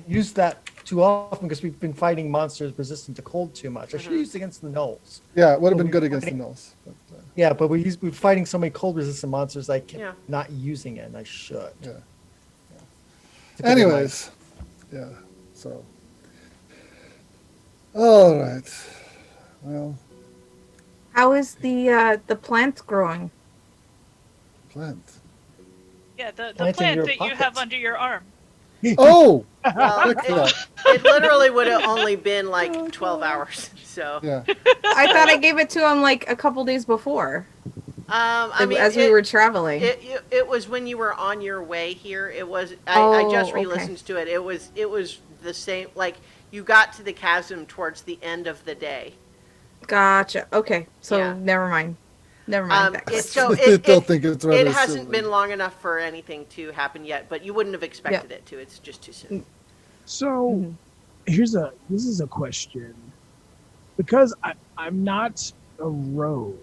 used that too often because we've been fighting monsters resistant to cold too much. I should have used it against the gnolls. Yeah, it would have been good against the Knolls. But, Yeah, but we're fighting so many cold resistant monsters. I kept Yeah. not using it, and I should. yeah. It's a good Anyways, yeah. So, all right. Well, How is the plant growing? plant. Yeah, the Plant in plant your that you have pocket. under your arm. Oh, Well, look at that. it literally would have only been like 12 hours. So, Yeah. I thought I gave it to him like a couple days before, I mean, as we were traveling. It was when you were on your way here. It was. I just okay. re-listened to it. It was the same. Like you got to the chasm towards the end of the day. Gotcha. Okay, so Yeah. never mind. Never mind that. So I still think it's rather it hasn't silly. been long enough for anything to happen yet, but you wouldn't have expected it to. It's just too soon. So this is a question. Because I'm not a rogue,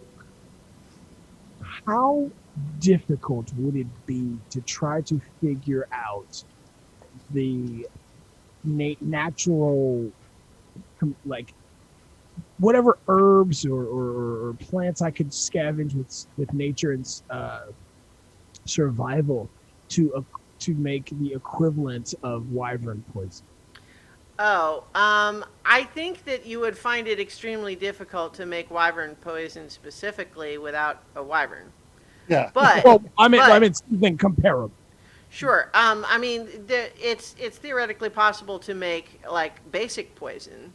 how difficult would it be to try to figure out the natural, like, whatever herbs or plants I could scavenge with nature and survival to make the equivalent of wyvern poison? Oh, I think that you would find it extremely difficult to make wyvern poison specifically without a wyvern. Yeah. But Well, I mean but- something comparable. Sure. I mean, it's theoretically possible to make like basic poison,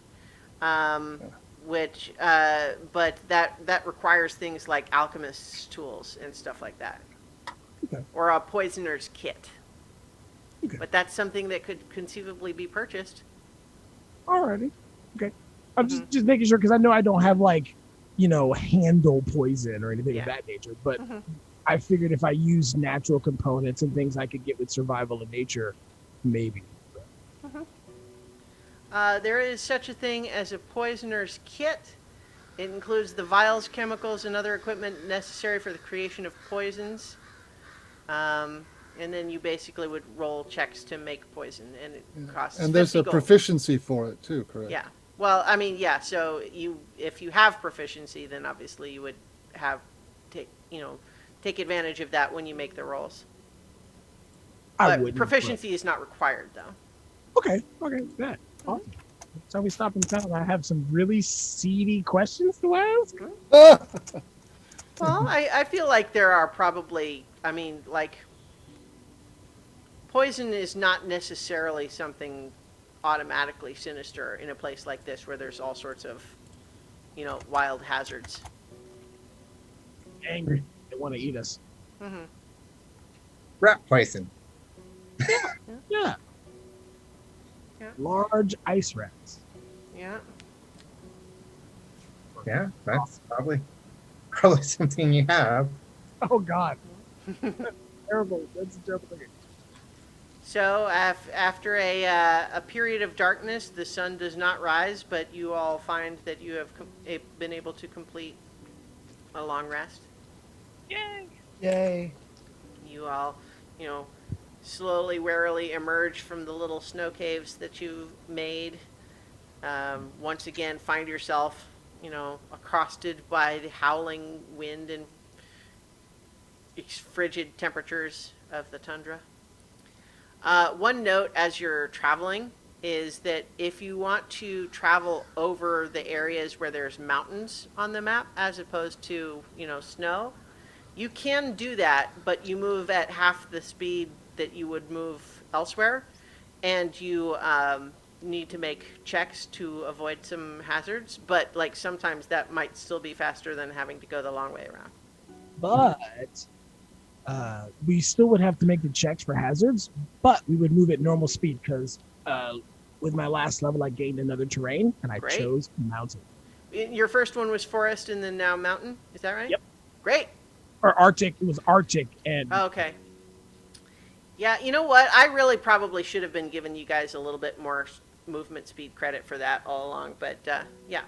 which but that requires things like alchemist's tools and stuff like that, Okay. or a poisoner's kit. Okay. But that's something that could conceivably be purchased. Alrighty. Okay. I'm just making sure because I know I don't have handle poison or anything Yeah. of that nature. But Mhm. I figured if I use natural components and things I could get with survival in nature, maybe. There is such a thing as a poisoner's kit. It includes the vials, chemicals, and other equipment necessary for the creation of poisons. And then you basically would roll checks to make poison, and it costs And there's 50 a gold. proficiency for it too, correct? Yeah. Well, I mean, yeah. So if you have proficiency, then obviously you would take advantage of that when you make the rolls. I But wouldn't. proficiency is not required, though. Okay. Yeah. Awesome. So we stop in town. I have some really seedy questions to ask. Well, I feel like there are probably, I mean, like, poison is not necessarily something automatically sinister in a place like this where there's all sorts of, wild hazards. Angry. They want to eat us. Mm-hmm. Rat poison. Yeah. Yeah. Large ice rats. Yeah. Yeah, that's probably something you have. Oh God. Terrible. That's a terrible thing. So after a period of darkness, the sun does not rise, but you all find that you have been able to complete a long rest. Yay! Yay. You all, slowly, warily emerge from the little snow caves that you made. Once again, find yourself, accosted by the howling wind and frigid temperatures of the tundra. One note as you're traveling is that if you want to travel over the areas where there's mountains on the map as opposed to, snow, you can do that, but you move at half the speed that you would move elsewhere, and you need to make checks to avoid some hazards, but like sometimes that might still be faster than having to go the long way around. But we still would have to make the checks for hazards, but we would move at normal speed because with my last level, I gained another terrain, and I Great. chose mountain. Your first one was forest and then now mountain, is that right? Yep. Great. Or Arctic. It was Arctic, and Okay. Yeah, you know what? I really probably should have been giving you guys a little bit more movement speed credit for that all along, but yeah.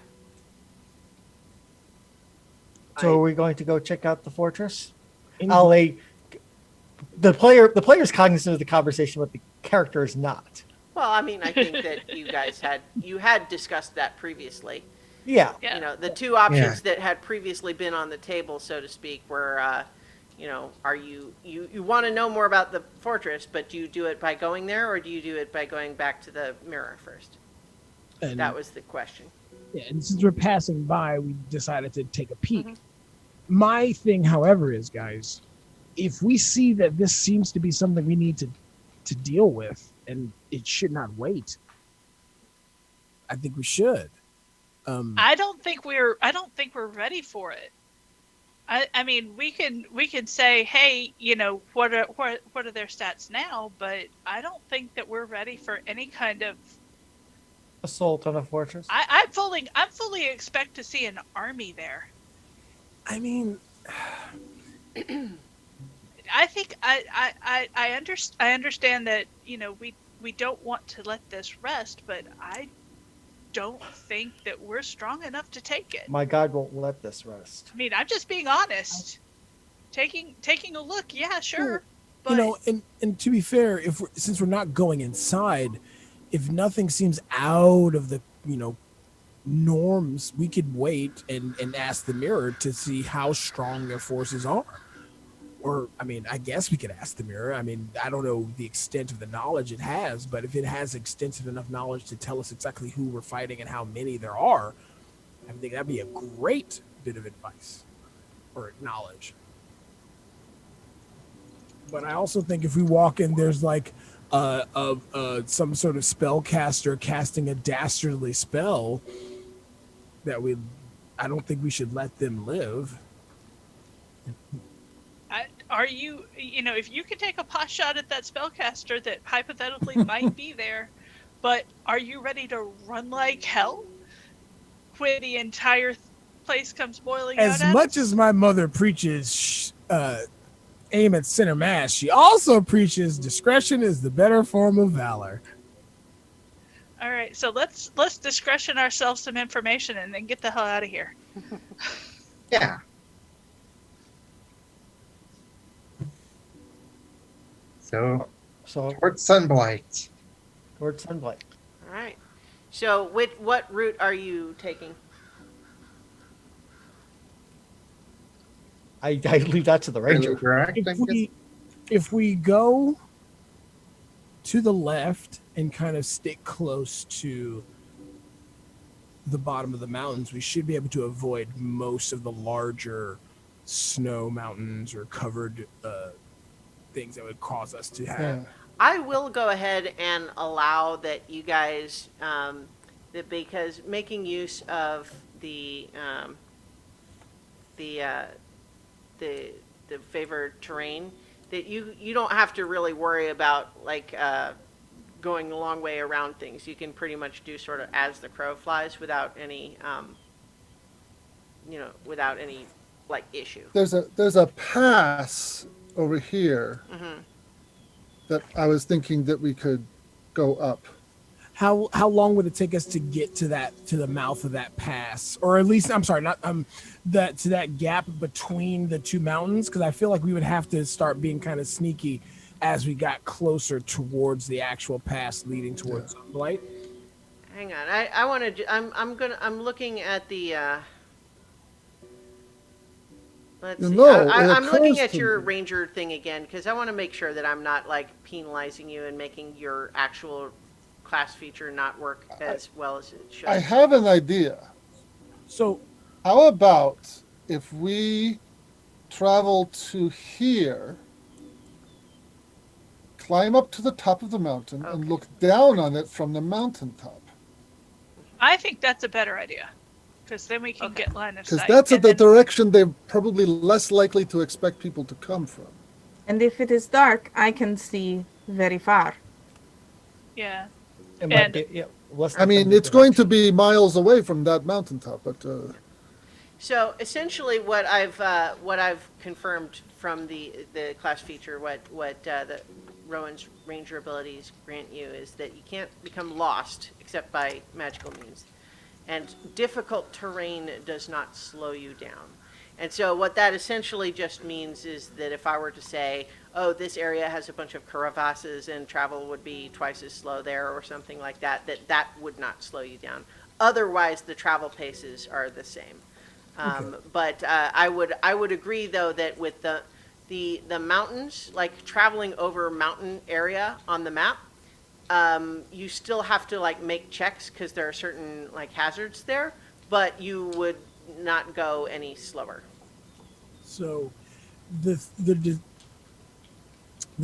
So are we going to go check out the fortress? The player's cognizant of the conversation, but the character is not. Well, I mean, I think that you had discussed that previously. Yeah. Yeah. The two options that had previously been on the table, so to speak, were, are you want to know more about the fortress, but do you do it by going there, or do you do it by going back to the mirror first? and, That was the question. yeah, and since we're passing by, we decided to take a peek. Mhm. My thing, however, is, guys, if we see that this seems to be something we need to deal with, and it should not wait, I think we should. I don't think we're ready for it. I mean, we can say, hey, what are their stats now? But I don't think that we're ready for any kind of Assault on a fortress. I fully expect to see an army there. I mean, I think I understand that we don't want to let this rest, but I don't think that we're strong enough to take it. My God won't let this rest. I mean, I'm just being honest. Taking a look, yeah, sure. But and to be fair, since we're not going inside, if nothing seems out of the norms, we could wait and ask the mirror to see how strong their forces are. Or, I mean, I guess we could ask the mirror. I mean, I don't know the extent of the knowledge it has, but if it has extensive enough knowledge to tell us exactly who we're fighting and how many there are, I think that'd be a great bit of advice or knowledge. But I also think if we walk in, there's like some sort of spellcaster casting a dastardly spell I don't think we should let them live. are you if you can take a pot shot at that spellcaster that hypothetically might be there, but are you ready to run like hell when the entire place comes boiling out? As much as my mother preaches aim at center mass, she also preaches discretion is the better form of valor. All right, so let's discretion ourselves some information and then get the hell out of here. Yeah. So, So towards Sunblight. towards Sunblight. All right. So, what route are you taking? I leave that to the Fairly ranger. direct, I guess. If we go to the left and kind of stick close to the bottom of the mountains, we should be able to avoid most of the larger snow mountains or covered things that would cause us to have. Yeah. I will go ahead and allow that you guys, that because making use of the uh, the favored terrain, that you don't have to really worry about like going a long way around things. You can pretty much do sort of as the crow flies without any without any like issue. There's a pass over here Mm-hmm. that I was thinking that we could go up. How long would it take us to get to the mouth of that pass, or at least I'm sorry, not that to that gap between the two mountains? Because I feel like we would have to start being kind of sneaky as we got closer towards the actual pass leading towards Sunblight. Hang on, I want to. I'm looking at the. Let's see. No, I'm looking occurs at to your me. ranger thing again because I want to make sure that I'm not like penalizing you and making your actual class feature not work as well as it should. I have an idea. So How about if we travel to here, climb up to the top of the mountain, and Okay. look down on it from the mountaintop? I think that's a better idea, because then we can Okay. get line of Because sight. that's and the then- direction they're probably less likely to expect people to come from. And if it is dark, I can see very far. Yeah. It might And- be, yeah, less I mean, defended it's going to direction. be miles away from that mountaintop, but So essentially, what I've confirmed from the class feature, what the Rowan's ranger abilities grant you is that you can't become lost except by magical means, and difficult terrain does not slow you down. And so what that essentially just means is that if I were to say, oh, this area has a bunch of crevasses and travel would be twice as slow there or something like that, that would not slow you down. Otherwise, the travel paces are the same. But I would agree though that with the mountains, like traveling over mountain area on the map, you still have to like make checks because there are certain like hazards there, but you would not go any slower. So the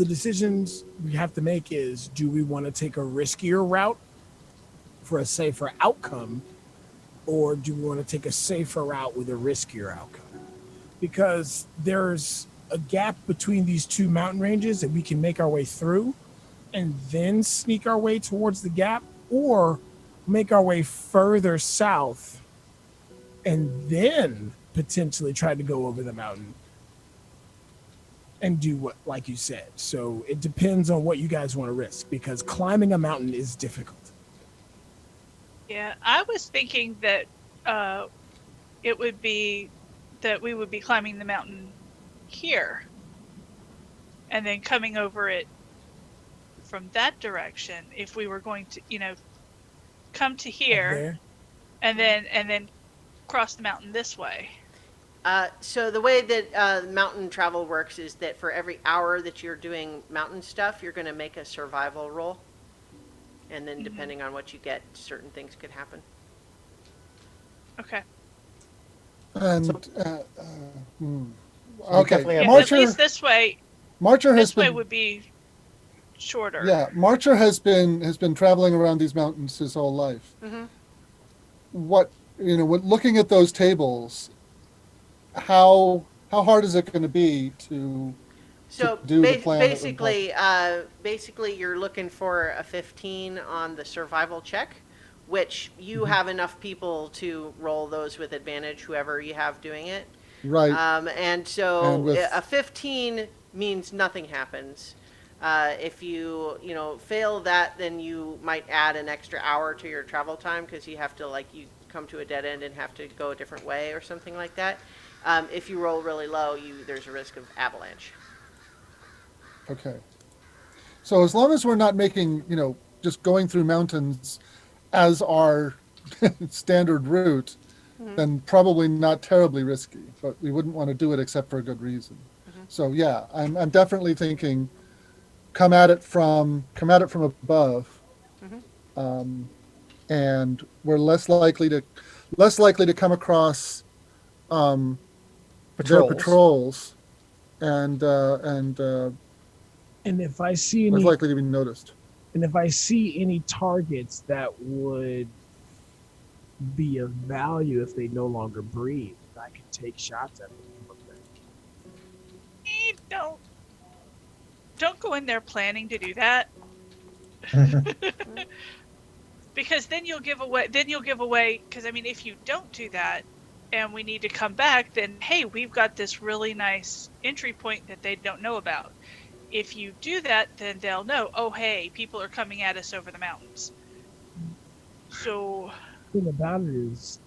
decisions we have to make is, do we want to take a riskier route for a safer outcome, or do we want to take a safer route with a riskier outcome? Because there's a gap between these two mountain ranges that we can make our way through and then sneak our way towards the gap, or make our way further south and then potentially try to go over the mountain and do what, like you said. So it depends on what you guys want to risk, because climbing a mountain is difficult. Yeah, I was thinking that it would be that we would be climbing the mountain here and then coming over it from that direction if we were going to, come to here There. and then cross the mountain this way. So the way that mountain travel works is that for every hour that you're doing mountain stuff, you're going to make a survival roll. And then depending on what you get, certain things could happen. Okay. and we okay, definitely have- Yeah, at Marcher least this way has way been would be shorter. yeah, Marcher has been traveling around these mountains his whole life. Mm-hmm. What looking at those tables, how hard is it going to be to So do the plan that would basically, you're looking for a 15 on the survival check, which you have enough people to roll those with advantage, whoever you have doing it. right? And so And with- a 15 means nothing happens. If you fail that, then you might add an extra hour to your travel time because you have to come to a dead end and have to go a different way or something like that. If you roll really low, there's a risk of avalanche. Okay. So as long as we're not making, just going through mountains as our standard route, then probably not terribly risky, but we wouldn't want to do it except for a good reason. So yeah, I'm definitely thinking come at it from above. And we're less likely to come across their patrols and And if I see less any, likely to be noticed. and if I see any targets that would be of value if they no longer breathe, I can take shots at them. Don't go in there planning to do that. Because then you'll give away, because I mean, if you don't do that and we need to come back, then hey, we've got this really nice entry point that they don't know about. If you do that, then they'll know, oh hey, people are coming at us over the mountains. So The thing about it is,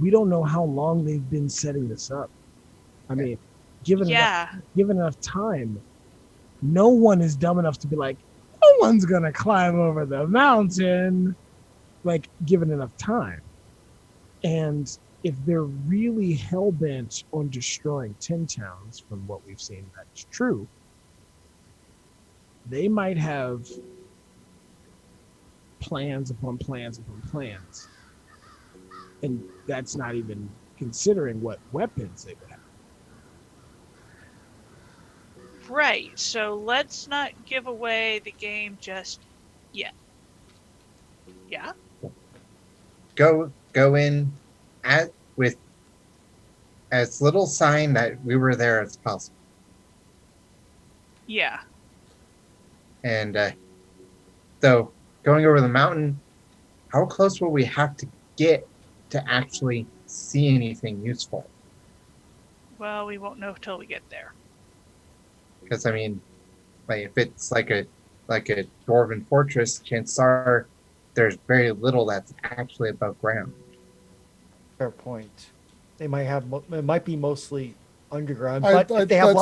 we don't know how long they've been setting this up. I mean, given enough time, no one is dumb enough to be like, no one's gonna climb over the mountain. Like, given enough time. And if they're really hell-bent on destroying 10 towns, from what we've seen that's true, they might have plans upon plans upon plans. And that's not even considering what weapons they would have. right, so let's not give away the game just yet. Yeah. Go in with as little sign that we were there as possible. Yeah. And so going over the mountain, how close will we have to get to actually see anything useful? Well, we won't know till we get there. Because I mean, like if it's like a dwarven fortress, chances are there's very little that's actually above ground. Fair point. They might have. It might be mostly underground, but if they have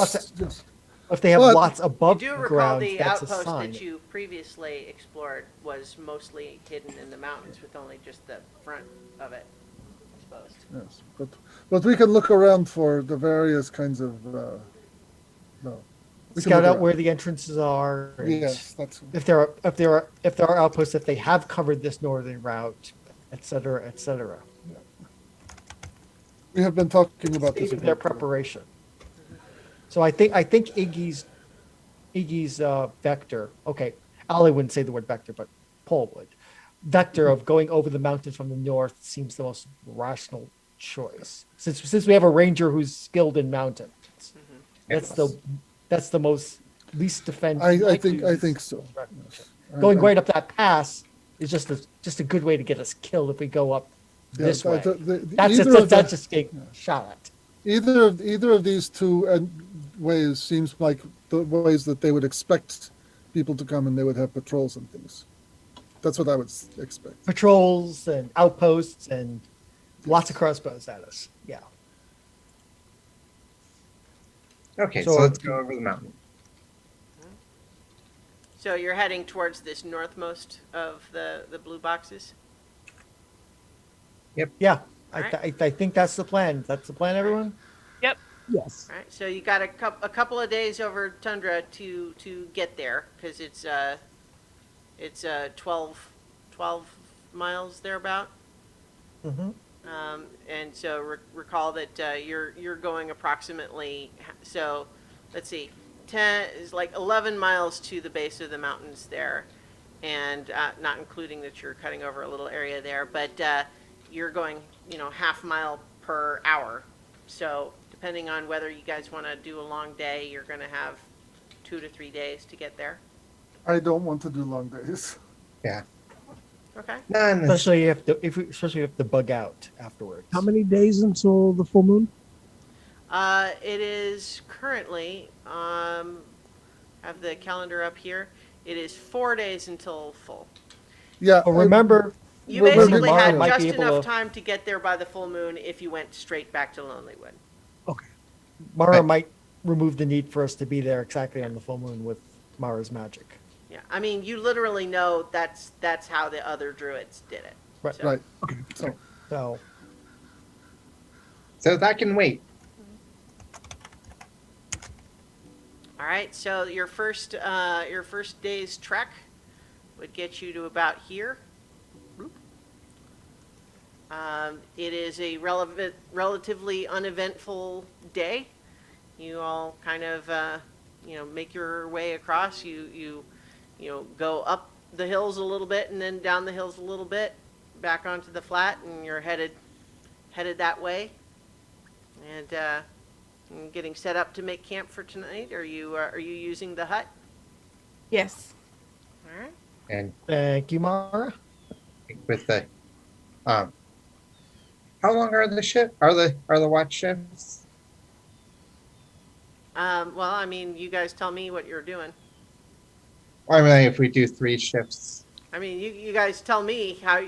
lots above You do recall ground, the that's a outpost sign. that you previously explored was mostly hidden in the mountains with only just the front of it exposed. Yes, but we can look around for the various kinds of. We can Scout look out around. where the entrances are. And Yes, that's. if there are outposts, if they have covered this northern route, etc., etc. We have been talking about this. State of their preparation. So I think Iggy's vector. Okay, Ali wouldn't say the word vector, but Paul would. Vector of going over the mountain from the north seems the most rational choice. Since we have a ranger who's skilled in mountains, that's the most least defense. I think so. Yes. Going right up that pass is just a good way to get us killed if we go up this way. That's just getting shot at. Either of these two ways seems like the ways that they would expect people to come, and they would have patrols and things. That's what I would expect. Patrols and outposts and lots of crossbows at us. Yeah. Okay, so let's go over the mountain. So you're heading towards this northmost of the blue boxes? Yeah. Alright. I think that's the plan. That's the plan, everyone? Yep. Yes. All right, so you got a couple of days over tundra to get there, because it's 12 miles thereabout. Mm-hmm. And so recall that you're going approximately, so let's see, 10 is like 11 miles to the base of the mountains there, and not including that you're cutting over a little area there, but you're going half mile per hour. So depending on whether you guys want to do a long day, you're going to have 2 to 3 days to get there. I don't want to do long days. Yeah. Okay. Especially if the bug out afterwards. How many days until the full moon? It is currently, have the calendar up here. It is 4 days until full. Yeah. But remember, You We're basically Mara had might just be able enough to- time to get there by the full moon if you went straight back to Lonelywood. Okay. Mara Right. might remove the need for us to be there exactly on the full moon with Mara's magic. Yeah, I mean, you literally know that's how the other druids did it. Right. So- Right. Okay. So So that can wait. All right, so your first day's trek would get you to about here. It is a relatively uneventful day. You all kind of make your way across. You go up the hills a little bit and then down the hills a little bit, back onto the flat, and you're headed that way. And getting set up to make camp for tonight. Are you using the hut? Yes. All right. And thank you, Mara. with the how long are the watch shifts? Well, I mean, you guys tell me what you're doing. I mean, if we do 3 shifts. I mean, you guys tell me how,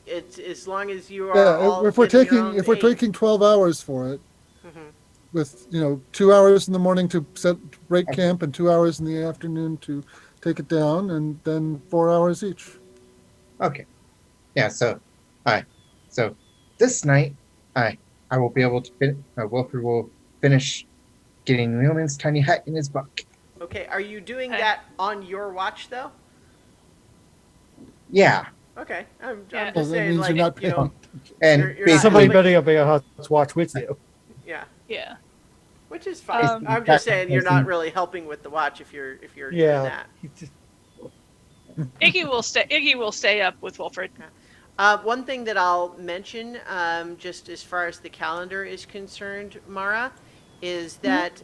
it's as long as you are Yeah, all if we're given your own taking aid. 12 hours for it, Mhm. with 2 hours in the morning to break camp and 2 hours in the afternoon to take it down, and then 4 hours each. Okay. Yeah. So this night, I will be able to Wilfred will finish getting Wheelman's tiny hut in his book. Okay, are you doing Okay. that on your watch, though? Yeah. Okay, I'm Yeah. just Well, that saying, means like, you're not paying. And You're not basically, Somebody helping- better be able to watch with you. yeah, Yeah. which is fine. Um, I'm just saying you're not really helping with the watch if you're doing Yeah. that. Iggy will stay up with Wilfred. One thing that I'll mention, just as far as the calendar is concerned, Mara, is that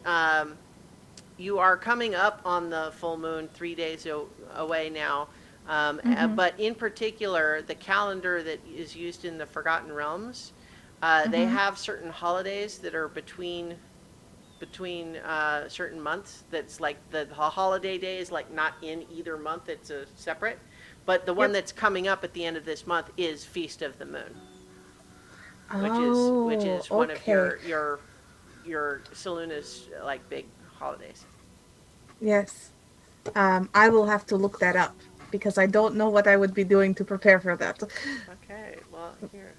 you are coming up on the full moon 3 days away now. But in particular, the calendar that is used in the Forgotten Realms, they have certain holidays that are between certain months. That's like the holiday day is like not in either month; it's a separate. But the one that's coming up at the end of this month is Feast of the Moon, which is one of your Saluna's like big holidays. Yes. I will have to look that up because I don't know what I would be doing to prepare for that. Okay, well here,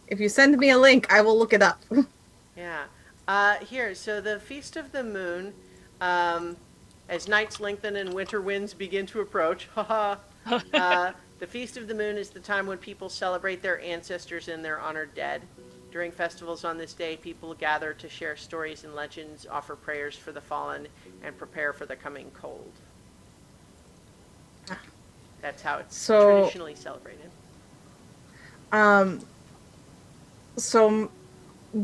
If you send me a link, I will look it up. yeah, here. So the Feast of the Moon, as nights lengthen and winter winds begin to approach, haha. The Feast of the Moon is the time when people celebrate their ancestors and their honored dead. During festivals on this day, people gather to share stories and legends, offer prayers for the fallen, and prepare for the coming cold. That's how it's So- traditionally celebrated. So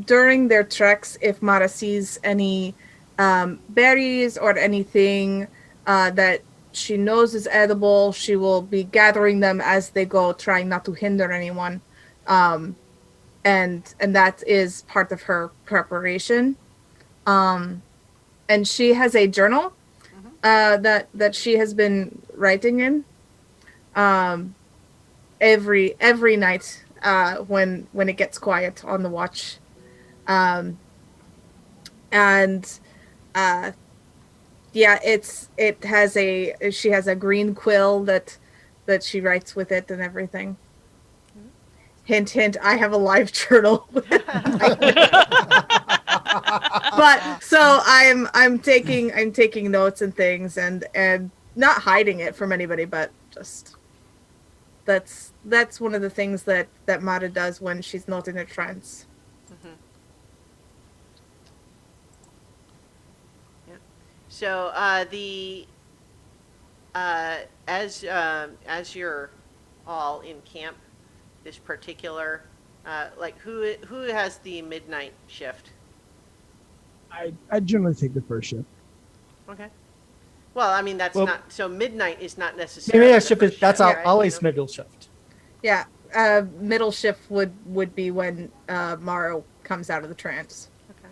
during their treks, if Mara sees any berries or anything that she knows is edible, she will be gathering them as they go, trying not to hinder anyone. And that is part of her preparation. And she has a journal that she has been writing in every night when it gets quiet on the watch. Yeah, she has a green quill that she writes with it and everything. Hint, hint, I have a live journal. But so I'm taking notes and things and not hiding it from anybody, but just that's one of the things that Mara does when she's not in a trance. So as you're all in camp, this particular who has the midnight shift? I generally take the first shift. Okay. Well, I mean that's Well- not so. Midnight is not necessarily. Maybe the shift first is that's shift, our right? Ollie's You know? middle shift. Yeah, middle shift would be when Mara comes out of the trance. Okay.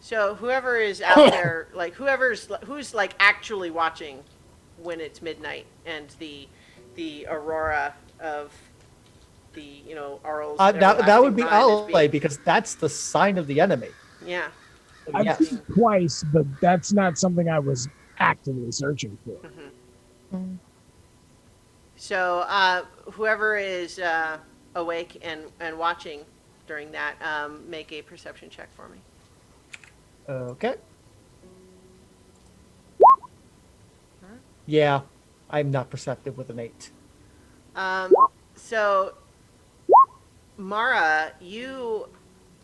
So whoever is out there, like who's like actually watching when it's midnight and the the aurora of the Arl's That would everlasting be rhyme is ally being. because that's the sign of the enemy. Yeah. So I've seen yes. it twice, but that's not something I was actively searching for. Mm. So whoever is awake and watching during that, make a perception check for me. Okay. Yeah, I'm not perceptive with an 8. Um, so Mara, you,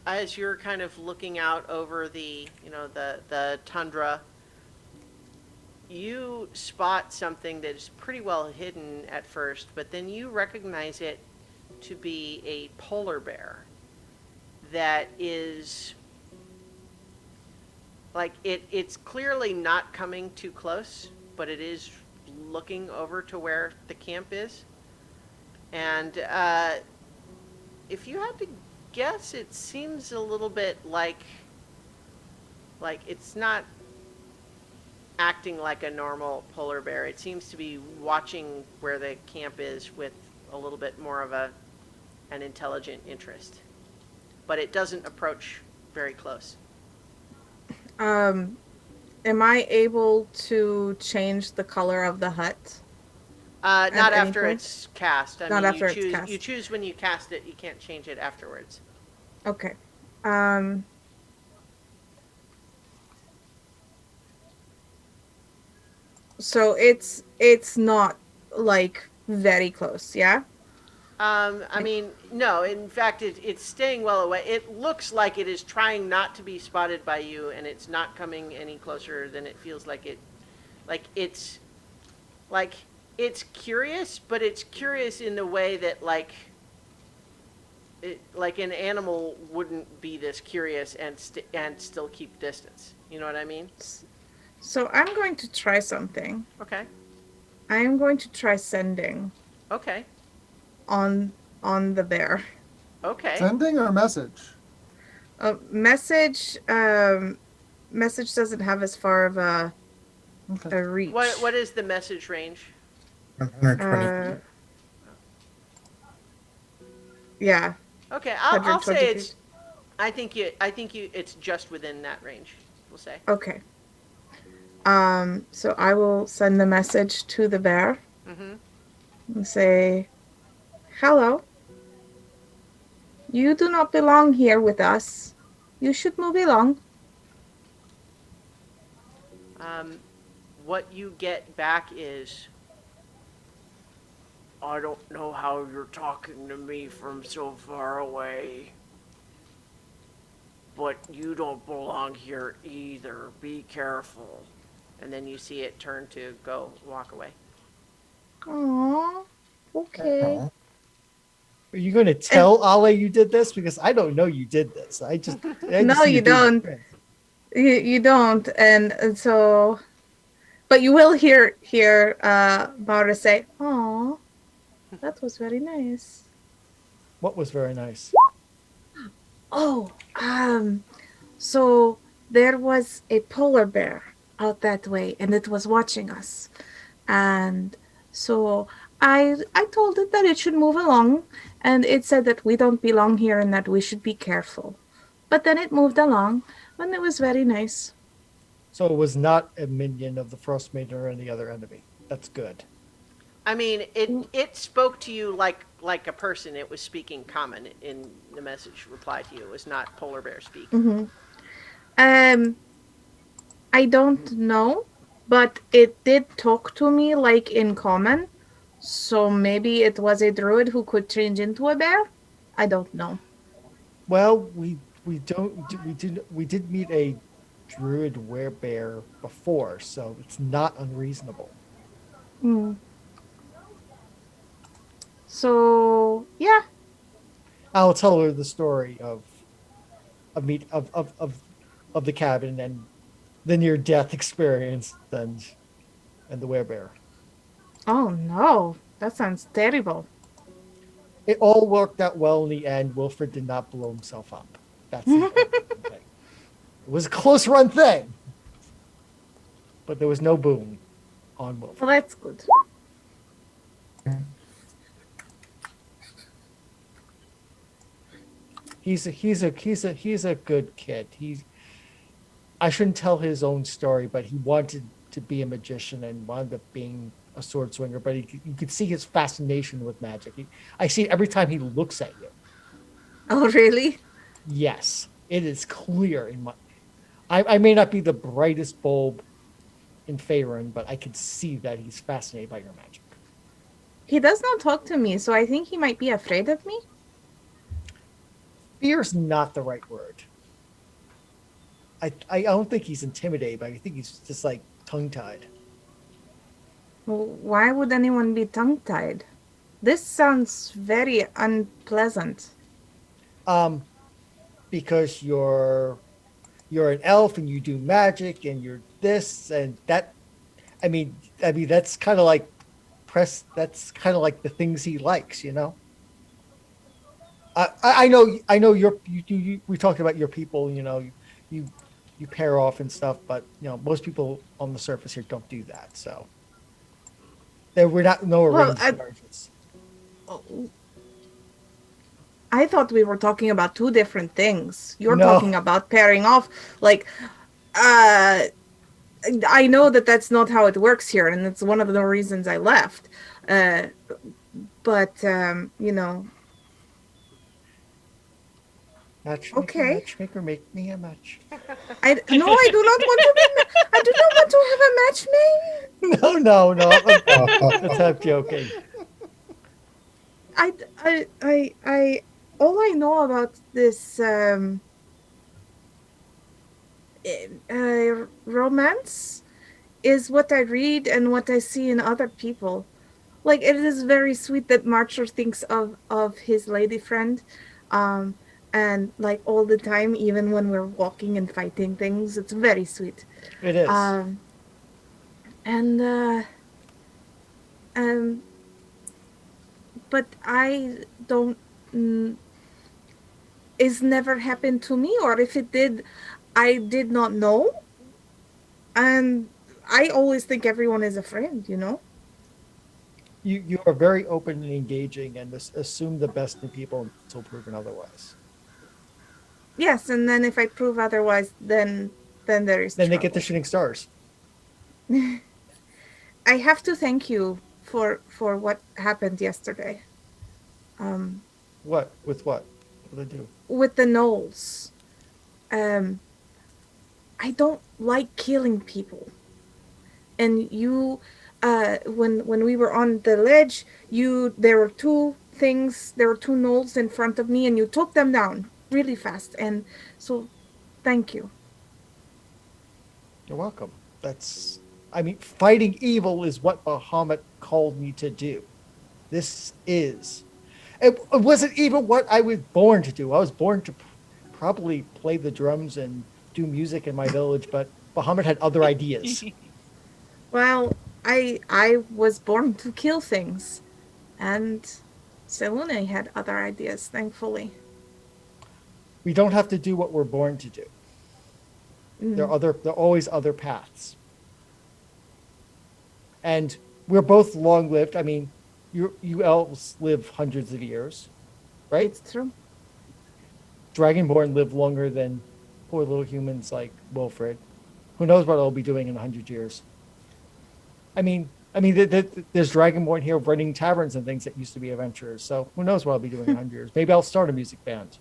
as you're kind of looking out over the the tundra, you spot something that is pretty well hidden at first, but then you recognize it to be a polar bear that is like it's clearly not coming too close, but it is looking over to where the camp is. And if you had to guess, it seems a little bit like it's not acting like a normal polar bear. It seems to be watching where the camp is with a little bit more of an intelligent interest. But it doesn't approach very close. Am I able to change the color of the hut? Not any after point? it's cast. I Not mean, after it's you cast. choose when you cast it. You can't change it afterwards. Okay. Um. So it's not like very close, yeah? I mean, no. In fact, it's staying well away. It looks like it is trying not to be spotted by you, and it's not coming any closer than it feels like it. Like like it's curious, but it's curious in the way that like an animal wouldn't be this curious and still keep distance. You know what I mean? So I'm going to try something. Okay. I am going to try sending Okay. on the bear. Okay. Sending or message? Message message doesn't have as far of a Okay. reach. What is the message range? 120 Uh, feet. yeah. Okay, I'll 120 say feet. it's. I think you. It's just within that range. We'll say. Okay. So I will send the message to the bear Mm-hmm. and say, "Hello. You do not belong here with us. You should move along." What you get back is. I don't know how you're talking to me from so far away. But you don't belong here either. Be careful. And then you see it turn to go walk away. Aww. Okay. Aw. Are you going to tell Ale you did this? Because I don't know you did this. I just No, see you do the don't. print. You don't, and so, but you will hear Mara say, "Oh, that was very nice." What was very nice? Oh, so there was a polar bear out that way, and it was watching us, and so I told it that it should move along, and it said that we don't belong here and that we should be careful, but then it moved along, and it was very nice. So it was not a minion of the Frostmaiden or any other enemy. That's good. I mean, it spoke to you like a person. It was speaking common in the message reply to you. It was not polar bear speak. Mm-hmm. I don't know, but it did talk to me like in common. So maybe it was a druid who could change into a bear? I don't know. Well, we did meet a druid werebear before, so it's not unreasonable. Hmm. So yeah. I'll tell her the story of the cabin and the near death experience and the werebear. Oh no, that sounds terrible. It all worked out well in the end. Wilfred did not blow himself up. That's the important thing. It was a close run thing, but there was no boom on Wilfred. Well, that's good. He's a good kid. I shouldn't tell his own story, but he wanted to be a magician and wound up being a sword swinger. But you could see his fascination with magic. I see it every time he looks at you. Oh, really? Yes, it is clear in my. I may not be the brightest bulb in Faerun, but I could see that he's fascinated by your magic. He does not talk to me, so I think he might be afraid of me. Fear's not the right word. I don't think he's intimidated, but I think he's just like tongue tied. Well, why would anyone be tongue-tied? This sounds very unpleasant. Because you're an elf and you do magic and you're this and that. I mean that's kind of like that's kind of like the things he likes, you know. I know we talked about your people, you know, you pair off and stuff, but you know most people on the surface here don't do that, so we're not no Well, arranged marriages. I thought we were talking about two different things. You're No. talking about pairing off. Like, I know that that's not how it works here, and it's one of the reasons I left. But you know, Matchmaker, make me a match. I do not want to be. I do not want to have a match made. No. I'm joking. I all I know about this romance is what I read and what I see in other people. Like, it is very sweet that Marcher thinks of his lady friend, and like all the time, even when we're walking and fighting things, it's very sweet. It is. But I don't. It's never happened to me, or if it did, I did not know. And I always think everyone is a friend, you know? You are very open and engaging and assume the best in people until proven otherwise. Yes, and then if I prove otherwise, then there is Then they trouble. get the shooting stars. I have to thank you for what happened yesterday. What? With what? What did they do? With the Knolls. I don't like killing people. And you, when we were on the ledge, there were two Knolls in front of me, and you took them down really fast. And so, thank you. You're welcome. Fighting evil is what Bahamut called me to do. It wasn't even what I was born to do. I was born to probably play the drums and do music in my village, but Bahamut had other ideas. Well, I was born to kill things, and Selune had other ideas, thankfully. We don't have to do what we're born to do. There are always other paths. And we're both long-lived. I mean, you elves live hundreds of years, right? It's true. Dragonborn live longer than poor little humans like Wilfred. Who knows what I'll be doing in 100 years? I mean, there's Dragonborn here running taverns and things that used to be adventurers. So who knows what I'll be doing in 100 years? Maybe I'll start a music band.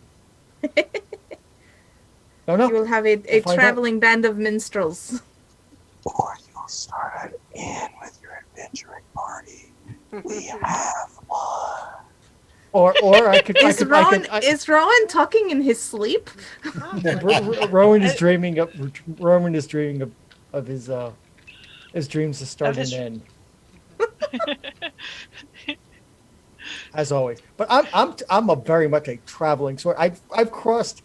Don't know. You will have a traveling band of minstrels. Or you'll start an inn with your adventuring party. We have one. Or I could. Is Rowan talking in his sleep? Rowan is dreaming of his dreams to start an inn. As always, but I'm a very much a traveling sort. I've crossed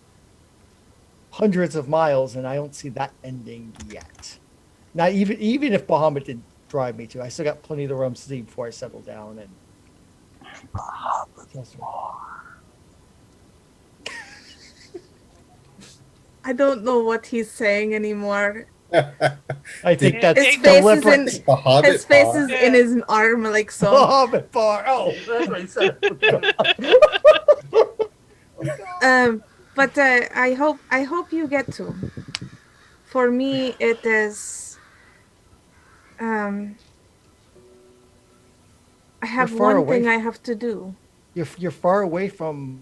hundreds of miles and I don't see that ending yet. Not even if Bahamut did drive me to, I still got plenty of the room to see before I settle down and. I don't know what he's saying anymore. I think that's His face is in deliberate. The Hobbit his face bar. is in his arm like so. Hobbit bar. Oh, that's what I said. But I hope you get to. For me, it is. Um, I You're have far one away. thing I have to do. You're far away from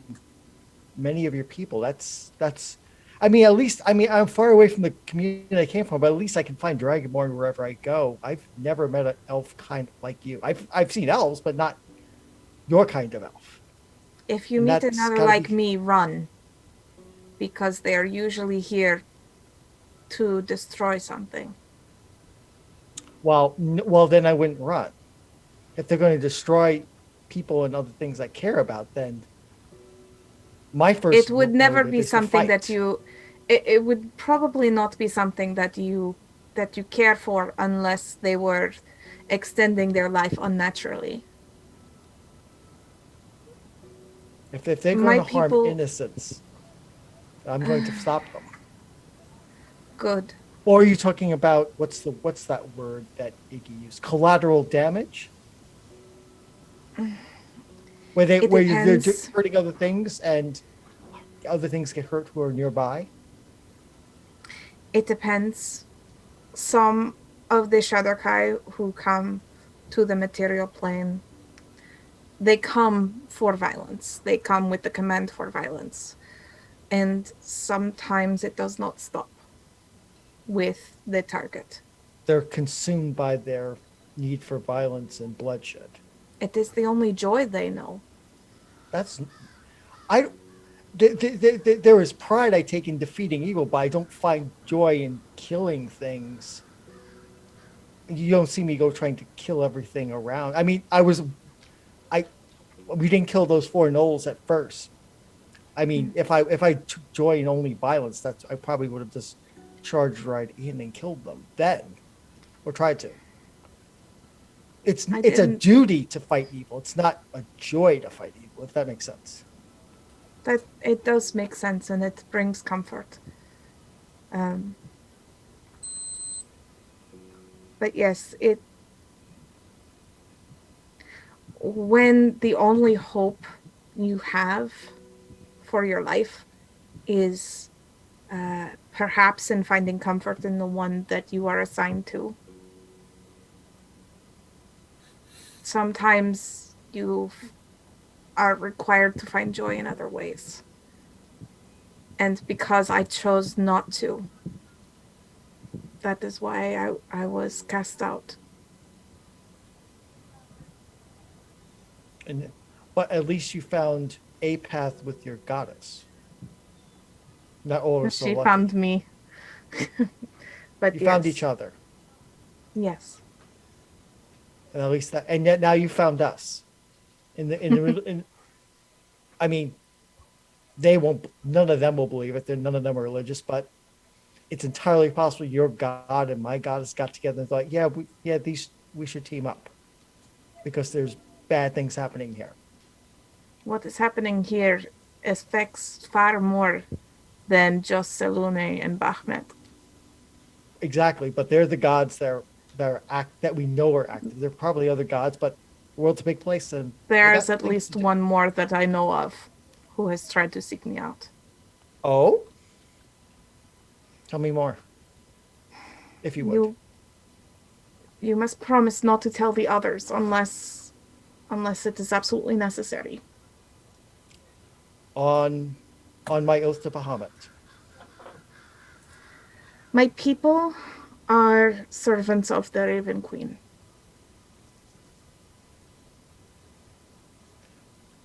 many of your people. That's. I mean, at least I'm far away from the community I came from, but at least I can find Dragonborn wherever I go. I've never met an elf kind like you. I've seen elves, but not your kind of elf. If you And meet that's another gotta like be- me, run. Because they are usually here to destroy something. Well, then I wouldn't run. If they're going to destroy people and other things I care about, then my first It would never motive be is to something that fight. you. It would probably not be something that you care for unless they were extending their life unnaturally. If they're going My to harm people, innocents, I'm going to stop them. good. Or are you talking about what's that word that Iggy used? Collateral damage, It they're depends. hurting other things and other things get hurt who are nearby. It depends. Some of the Shadowkai who come to the material plane, they come for violence. They come with the command for violence. And sometimes it does not stop with the target. They're consumed by their need for violence and bloodshed. It is the only joy they know. That's I. There is pride I take in defeating evil, but I don't find joy in killing things. You don't see me go trying to kill everything around. I mean, I, we didn't kill those 4 Knolls at first. I mean, if I took joy in only violence, I probably would have just charged right in and killed them then, or tried to. It's a didn't- duty to fight evil. It's not a joy to fight evil, if that makes sense. That it does make sense and it brings comfort. But yes, when the only hope you have for your life is perhaps in finding comfort in the one that you are assigned to. Sometimes you are required to find joy in other ways. And because I chose not to, that is why I was cast out. But at least you found a path with your goddess. Not all are so She lucky. found me. But You yes. found each other, Yes. and at least that, and yet now you found us. I mean, they won't. None of them will believe it. None of them are religious, but it's entirely possible your god and my goddess got together and thought, we should team up because there's bad things happening here. What is happening here affects far more than just Selune and Bahmet. Exactly, but they're the gods that we know are active. There are probably other gods, but world to make place, and There's at least one more that I know of who has tried to seek me out. Oh, tell me more, if you would. You must promise not to tell the others unless it is absolutely necessary. On my oath to Bahamut. My people are servants of the Raven Queen.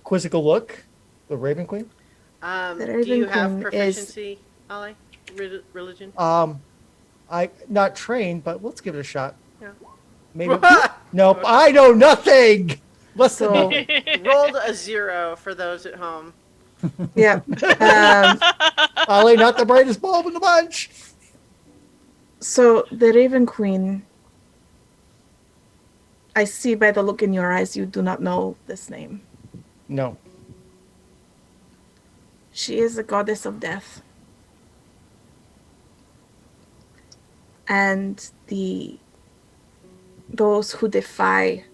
Quizzical look, the Raven Queen. The Do you Raven have Queen proficiency, Ali? Religion? I not trained, but let's give it a shot. Yeah. Maybe. Nope, I know nothing. Listen. So- Rolled a 0 for those at home. Yeah. Ollie, not the brightest bulb in the bunch. So the Raven Queen, I see by the look in your eyes you do not know this name. No. She is a goddess of death. and those who defy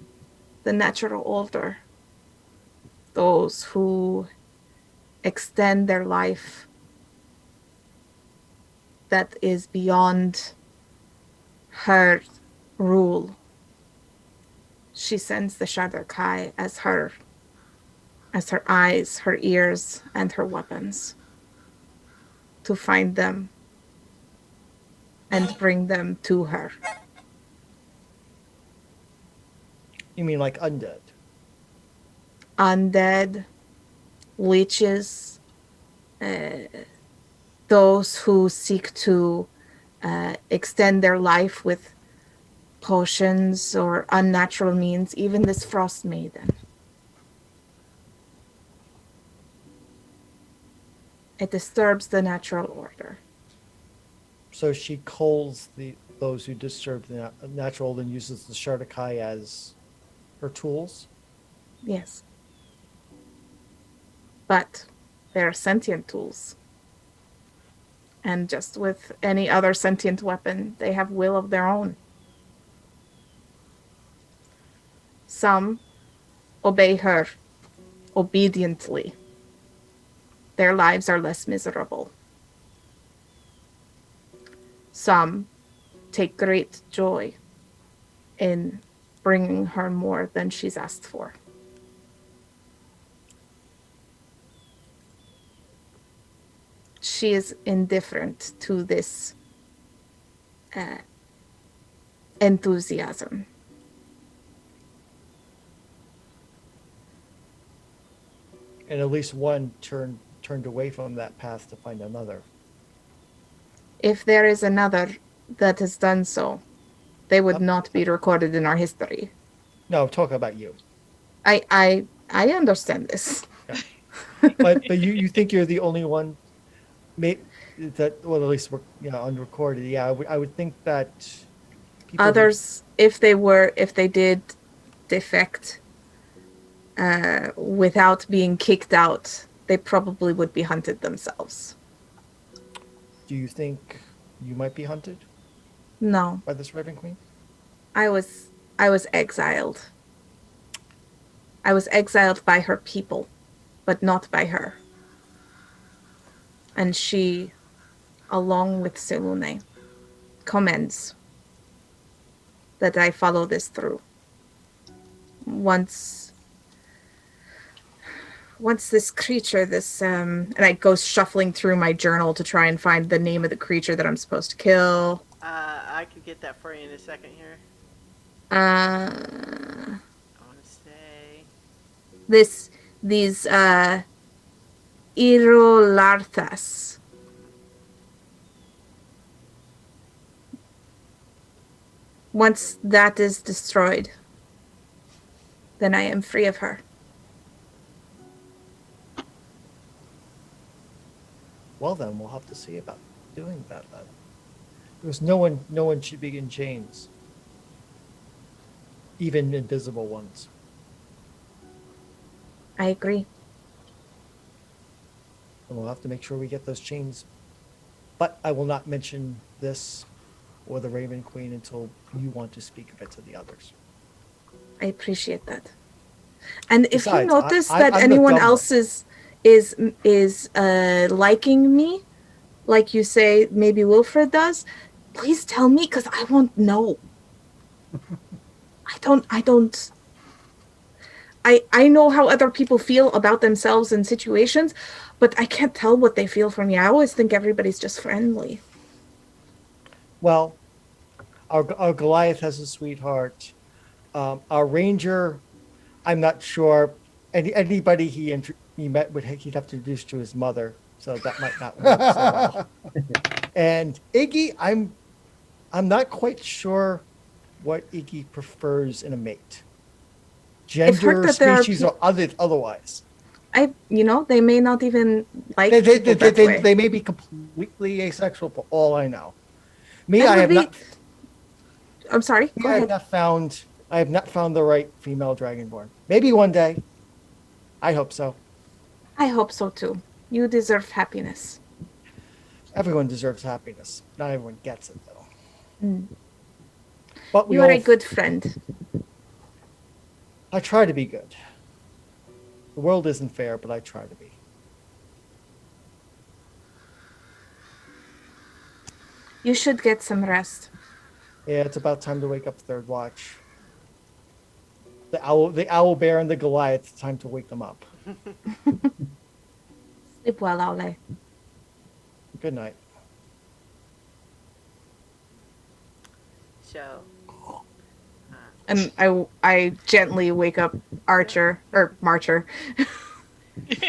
the natural order, those who extend their life that is beyond her rule. She sends the Shadar-kai as her eyes, her ears, and her weapons to find them and bring them to her. You mean like undead? Undead, leeches, those who seek to extend their life with potions or unnatural means, even this Frostmaiden. It disturbs the natural order. So she culls those who disturb the natural, then uses the Shardakai as her tools. Yes. But they're sentient tools. And just with any other sentient weapon, they have will of their own. Some obey her obediently. Their lives are less miserable. Some take great joy in bringing her more than she's asked for. She is indifferent to this enthusiasm. And at least one turned away from that path to find another. If there is another that has done so, they would not be recorded in our history. No, talk about you. I understand this. But you think you're the only one, that, well, at least we're unrecorded. Yeah, I would think that people Others, if they did defect without being kicked out, they probably would be hunted themselves. Do you think you might be hunted No, by this Raven Queen? I was exiled. I was exiled by her people, but not by her. And she, along with Selune, commends that I follow this through. Once this creature, and I go shuffling through my journal to try and find the name of the creature that I'm supposed to kill. I could get that for you in a second here. Uh, I want to say. these Irolarthas. Once that is destroyed, then I am free of her. Well, then we'll have to see about doing that then. Because no one should be in chains, even invisible ones. I agree. And we'll have to make sure we get those chains. But I will not mention this or the Raven Queen until you want to speak of it to the others. I appreciate that. And if Besides, you notice I'm that the anyone dumb else is liking me, like you say, maybe Wilfred does, please tell me, because I won't know. I know how other people feel about themselves in situations, but I can't tell what they feel for me. I always think everybody's just friendly. Well, our Goliath has a sweetheart. Our Ranger, I'm not sure. Anybody he met he'd have to introduce to his mother, so that might not work so well. And Iggy, I'm not quite sure what Iggy prefers in a mate. Gender, species, or otherwise. They may not even like they may be completely asexual for all I know. Me, I have not. I'm sorry. Go ahead. I have not found the right female dragonborn. Maybe one day. I hope so. I hope so too. You deserve happiness. Everyone deserves happiness. Not everyone gets it though. But we You are all, a good friend. I try to be good. The world isn't fair, but I try to be. You should get some rest. Yeah, it's about time to wake up third watch. The owl bear, and the Goliath. It's time to wake them up. Sleep well, Aule. Good night. So, And I gently wake up Archer or Marcher. yeah.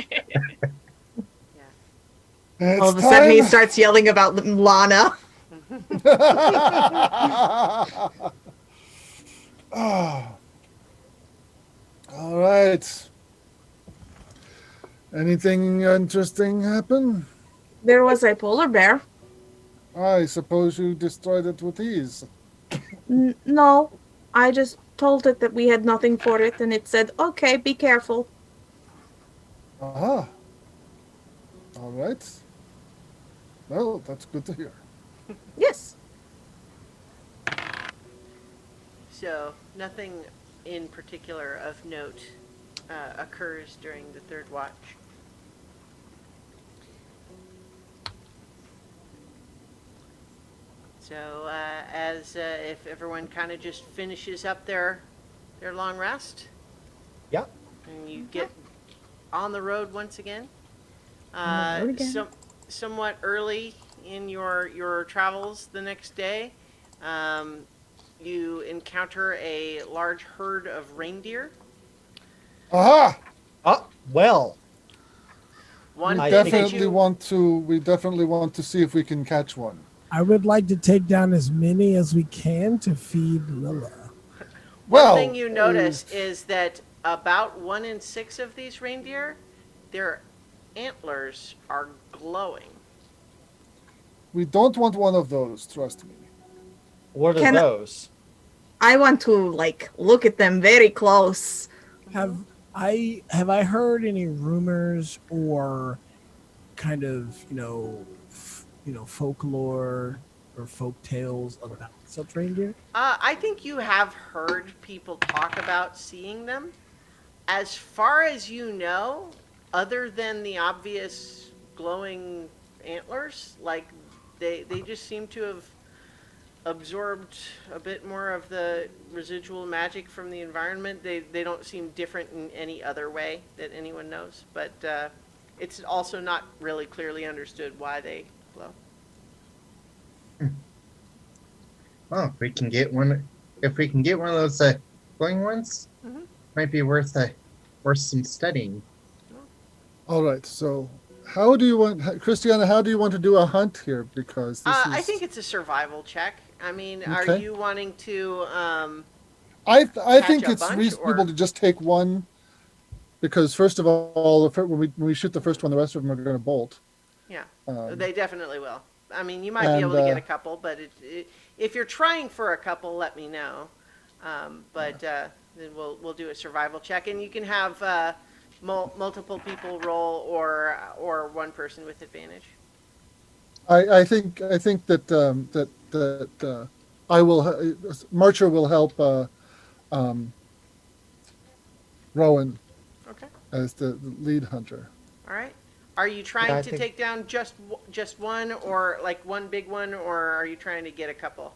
All of a sudden, he starts yelling about Lana. Ah. All right. Anything interesting happen? There was a polar bear. I suppose you destroyed it with ease. No, I just told it that we had nothing for it, and it said, "Okay, be careful." Aha. All right. Well, that's good to hear. Yes. So nothing in particular of note occurs during the third watch. So as if everyone kind of just finishes up their long rest, Yeah. and you get on the road once again, On the road again. somewhat early in your travels the next day, you encounter a large herd of reindeer. Aha! Well. One I thing think- that We definitely want to see if we can catch one. I would like to take down as many as we can to feed Lilla. One thing you notice is that about 1 in 6 of these reindeer, their antlers are glowing. We don't want one of those, trust me. What are Can- those? I want to look at them very close. Have I heard any rumors or kind of folklore or folk tales about such reindeer? I think you have heard people talk about seeing them. As far as you know, other than the obvious glowing antlers, they just seem to have absorbed a bit more of the residual magic from the environment. They don't seem different in any other way that anyone knows, but it's also not really clearly understood why they glow. Well, if we can get one of those glowing ones, Mhm. might be worth some studying. All right, so how do you want, Christiana, how do you want to do a hunt here? Because this is... I think it's a survival check. I mean, are Okay. you wanting to? I think catch a it's bunch, reasonable or- to just take one, because first of all, when we shoot the first one, the rest of them are going to bolt. Yeah, Um, they definitely will. I mean, you might be able to get a couple, but if you're trying for a couple, let me know. Then we'll do a survival check, and you can have multiple people roll, or one person with advantage. I think that I will. Marcher will help Rowan Okay. as the lead hunter. All right. Are you trying Yeah, I to think- take down just one, or like one big one, or are you trying to get a couple?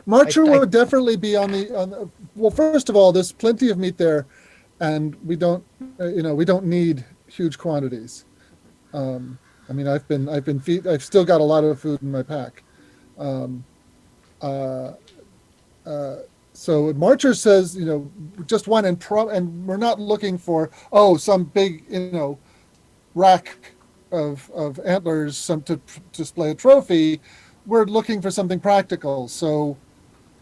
Marcher I- would definitely be on the. Well, first of all, there's plenty of meat there, and we don't need huge quantities. I mean, I've still got a lot of food in my pack. So Marcher says, just one, and we're not looking for some big rack of antlers, some to display a trophy. We're looking for something practical. So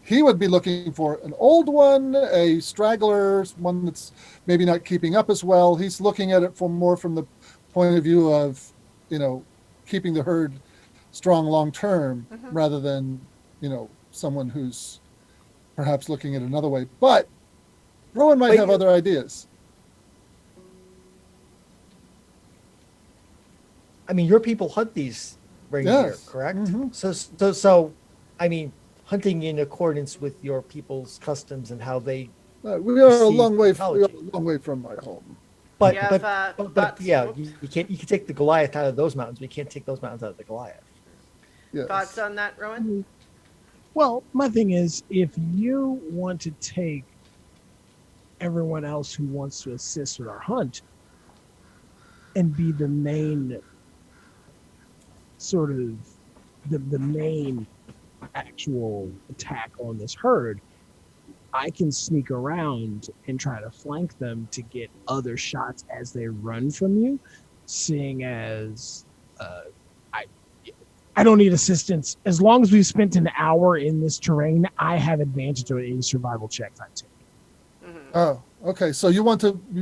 he would be looking for an old one, a straggler, one that's maybe not keeping up as well. He's looking at it more from the point of view of, keeping the herd strong long term, rather than, someone who's perhaps looking at it another way. But Rowan might have other ideas. I mean, your people hunt these reindeer, Yes. correct? Mhm. So, I mean, hunting in accordance with your people's customs and how they We are a perceive long way. We are technology. a long way from my home. But You have, thoughts? yeah, Whoops. you can't you can take the Goliath out of those mountains, but you can't take those mountains out of the Goliath. Yes. Thoughts on that, Rowan? Well, my thing is, if you want to take everyone else who wants to assist with our hunt and be the main sort of the main actual attack on this herd, I can sneak around and try to flank them to get other shots as they run from you, seeing as I I don't need assistance. As long as we've spent an hour in this terrain, I have advantage on any survival checks I take. Oh, okay. So you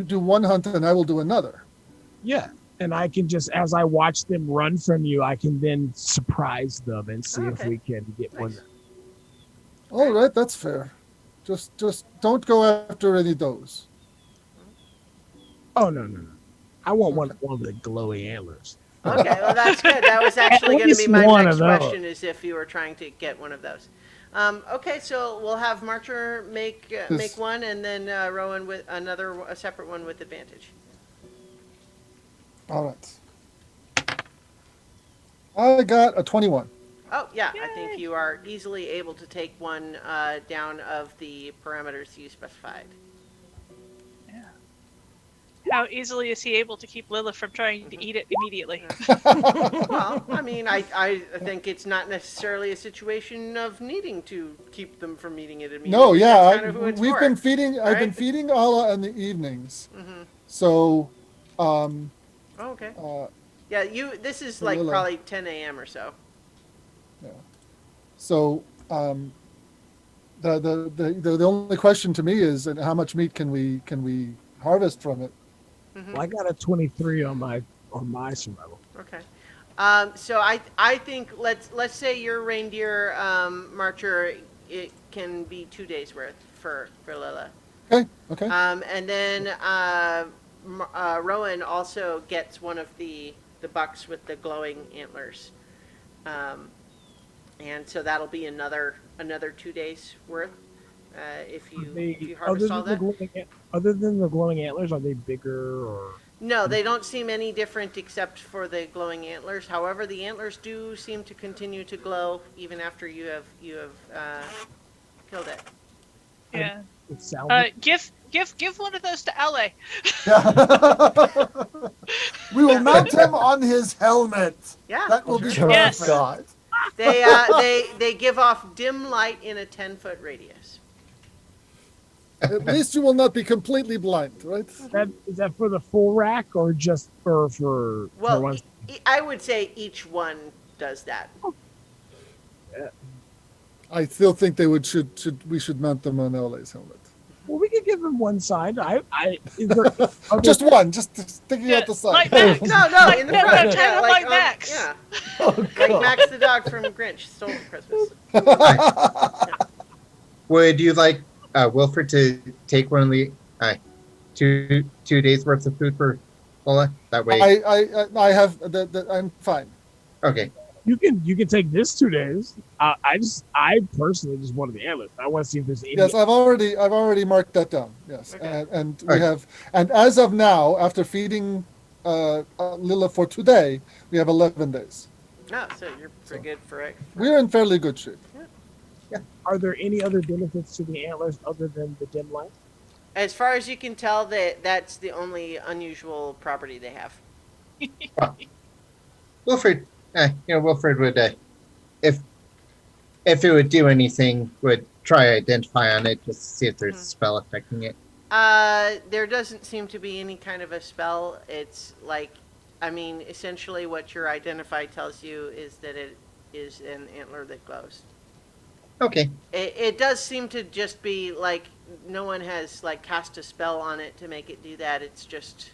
do one hunt and I will do another. Yeah. And I can just, as I watch them run from you, I can then surprise them and see if Okay. we can get one. Nice. All right, that's fair. Just don't go after any does. Oh, no. I want one of the glowy antlers. Okay, well that's good. That was actually At going to be least my one next of those. question, is if you were trying to get one of those. Okay, so we'll have Marcher make one, and then Rowan with a separate one with advantage. All right. I got a 21. Oh yeah, I think you are easily able to take one down of the parameters you specified. How easily is he able to keep Lilith from trying to eat it immediately? Well, I mean, I think it's not necessarily a situation of needing to keep them from eating it immediately. No, yeah, That's kind of who it's we've for, been feeding. I've been right? feeding Ala in the evenings. Mhm. So, Oh, okay. yeah. Yeah, this is like Lila. probably 10 a.m. or so. So, the only question to me is, and how much meat can we harvest from it? Well, I got a 23 on my survival. Okay. So I think let's say your reindeer Marcher, it can be 2 days worth for Lila. Okay. Okay. And then Rowan also gets one of the bucks with the glowing antlers. And so that'll be another 2 days worth if you harvest all that. Other than the glowing antlers, are they bigger or? No, they don't seem any different except for the glowing antlers. However, the antlers do seem to continue to glow even after you have killed it. Yeah. It sounds. Give one of those to LA. We will mount him on his helmet. Yeah. That will be Yes. perfect. God. They give off dim light in a 10-foot radius. At least you will not be completely blind, right? Is that for the full rack or just for Well, one? I would say each one does that. I still think we should mount them on LA's helmet. Well, we could give him one side. Is there, Just one, just sticking out the side. Like Max. No, in the No, front. no, Yeah, like Max. Yeah, Oh, like God. Max the dog from Grinch Stole Christmas. Would you like Wilfred to take one of the 2 days worth of food for Lola? That way. I have I'm fine. Okay. you can take this 2 days. I personally just wanted the antlers. I want to see if there's any. Yes, I've already marked that down. Yes, Okay. and we Okay. have, and as of now, after feeding Lila for today, we have 11 days. No, so you're pretty good for it. We're in fairly good shape. Are there any other benefits to the antlers other than the dim light? As far as you can tell, that's the only unusual property they have. Wilfred, Wilfred would, if it would do anything, would try identify on it just to see if there's a spell affecting it. There doesn't seem to be any kind of a spell. It's like, essentially what your identify tells you is that it is an antler that glows. Okay. It does seem to just be like no one has like cast a spell on it to make it do that. It's just,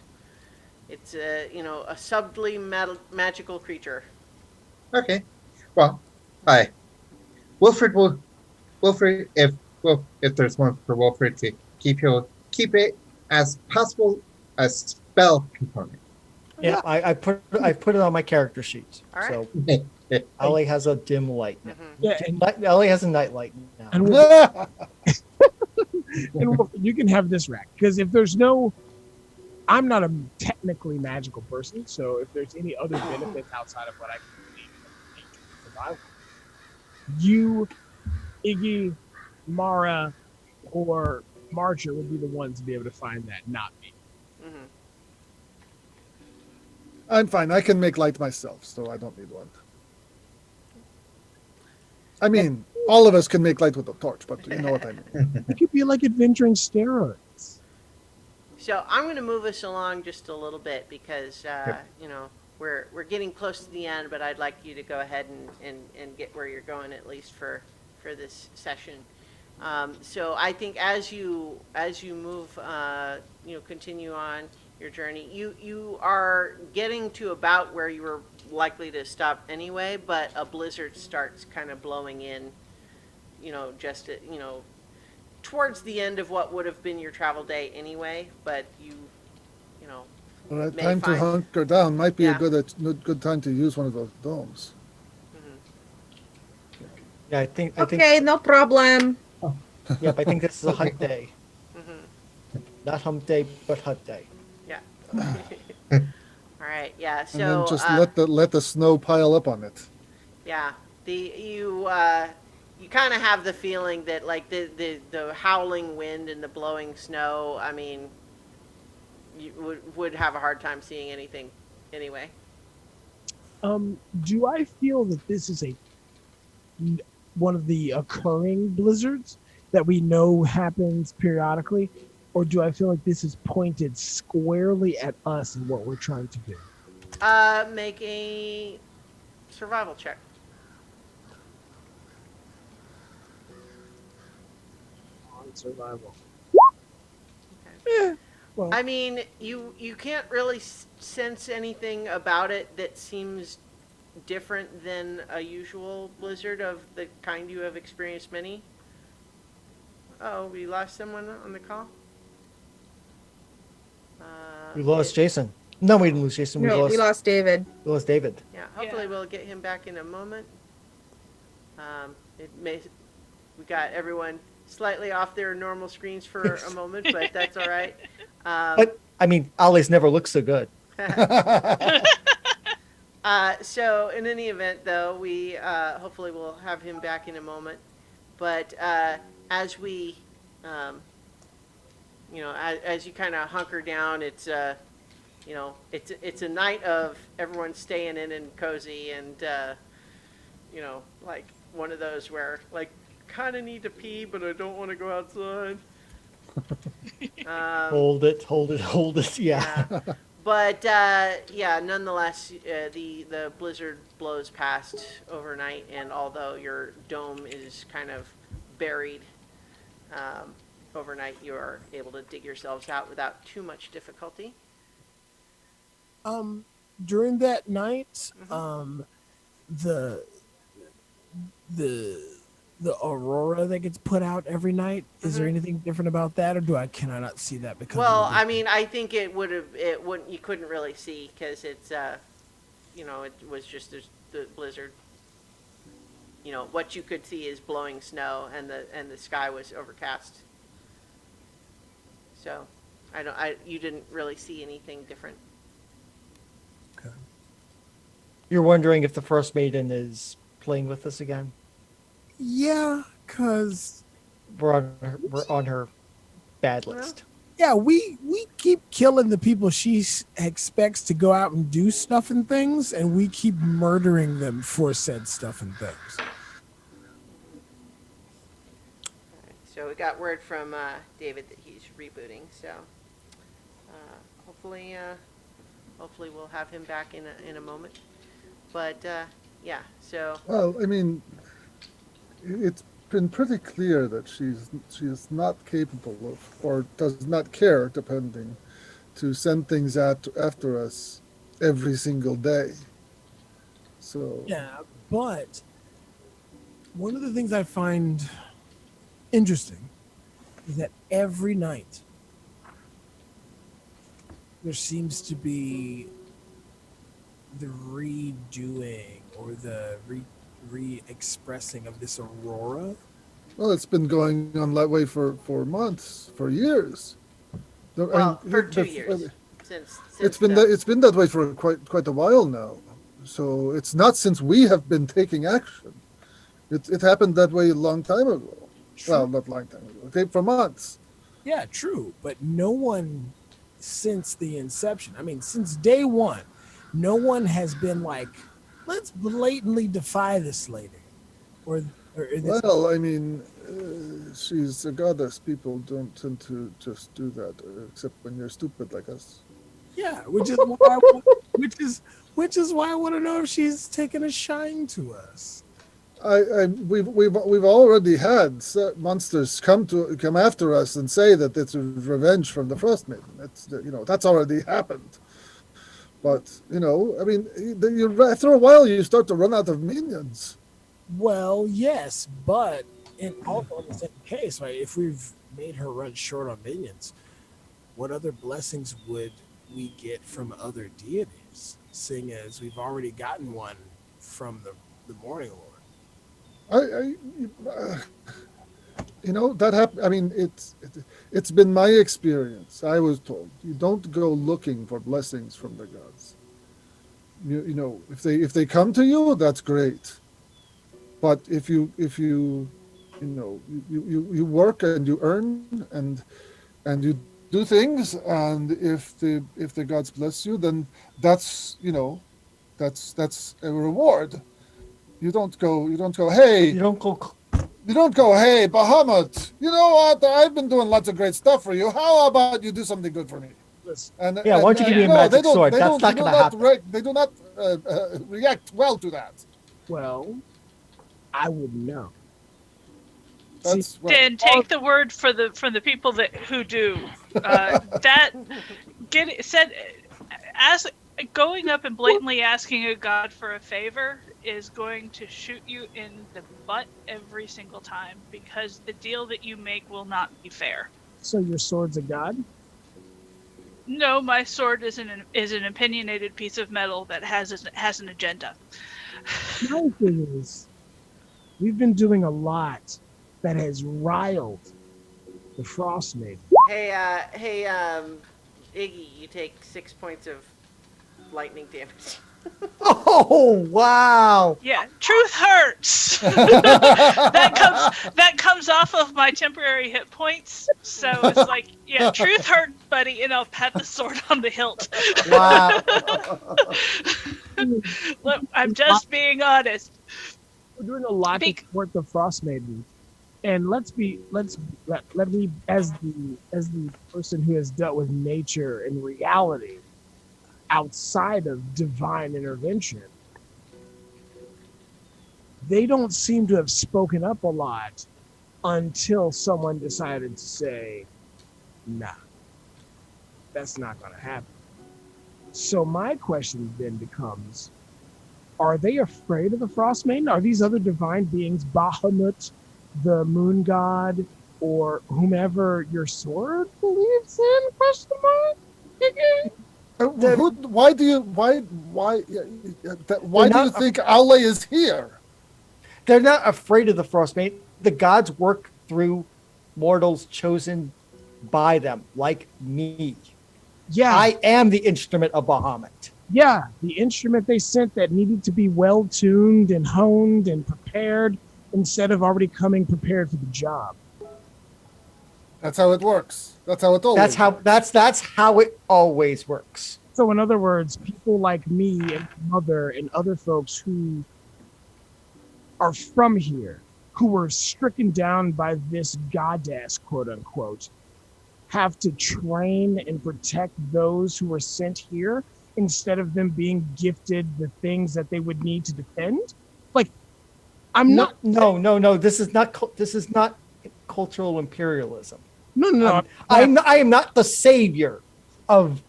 it's a subtly magical creature. Okay. Well, Wilfred, if there's one for Wilfred to keep, he'll keep it as possible a spell component. Yeah, I put it on my character sheet. All right. So Okay. Ollie has a dim light now. Yeah, Ollie has a night light now. and you can have this rack because if there's no, I'm not a technically magical person, so if there's any other benefits outside of what I can believe in survival, you, Iggy, Mara, or Marcher would be the ones to be able to find that, not me. Mhm. I'm fine. I can make light myself, so I don't need one. I mean, all of us can make light with a torch, but you know what I mean. It could be like adventuring steroids. So I'm going to move us along just a little bit because you know we're getting close to the end, but I'd like you to go ahead and get where you're going at least for this session. So I think as you move you know continue on your journey, you are getting to about where you were likely to stop anyway, but a blizzard starts kind of blowing in. You know, just you know towards the end of what would have been your travel day anyway, but you know, All right, may time to find- hunker down. Might be Yeah. a good time to use one of those domes. Yeah, I think. Okay, no problem. Yep, I think this is a hunt day. Mhm. Not hump day, but hunt day. Yeah. All right. Yeah. And So then just let the snow pile up on it. yeah, you kind of have the feeling that like the howling wind and the blowing snow. I mean, you would have a hard time seeing anything anyway. Do I feel that this is one of the occurring blizzards that we know happens periodically, or do I feel like this is pointed squarely at us and what we're trying to do? Make a survival check. On survival. Okay. Well, I mean, you can't really sense anything about it that seems different than a usual blizzard of the kind you have experienced many. Oh, we lost someone on the call? We lost Jason. No, we didn't lose Jason. No, we lost David. We lost David. Yeah, hopefully Yeah. we'll get him back in a moment. We got everyone slightly off their normal screens for a moment, but that's all right. But I mean, Ollie's never looked so good. So in any event, though, we hopefully will have him back in a moment. But as we, you know, as you kind of hunker down, it's you know, it's a night of everyone staying in and cozy, and you know, like one of those where like kind of need to pee, but I don't want to go outside. Hold it. Yeah. Yeah. But yeah, nonetheless, the blizzard blows past overnight, and although your dome is kind of buried overnight, you are able to dig yourselves out without too much difficulty. During that night, Mhm. the aurora that gets put out every night, is there Mhm. anything different about that, or can I not see that because Well, of the I mean, I think it wouldn't, you couldn't really see because it's, you know, it was just the blizzard. You know, what you could see is blowing snow, and the sky was overcast. So, you didn't really see anything different. You're wondering if the Frostmaiden is playing with us again? Yeah, because We're on her bad list. yeah, we keep killing the people she expects to go out and do stuff and things, and we keep murdering them for said stuff and things. So we got word from David that he's rebooting. So hopefully we'll have him back in a moment. But yeah, so Well, I mean, it's been pretty clear that she is not capable of, or does not care, depending, to send things out after us every single day. So Yeah, but one of the things I find interesting is that every night there seems to be the redoing or the re-expressing of this aurora? Well, it's been going on that way for months, for years. Well, for 2 years since It's been that way for quite a while now. So it's not since we have been taking action. It happened that way a long time ago. True. Well, not long time ago. Okay, for months. Yeah, true. But no one since the inception, I mean, since day one, no one has been like, let's blatantly defy this lady. Or this. Well, I mean, she's a goddess. People don't tend to just do that, except when you're stupid like us. Yeah, which is why I want to know if she's taken a shine to us. We've already had monsters come after us and say that it's a revenge from the Frostmaiden. That's already happened. But I mean, after a while, you start to run out of minions. Well, yes, but also in the same case, right? If we've made her run short on minions, what other blessings would we get from other deities, seeing as we've already gotten one from the Morning Lord? That happened. I mean, it's been my experience. I was told you don't go looking for blessings from the gods. If they come to you, that's great. But if you work and you earn and you do things, and if the gods bless you, then that's a reward. You don't go, hey, hey, Bahamut, you know what? I've been doing lots of great stuff for you. How about you do something good for me? Why don't you give me a magic sword? That's not going to happen. They do not react well to that. Well, I wouldn't know. Dan, take the word from the people who do. Going up and blatantly asking a god for a favor is going to shoot you in the butt every single time, because the deal that you make will not be fair. So your sword's a god? No, my sword is an opinionated piece of metal that has an agenda. My thing is, we've been doing a lot that has riled the Frostmaiden. Hey, Iggy, you take 6 points of lightning damage. Oh, wow. Yeah, truth hurts. that comes off of my temporary hit points. So it's like, yeah, truth hurts, buddy, and I'll pat the sword on the hilt. Wow. Look, I'm just being honest. We're doing a lot to support the Frostmaiden. And let me, as the person who has dealt with nature and reality outside of divine intervention, they don't seem to have spoken up a lot until someone decided to say, nah, that's not going to happen. So my question then becomes, are they afraid of the Frostmaiden? Are these other divine beings, Bahamut, the moon god, or whomever your sword believes in? Question mark? Why do you think Aule is here? They're not afraid of the Frostmaiden. The gods work through mortals chosen by them, like me. Yeah, I am the instrument of Bahamut. Yeah, the instrument they sent that needed to be well tuned and honed and prepared instead of already coming prepared for the job. That's how it works. That's how it always. That's how it always works. So in other words, people like me and Mother and other folks who are from here, who were stricken down by this goddess, quote unquote, have to train and protect those who were sent here instead of them being gifted the things that they would need to defend. Like, No. This is not cultural imperialism. No. I am not the savior of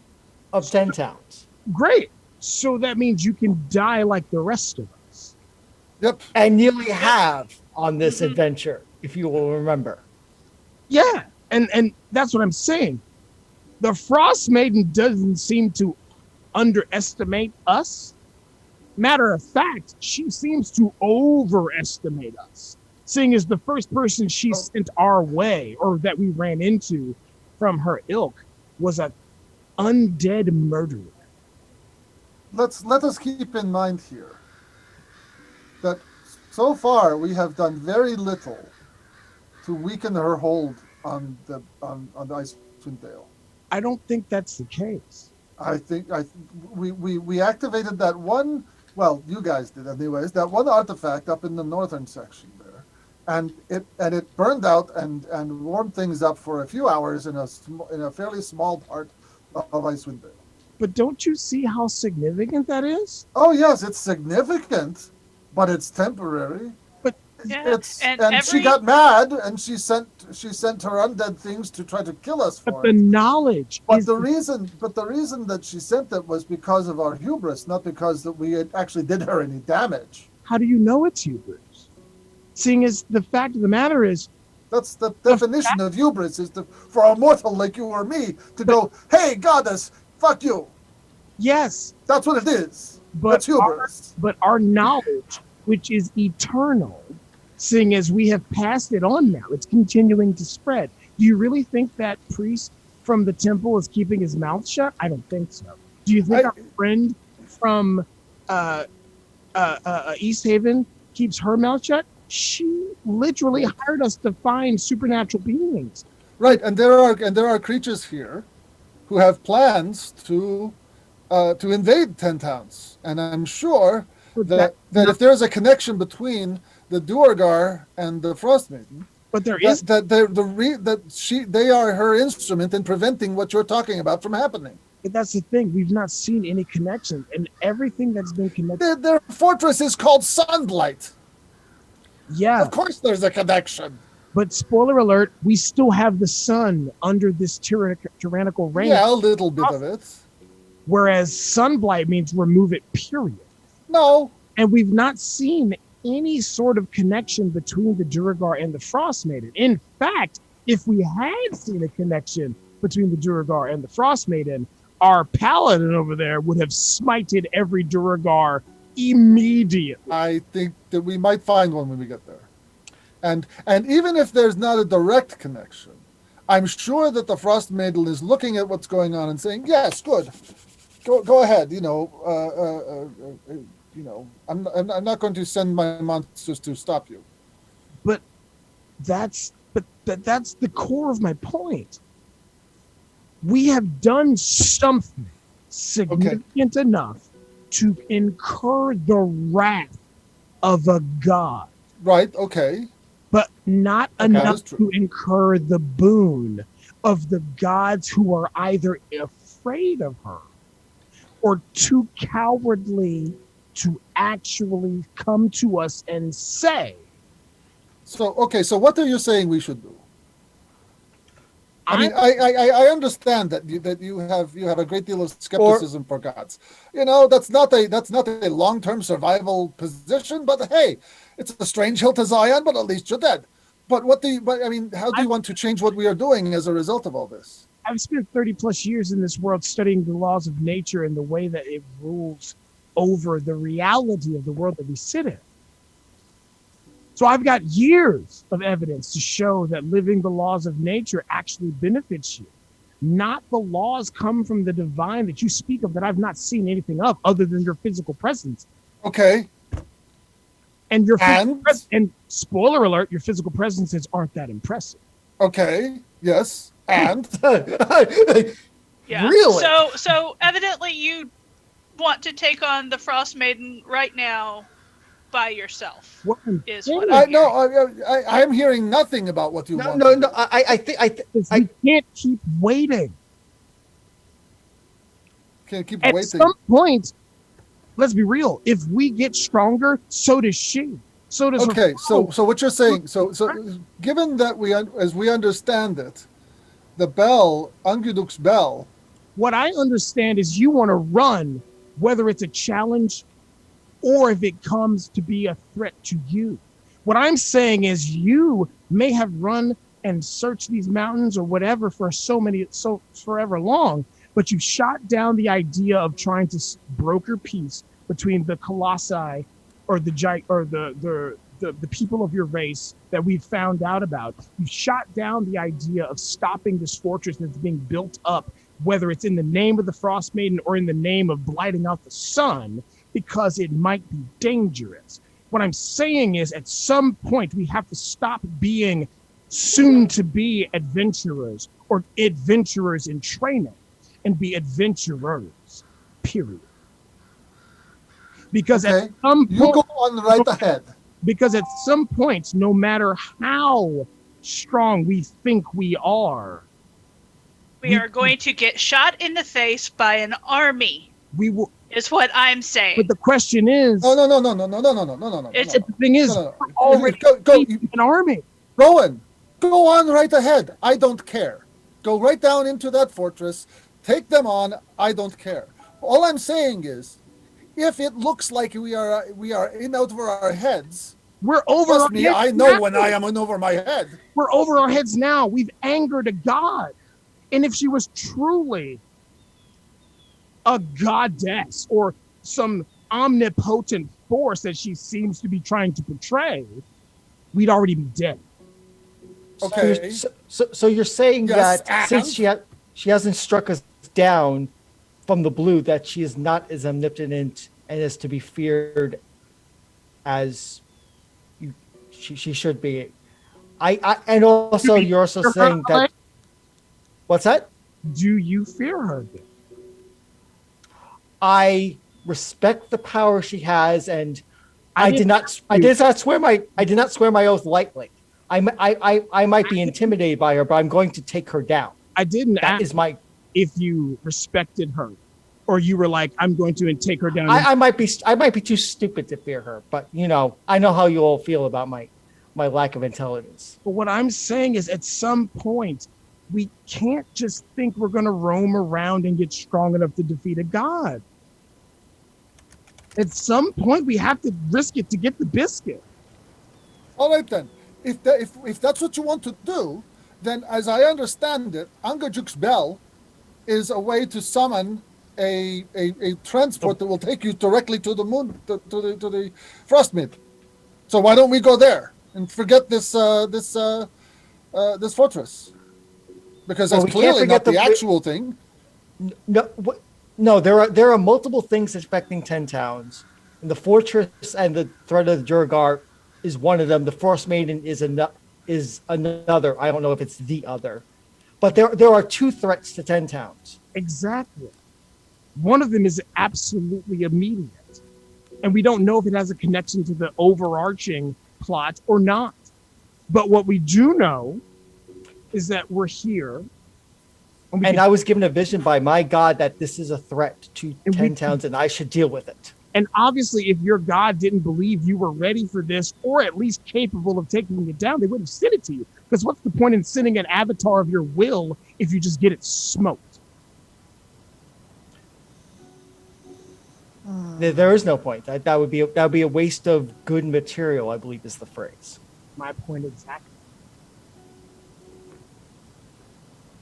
10 towns. Great. So that means you can die like the rest of us. Yep. And nearly have on this adventure, if you will remember. Yeah. And that's what I'm saying. The Frostmaiden doesn't seem to underestimate us. Matter of fact, she seems to overestimate us, seeing as the first person she sent our way, or that we ran into from her ilk, was a undead murderer. Let us keep in mind here that so far we have done very little to weaken her hold on the Icewind Dale. I don't think that's the case. I think we activated that one. Well, you guys did, anyways. That one artifact up in the northern section there, and it burned out and warmed things up for a few hours in a fairly small part of Icewind Dale. But don't you see how significant that is? Oh yes, it's significant, but it's temporary. Yeah, and she got mad and she sent her undead things to try to kill us for But the it. knowledge But is the reason that she sent it was because of our hubris, not because that we actually did her any damage. How do you know it's hubris? Seeing as the fact of the matter is, That's the definition of hubris, is for a mortal like you or me to go, hey, goddess, fuck you. yes, That's what it is. but That's hubris. but our knowledge, which is eternal, seeing as we have passed it on now, it's continuing to spread. Do you really think that priest from the temple is keeping his mouth shut? I don't think so. Do you think our friend from East Haven keeps her mouth shut? She literally hired us to find supernatural beings. Right, and there are creatures here who have plans to invade 10 towns, and I'm sure that if there's a connection between the Duergar and the Frostmaiden, but there is they are her instrument in preventing what you're talking about from happening. But that's the thing. We've not seen any connection, and everything that's been connected. Their fortress is called Sunlight. Yeah, Of course, there's a connection. but spoiler alert: we still have the sun under this tyrannical reign. Yeah, a little bit of it. Whereas sunblight means remove it. Period. No, And we've not seen any sort of connection between the Duergar and the Frostmaiden. In fact, if we had seen a connection between the Duergar and the Frostmaiden, our paladin over there would have smited every Duergar immediately. I think that we might find one when we get there. And even if there's not a direct connection, I'm sure that the Frostmaiden is looking at what's going on and saying, "Yes, good, go ahead." I'm not going to send my monsters to stop you. That's the core of my point. We have done something significant enough to incur the wrath of a god, Right? Okay. but not Okay, enough that's true. to incur the boon of the gods who are either afraid of her or too cowardly to actually come to us and say, So what are you saying we should do? I mean, I understand that you have a great deal of skepticism for gods. That's not a long-term survival position. But hey, it's a strange hill to Zion, but at least you're dead. But how do you want to change what we are doing as a result of all this? I've spent 30 plus years in this world studying the laws of nature and the way that it rules over the reality of the world that we sit in. So I've got years of evidence to show that living the laws of nature actually benefits you. Not the laws come from the divine that you speak of that I've not seen anything of other than your physical presence. Okay. And and spoiler alert, your physical presences aren't that impressive. Okay. Yes. And Yeah. Really? So evidently you want to take on the Frostmaiden right now by yourself. What I'm Is saying what I'm hearing. I'm hearing nothing about what you want. No. I think is we can't keep waiting. Can't keep At waiting. some point, let's be real. If we get stronger, so does she. So does her Okay, so foe. what you're saying, so given that as we understand it, the bell, Anguduk's bell, What I understand is you want to run, whether it's a challenge or if it comes to be a threat to you. What I'm saying is you may have run and searched these mountains or whatever for forever long, but you shot down the idea of trying to broker peace between the colossi or the people of your race that we've found out about. You shot down the idea of stopping this fortress that's being built up, whether it's in the name of the Frostmaiden or in the name of blighting out the sun, because it might be dangerous. What I'm saying is, at some point, we have to stop being soon-to-be adventurers or adventurers in training and be adventurers, period. Because Okay, at some you point, go on right ahead. because at some point, no matter how strong we think we are, We are going to get shot in the face by an army, we will. is what I'm saying. But the question is, No. It's- the thing is, No. we're already Go, an army. Rowan, go on right ahead. I don't care. Go right down into that fortress. Take them on. I don't care. All I'm saying is, if it looks like we are in over our heads, We're over trust our me, heads I know now. when I am in over my head. We're over our heads now. We've angered a god. And if she was truly a goddess or some omnipotent force that she seems to be trying to portray, we'd already be dead. Okay. So you're saying Yes, that since she hasn't struck us down from the blue, that she is not as omnipotent and is to be feared as she should be. I and also you're also saying that. What's that? Do you fear her then? I respect the power she has, and I did not swear my oath lightly. I might be intimidated by her, but I'm going to take her down. I didn't That ask is my. if you respected her, or you were like, I'm going to take her down. I might be too stupid to fear her, but I know how you all feel about my lack of intelligence. But what I'm saying is, at some point, we can't just think we're going to roam around and get strong enough to defeat a god. At some point, we have to risk it to get the biscuit. All right then. If that's what you want to do, then as I understand it, Angajuk's bell is a way to summon a transport that will take you directly to the moon, to the Frostmaiden. So why don't we go there and forget this fortress? Because that's we can't clearly forget not the the- actual thing. No, there are multiple things affecting 10 towns. And the fortress and the threat of the Durgar is one of them. The Frostmaiden is another. I don't know if it's the other. But there are two threats to 10 towns. Exactly. One of them is absolutely immediate. And we don't know if it has a connection to the overarching plot or not. But what we do know is that we're here. And I was given a vision by my God that this is a threat to And 10 towns and I should deal with it. And obviously, if your God didn't believe you were ready for this, or at least capable of taking it down, they wouldn't have sent it to you. Because what's the point in sending an avatar of your will if you just get it smoked? There is no point. That would be a waste of good material, I believe is the phrase. My point exactly.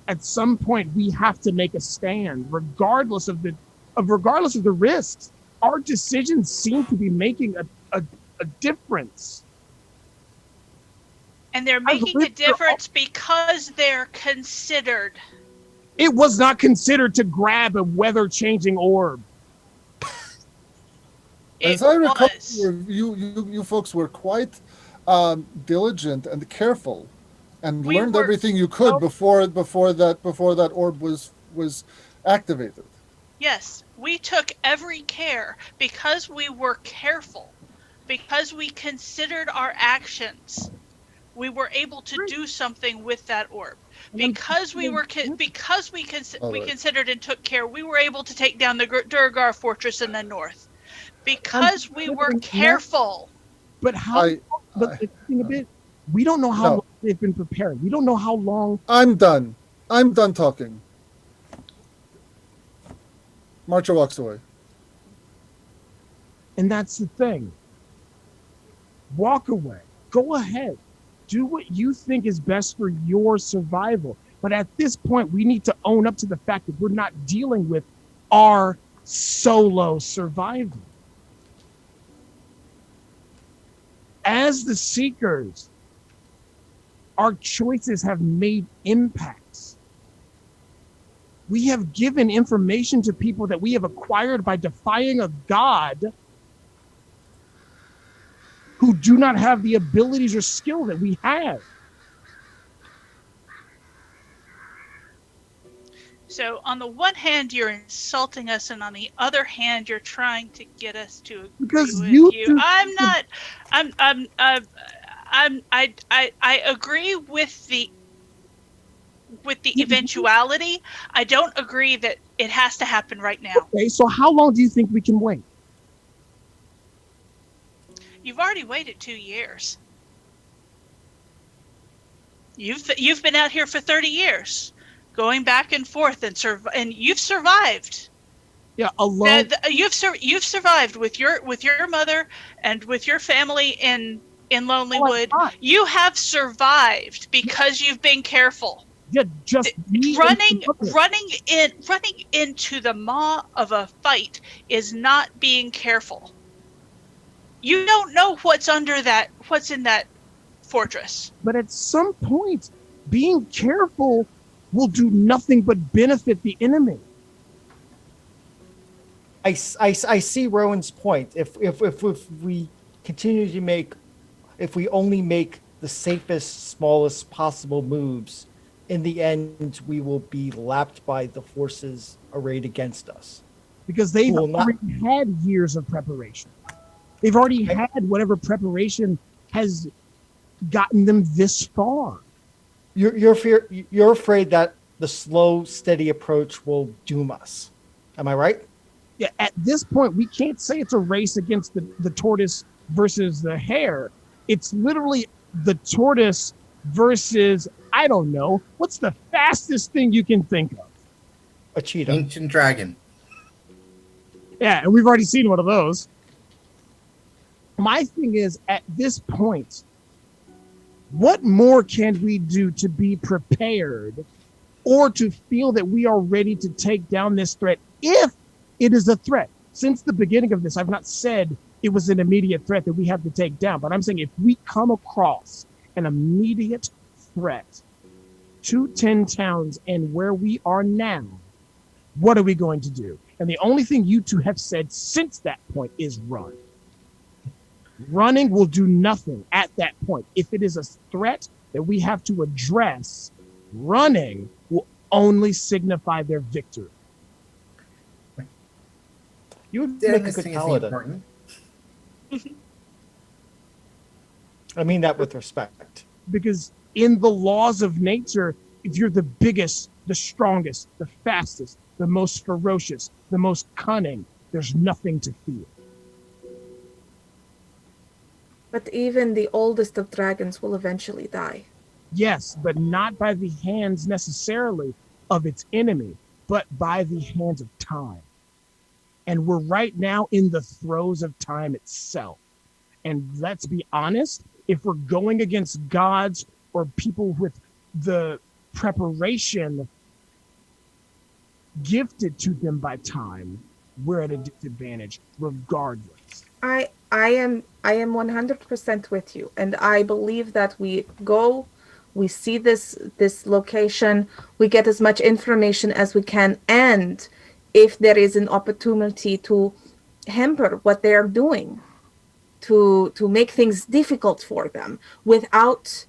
At some point, we have to make a stand, regardless of the risks. Our decisions seem to be making a difference. And they're making a difference because they're considered. It was not considered to grab a weather-changing orb. As I recall, you folks were quite diligent and careful, and We learned were everything you could before that orb was activated. Yes, we took every care because we were careful, because we considered our actions. We were able to do something with that orb. Because we considered and took care, we were able to take down the Durgar fortress in the north. Because we were careful. But but the thing of it, we don't know how long they've been preparing. We don't know how long. I'm done talking. Marcha walks away. And that's the thing. Walk away. Go ahead. Do what you think is best for your survival. But at this point, we need to own up to the fact that we're not dealing with our solo survival. as the Seekers, our choices have made impacts. We have given information to people that we have acquired by defying a god who do not have the abilities or skill that we have. So on the one hand, you're insulting us, and on the other hand, you're trying to get us to agree Because with you you. two- I'm not. I agree with the eventuality. I don't agree that it has to happen right now. Okay, so how long do you think we can wait? You've already waited 2 years. You've been out here for 30 years, going back and forth, and you've survived. Yeah, alone. You've survived with your mother and with your family in Lonelywood. You have survived because you've been careful. Yeah, just running into the maw of a fight is not being careful. You don't know what's in that fortress. But at some point, being careful will do nothing but benefit the enemy. I see Rowan's point. If we continue to if we only make the safest, smallest possible moves, in the end, we will be lapped by the forces arrayed against us. Because they've Will already had years of preparation. They've already had whatever preparation has gotten them this far. You're afraid that the slow, steady approach will doom us. Am I right? Yeah, at this point, we can't say it's a race against the tortoise versus the hare. It's literally the tortoise versus, I don't know, what's the fastest thing you can think of? A cheetah. Ancient dragon. Yeah, and we've already seen one of those. My thing is, at this point, what more can we do to be prepared or to feel that we are ready to take down this threat if it is a threat? Since the beginning of this, I've not said it was an immediate threat that we have to take down, but I'm saying if we come across an immediate threat to 10 towns and where we are now, what are we going to do? And the only thing you two have said since that point is run. Running will do nothing at that point. If it is a threat that we have to address, running will only signify their victory. You would Damn, make a this good thing is paladin. important. I mean that with respect. Because in the laws of nature, if you're the biggest, the strongest, the fastest, the most ferocious, the most cunning, there's nothing to fear. But even the oldest of dragons will eventually die. Yes, but not by the hands necessarily of its enemy, but by the hands of time. And we're right now in the throes of time itself. And let's be honest, if we're going against gods or people with the preparation gifted to them by time, we're at a disadvantage regardless. I am 100% with you, and I believe that we go, we see this location, we get as much information as we can, and if there is an opportunity to hamper what they are doing, to make things difficult for them without.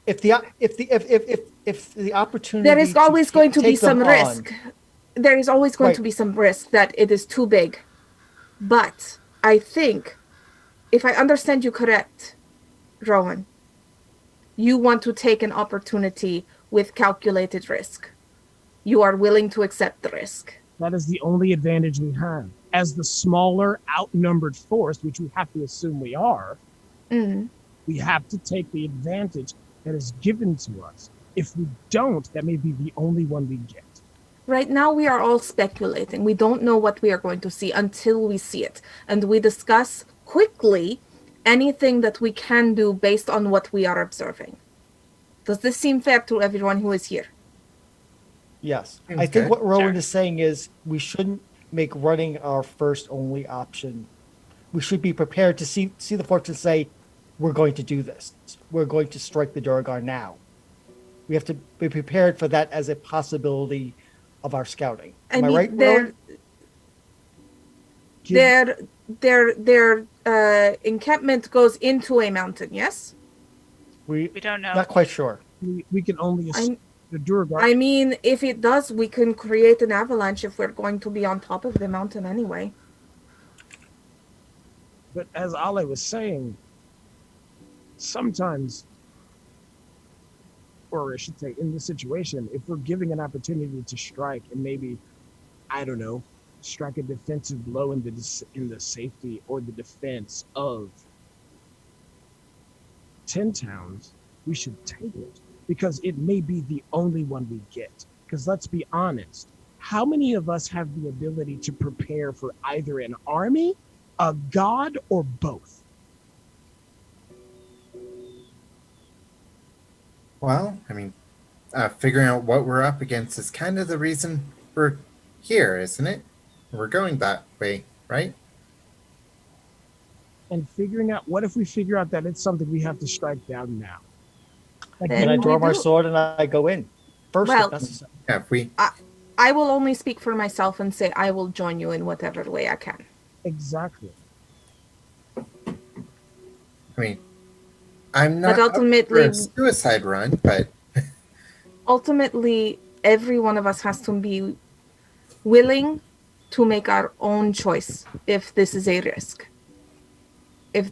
If the opportunity, There is always going to be take them some on- risk. There is always going Right. to be some risk that it is too big. But I think, if I understand you correct, Rowan, you want to take an opportunity with calculated risk. You are willing to accept the risk. That is the only advantage we have. As the smaller, outnumbered force, which we have to assume we are, Mm. we have to take the advantage that is given to us. If we don't, that may be the only one we get. Right now, we are all speculating. We don't know what we are going to see until we see it. And we discuss quickly anything that we can do based on what we are observing. Does this seem fair to everyone who is here? Yes. I Okay. think what Rowan Sure. is saying is we shouldn't make running our first only option. we should be prepared to see the fortune say, we're going to do this. We're going to strike the Duragar now. We have to be prepared for that as a possibility of our scouting. Am I right, Rowan? Their encampment goes into a mountain. Yes. We don't know. Not quite sure. We can only assume the Duragar. I mean, if it does, we can create an avalanche if we're going to be on top of the mountain anyway. But as Ale was saying, sometimes, or I should say, in this situation, if we're giving an opportunity to strike and maybe, I don't know, strike a defensive blow in the safety or the defense of 10 towns, we should take it because it may be the only one we get. Because let's be honest, how many of us have the ability to prepare for either an army, a god, or both? Well, I mean, figuring out what we're up against is kind of the reason we're here, isn't it? We're going that way, right? And figuring out, what if we figure out that it's something we have to strike down now? Then I draw my sword and I go in first Well, if necessary. Yeah, if we I will only speak for myself and say I will join you in whatever way I can. Exactly. I mean, I'm not But up for ultimately, a suicide run, but ultimately, every one of us has to be willing to make our own choice if this is a risk. If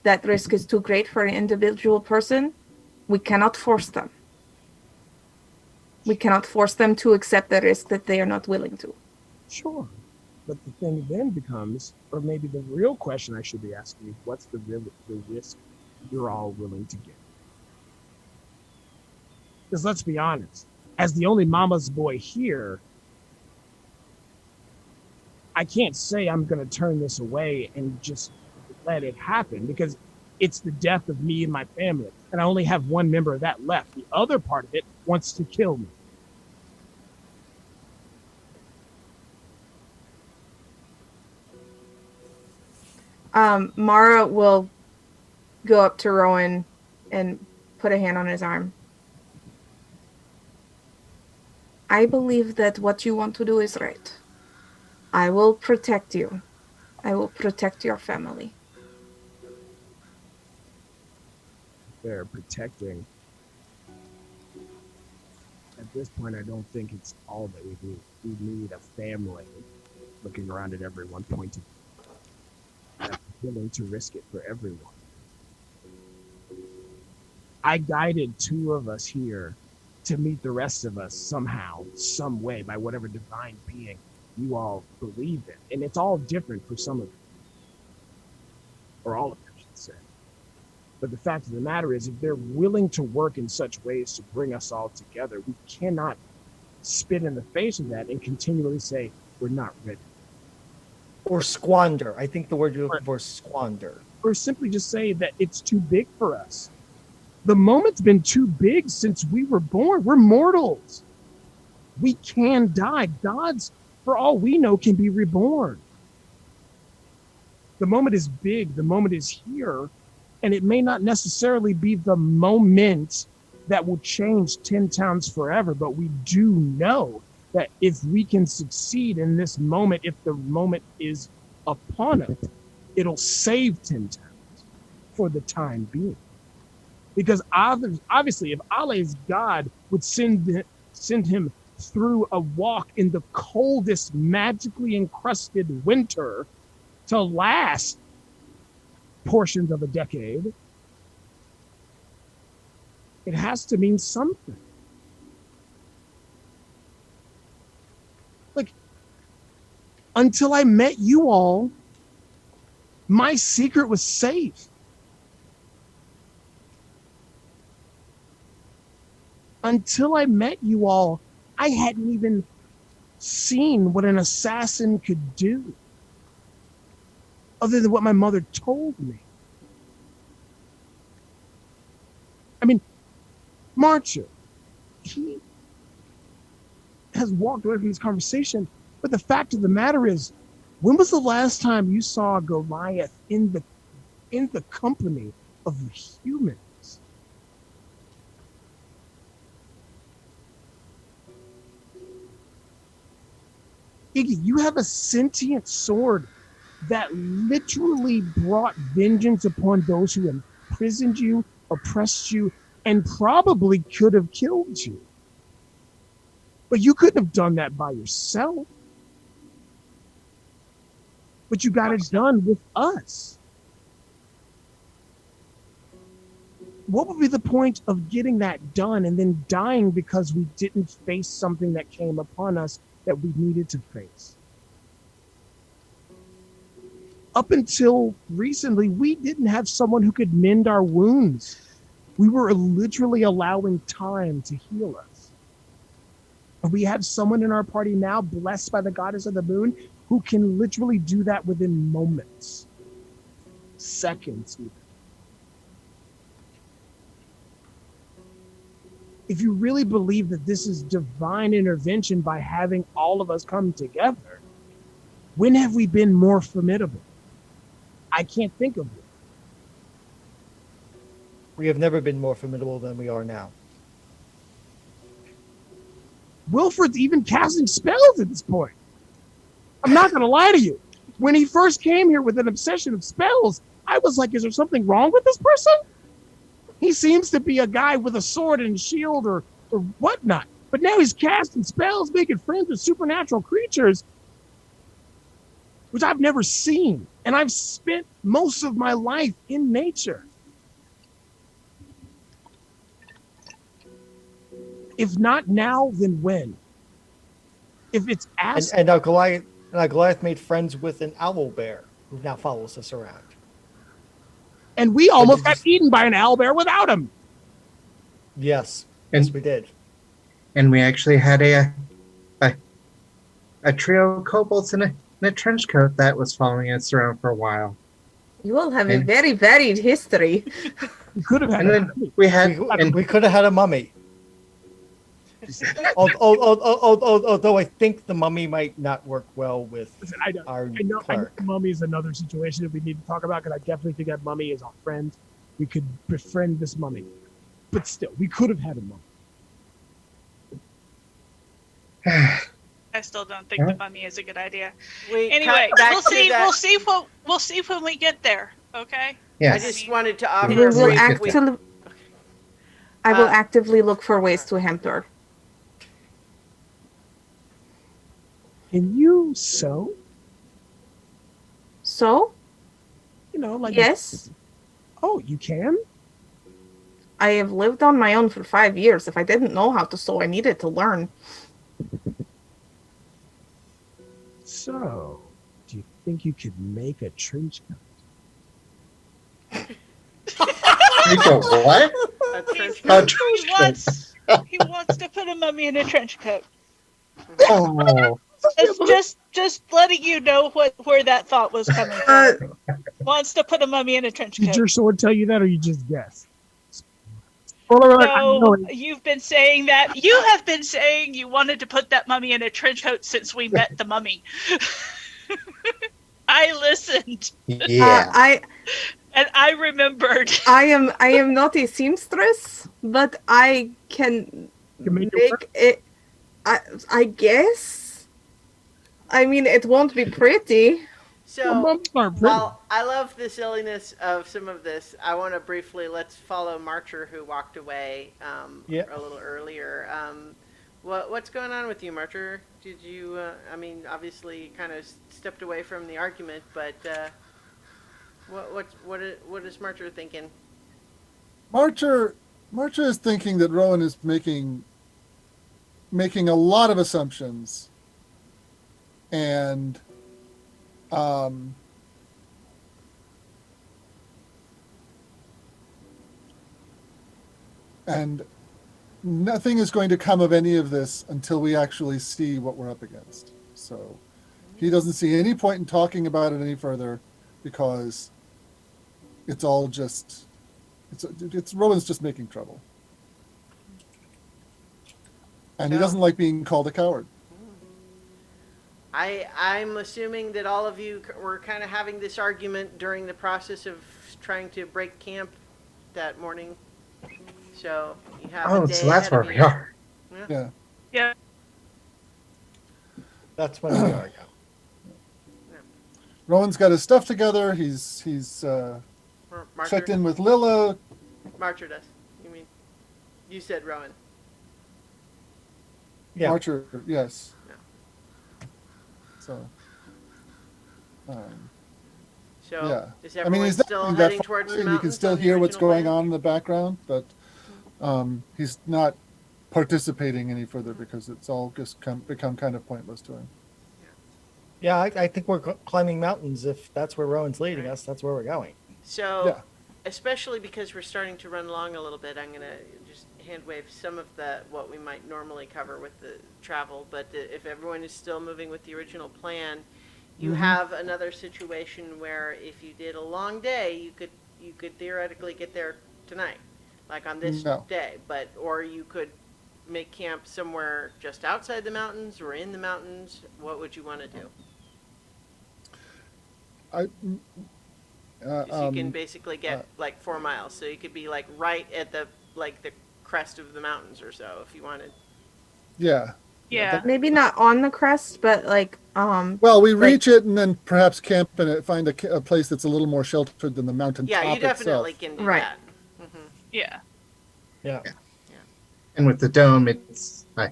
that risk is too great for an individual person, we cannot force them. We cannot force them to accept the risk that they are not willing to. Sure. But the thing then becomes, or maybe the real question I should be asking is, what's the risk you're all willing to give? Because let's be honest, as the only mama's boy here, I can't say I'm going to turn this away and just let it happen because it's the death of me and my family. And I only have one member of that left. The other part of it wants to kill me. Mara will go up to Rowan and put a hand on his arm. I believe that what you want to do is right. I will protect you. I will protect your family. They're protecting. At this point, I don't think it's all that we need. We need a family looking around at everyone, pointing, that's willing to risk it for everyone. I guided two of us here to meet the rest of us somehow, some way, by whatever divine being you all believe in. And it's all different for some of you. Or all of you, I should say. But the fact of the matter is, if they're willing to work in such ways to bring us all together, we cannot spit in the face of that and continually say, we're not ready. Or squander. I think the word you're looking for is squander. Or simply just say that it's too big for us. The moment's been too big since we were born. We're mortals. We can die. Gods, for all we know, can be reborn. The moment is big. The moment is here. And it may not necessarily be the moment that will change 10 towns forever, but we do know that if we can succeed in this moment, if the moment is upon us, it'll save 10 towns for the time being. Because obviously, if Ale's God would send him through a walk in the coldest, magically encrusted winter to last portions of a decade, it has to mean something. Like, until I met you all, my secret was safe. Until I met you all, I hadn't even seen what an assassin could do, other than what my mother told me. I mean, Marcher, he has walked away from this conversation, but the fact of the matter is, When was the last time you saw Goliath in the company of humans? Iggy, you have a sentient sword that literally brought vengeance upon those who imprisoned you, oppressed you, and probably could have killed you. But you couldn't have done that by yourself. But you got it done with us. What would be the point of getting that done and then dying because we didn't face something that came upon us that we needed to face? Up until recently, we didn't have someone who could mend our wounds. We were literally allowing time to heal us. And we have someone in our party now, blessed by the goddess of the moon, who can literally do that within moments, seconds even. If you really believe that this is divine intervention by having all of us come together, when have we been more formidable? I can't think of it. We have never been more formidable than we are now. Wilfred's even casting spells at this point. I'm not going to lie to you. When he first came here with an obsession of spells, I was like, is there something wrong with this person? He seems to be a guy with a sword and shield or whatnot. But now he's casting spells, making friends with supernatural creatures, which I've never seen. And I've spent most of my life in nature. If not now, then when? If it's asked. And now Goliath made friends with an owl bear who now follows us around. And we almost got eaten by an owlbear without him. Yes. And- Yes, we did. And we actually had a trio of kobolds in a trench coat that was following us around for a while. You all have a And- very varied history. We could have had And then We could have had a mummy. Although I think the mummy might not work well with Listen, our I know cleric. Mummy is another situation that we need to talk about because I definitely think that Mummy is our friend. We could befriend this Mummy. But still, we could have had a Mummy. I still don't think the mummy is a good idea. We Anyway, cut back we'll to see. that. We'll see when we get there. Okay. Yes. I just wanted to offer We a will brief. I will actively look for ways to hamper. Can you sew? So, Like yes, Oh, you can? I have lived on my own for 5 years. If I didn't know how to sew, I needed to learn. So, do you think you could make a trench coat? You go, what? A trench A coat. trench He wants to put a mummy in a trench coat. Oh. It's just letting you know where that thought was coming from. Wants to put a mummy in a trench Did coat. your sword tell you that, or you just guessed? Spoiler alert, I know No, it. you've been saying that. You have been saying you wanted to put that mummy in a trench coat since we met the mummy. I listened Yeah. and I remembered. I am not a seamstress, but I can You make it work. make it. I guess. I mean, it won't be pretty. So, Mums aren't pretty. while I love the silliness of some of this, I want to briefly let's follow Marcher, who walked away Yeah. a little earlier. What's going on with you, Marcher? Did you? Obviously, kind of stepped away from the argument, but what is Marcher thinking? Marcher is thinking that Rowan is making a lot of assumptions, and and nothing is going to come of any of this until we actually see what we're up against. So he doesn't see any point in talking about it any further because it's all just it's Rowan's just making trouble. And he So- doesn't like being called a coward. I'm assuming that all of you were kind of having this argument during the process of trying to break camp that morning. So you have a Oh, so day that's ahead of where we you. are. Yeah. Yeah. Yeah. That's when we are. Yeah. Rowan's got his stuff together. He's Or Marcher. checked in with Lilla. Marcher does. You mean? You said Rowan. Yeah. Archer, yes. No. So, So yeah. is I mean, everyone he's still definitely heading that towards far, the and mountains? you can still on the hear what's original going plan? on in the background, but he's not participating any further because it's all just become kind of pointless to him. Yeah, I think we're climbing mountains. If that's where Rowan's leading Right. us, that's where we're going. So, Yeah. especially because we're starting to run along a little bit, I'm gonna just hand wave some of what we might normally cover with the travel. But if everyone is still moving with the original plan, you have another situation where if you did a long day, you could theoretically get there tonight, like on this No. day. Or you could make camp somewhere just outside the mountains or in the mountains. What would you want to do? I. 'Cause you can basically get like 4 miles, so you could be like right at the crest of the mountains or so if you wanted. Yeah. Yeah. Maybe not on the crest, but like Well, we like- reach it and then perhaps camp and find a place that's a little more sheltered than the mountain Yeah, top you definitely itself. can do Right. that. Yeah. Yeah. And with the dome, it's yeah.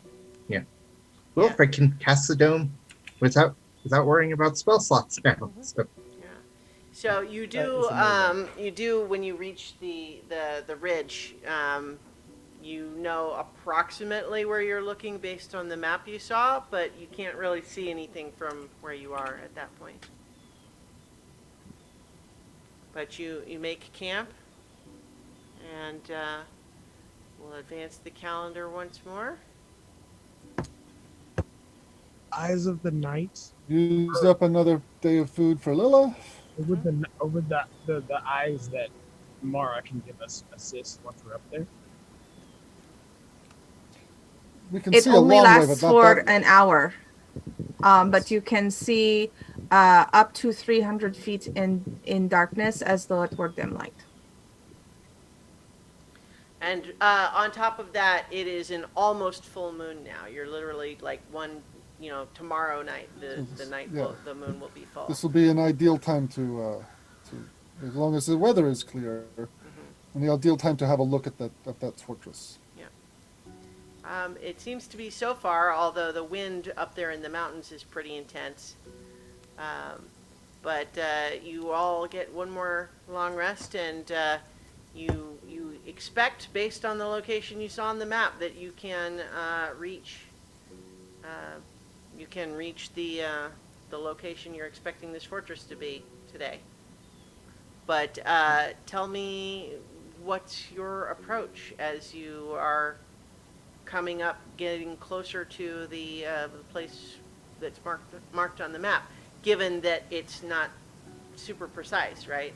Well, Yeah. if I can cast the dome without worrying about spell slots now. So, So you do is amazing. when you reach the ridge, you know approximately where you're looking based on the map you saw, but you can't really see anything from where you are at that point. But you make camp, and we'll advance the calendar once more. Eyes of the Night. Used up another day of food for Lilla. Over the eyes that Mara can give us assist once we're up there. We can it see a only long way, lasts but not for that an hour. But you can see up to 300 feet in darkness as though it were dim light. And on top of that, it is an almost full moon now. You're literally like tomorrow night, the night yeah. the moon will be full. This will be an ideal time to as long as the weather is clear, and the ideal time to have a look at that fortress. It seems to be so far, although the wind up there in the mountains is pretty intense. But you all get one more long rest, and you expect, based on the location you saw on the map, that you can reach. You can reach the location you're expecting this fortress to be today. But tell me, what's your approach as you are coming up, getting closer to the place that's marked on the map, given that it's not super precise, right?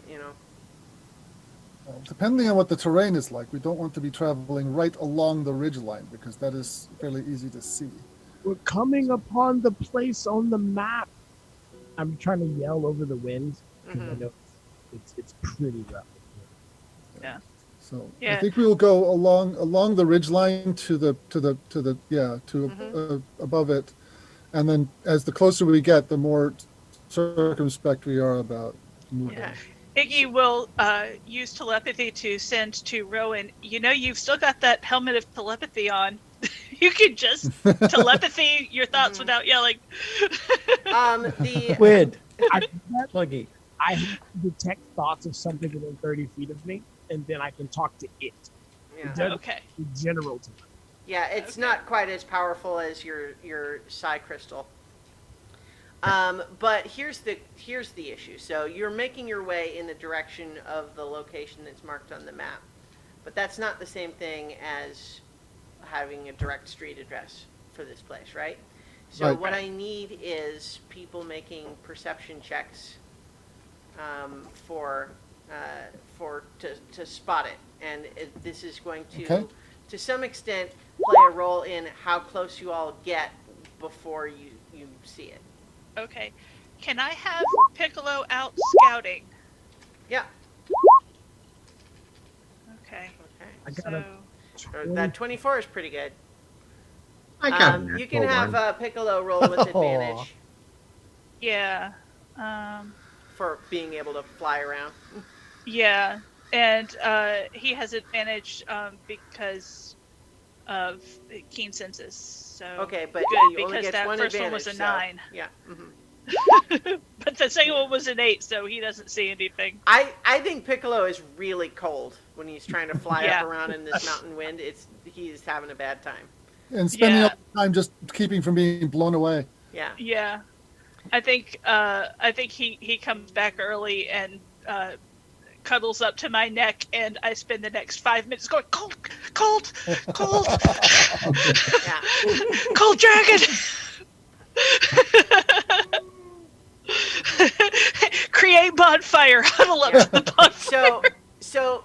Depending on what the terrain is like, we don't want to be traveling right along the ridgeline because that is fairly easy to see. We're coming upon the place on the map. I'm trying to yell over the wind because I know it's pretty rough. Yeah. So Yeah. I think we will go along the ridgeline above it, and then as the closer we get, the more circumspect we are about moving. Yeah. Iggy will use telepathy to send to Rowan. You've still got that helmet of telepathy on. You could just telepathy your thoughts without yelling. Squid. Pluggy. I have to detect thoughts of something within 30 feet of me, and then I can talk to it. Okay. In general to it. Yeah, it's not quite as powerful as your psi crystal. But here's the issue. So you're making your way in the direction of the location that's marked on the map, but that's not the same thing as having a direct street address for this place, right? So Right. what I need is people making perception checks to spot it, and this is going to some extent play a role in how close you all get before you see it. Okay. Can I have Piccolo out scouting? Yeah. Okay. Okay. I got So a That 24 is pretty good. I got a You can natural have one. Piccolo roll with advantage yeah. for being able to fly around. Yeah. And he has advantage because of keen senses. So Okay, but good he only because gets that one first one advantage. was a So 9. yeah. Hmm. But the second one was an 8, so he doesn't see anything. I think Piccolo is really cold when he's trying to fly up Yeah. around in this mountain wind. He's having a bad time. And spending all Yeah. the time just keeping from being blown away. Yeah. Yeah. I think he comes back early and cuddles up to my neck, and I spend the next 5 minutes going cold, cold, cold, Yeah. cold dragon. Create bonfire. Huddle up Yeah. to the bonfire. So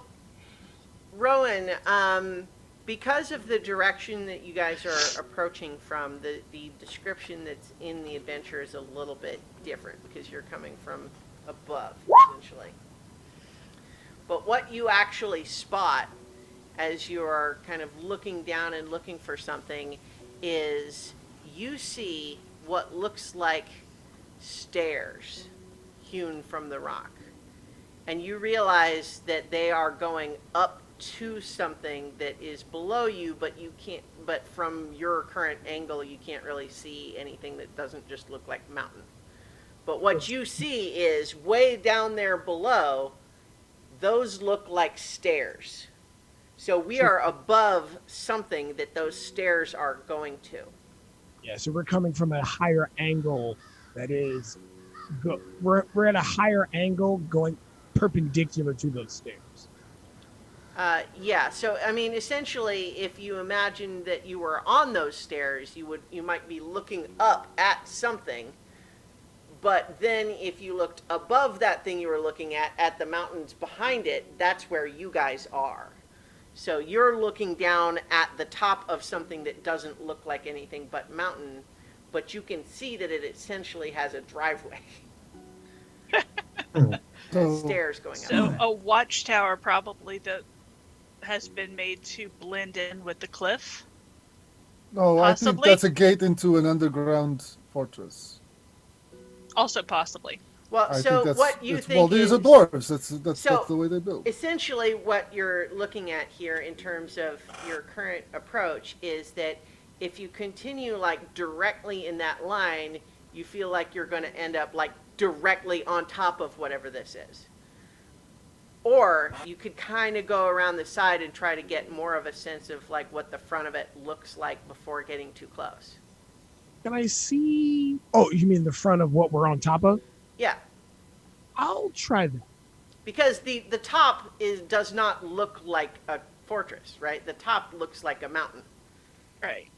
Rowan, because of the direction that you guys are approaching from, the description that's in the adventure is a little bit different because you're coming from above, essentially. But what you actually spot as you're kind of looking down and looking for something is you see what looks like stairs hewn from the rock. And you realize that they are going up to something that is below you, but from your current angle, you can't really see anything that doesn't just look like mountain. But what you see is way down there below, those look like stairs. So we are above something that those stairs are going to. Yeah, so we're coming from a higher angle. That is, we're at a higher angle going perpendicular to those stairs. Yeah, so I mean, essentially, if you imagine that you were on those stairs, you might be looking up at something. But then, if you looked above that thing you were looking at the mountains behind it, that's where you guys are. So you're looking down at the top of something that doesn't look like anything but mountain, but you can see that it essentially has a driveway. So, Stairs going up. So a watchtower probably that has been made to blend in with the cliff. no, I think Possibly. that's a gate into an underground fortress. Also possibly. Well, I so think that's what you it's, think well, these is are dwarves. That's So- the way they build. essentially what you're looking at here in terms of your current approach is that if you continue like directly in that line, you feel like you're going to end up like directly on top of whatever this is. Or you could kind of go around the side and try to get more of a sense of like what the front of it looks like before getting too close. Can I see? Oh, you mean the front of what we're on top of? Yeah, I'll try that. because the top does not look like a fortress, right? The top looks like a mountain. Right.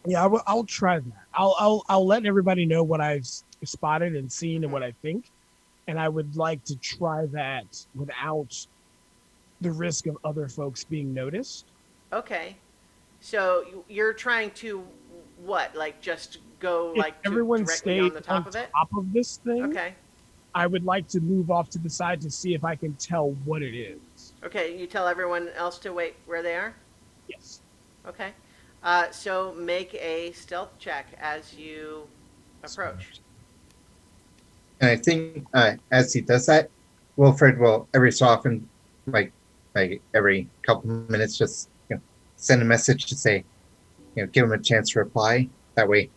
Yeah, I'll try that. I'll let everybody know what I've spotted and seen and what I think, and I would like to try that without the risk of other folks being noticed. Okay. So you're trying to what? Like just go If like to everyone directly stayed on the top of it? top of this thing, Okay. I would like to move off to the side to see if I can tell what it is. Okay, you tell everyone else to wait where they are? Yes. Okay. So make a stealth check as you approach. And I think as he does that, Wilfred will every so often, like every couple of minutes, just send a message to say, give him a chance to reply. That way,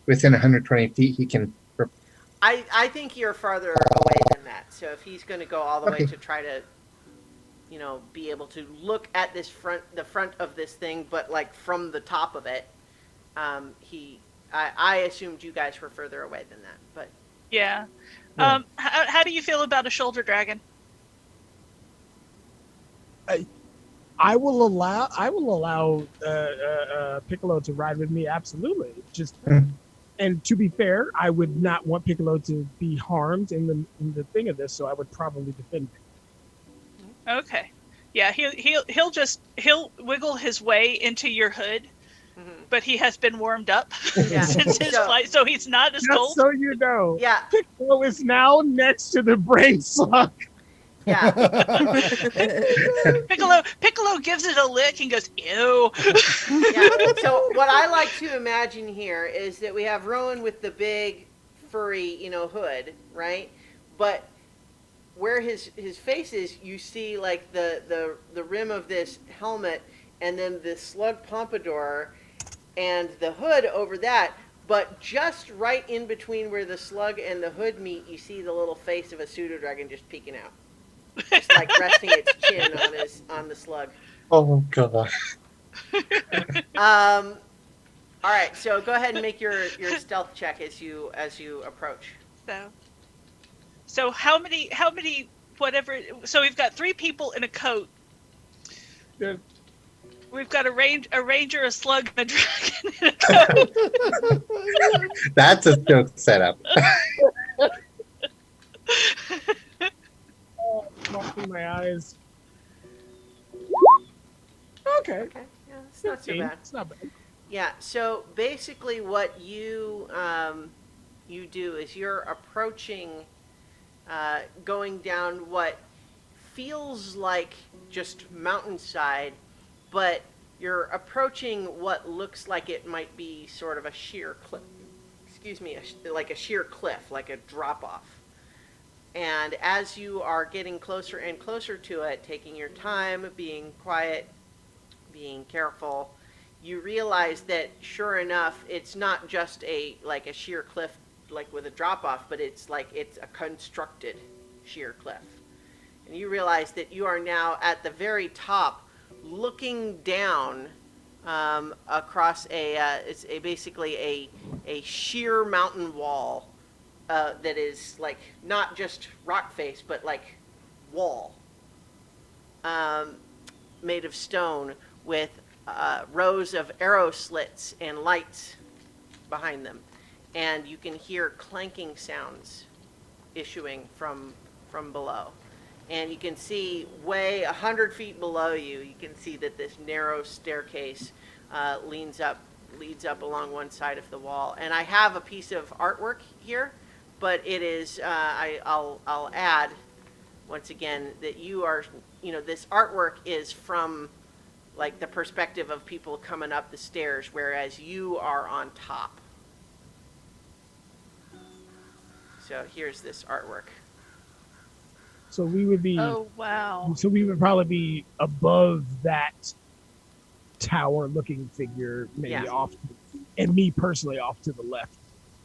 within 120 feet, he can. I think you're farther away than that. So if he's going to go all the way Okay. to try to, be able to look at the front of this thing, but like from the top of it, I assumed you guys were further away than that, but Yeah. Yeah. How do you feel about a shoulder dragon? I will allow Piccolo to ride with me. Absolutely. Just and to be fair, I would not want Piccolo to be harmed in the thing of this, so I would probably defend him. Okay. Yeah, he'll wiggle his way into your hood, mhm. but he has been warmed up Yeah. since his So- flight, so he's not as Just cold. so you know, Yeah, Piccolo is now next to the brain slug. yeah. Piccolo gives it a lick and goes, ew. Yeah. So what I like to imagine here is that we have Rowan with the big furry, hood, right? But where his face is, you see like the rim of this helmet, and then the slug pompadour, and the hood over that. But just right in between where the slug and the hood meet, you see the little face of a pseudo dragon just peeking out, just like resting its chin on the slug. Oh god. All right, so go ahead and make your stealth check as you approach. So how many whatever? So we've got 3 people in a coat. Yeah. We've got a ranger, a slug, and a dragon in a coat. That's a joke setup. Watching my eyes. Okay. Okay, yeah, it's not so 15. bad. It's not bad. Yeah, so basically what you do is you're approaching, going down what feels like just mountainside, but you're approaching what looks like it might be sort of a sheer cliff. Excuse me, like a sheer cliff, like a drop off. And as you are getting closer and closer to it, taking your time, being quiet, being careful, you realize that sure enough, it's not just a sheer cliff, like with a drop off, but it's a constructed sheer cliff. And you realize that you are now at the very top, looking down across it's basically a sheer mountain wall that is like not just rock face, but like wall, made of stone with rows of arrow slits and lights behind them, and you can hear clanking sounds issuing from below. And you can see way 100 feet below you. You can see that this narrow staircase leads up along one side of the wall. And I have a piece of artwork here, but it is I'll add once again that you are this artwork is from like the perspective of people coming up the stairs, whereas you are on top. So here's this artwork. So we would be. Oh wow! So we would probably be above that tower-looking figure, maybe Yeah. off, and me personally off to the left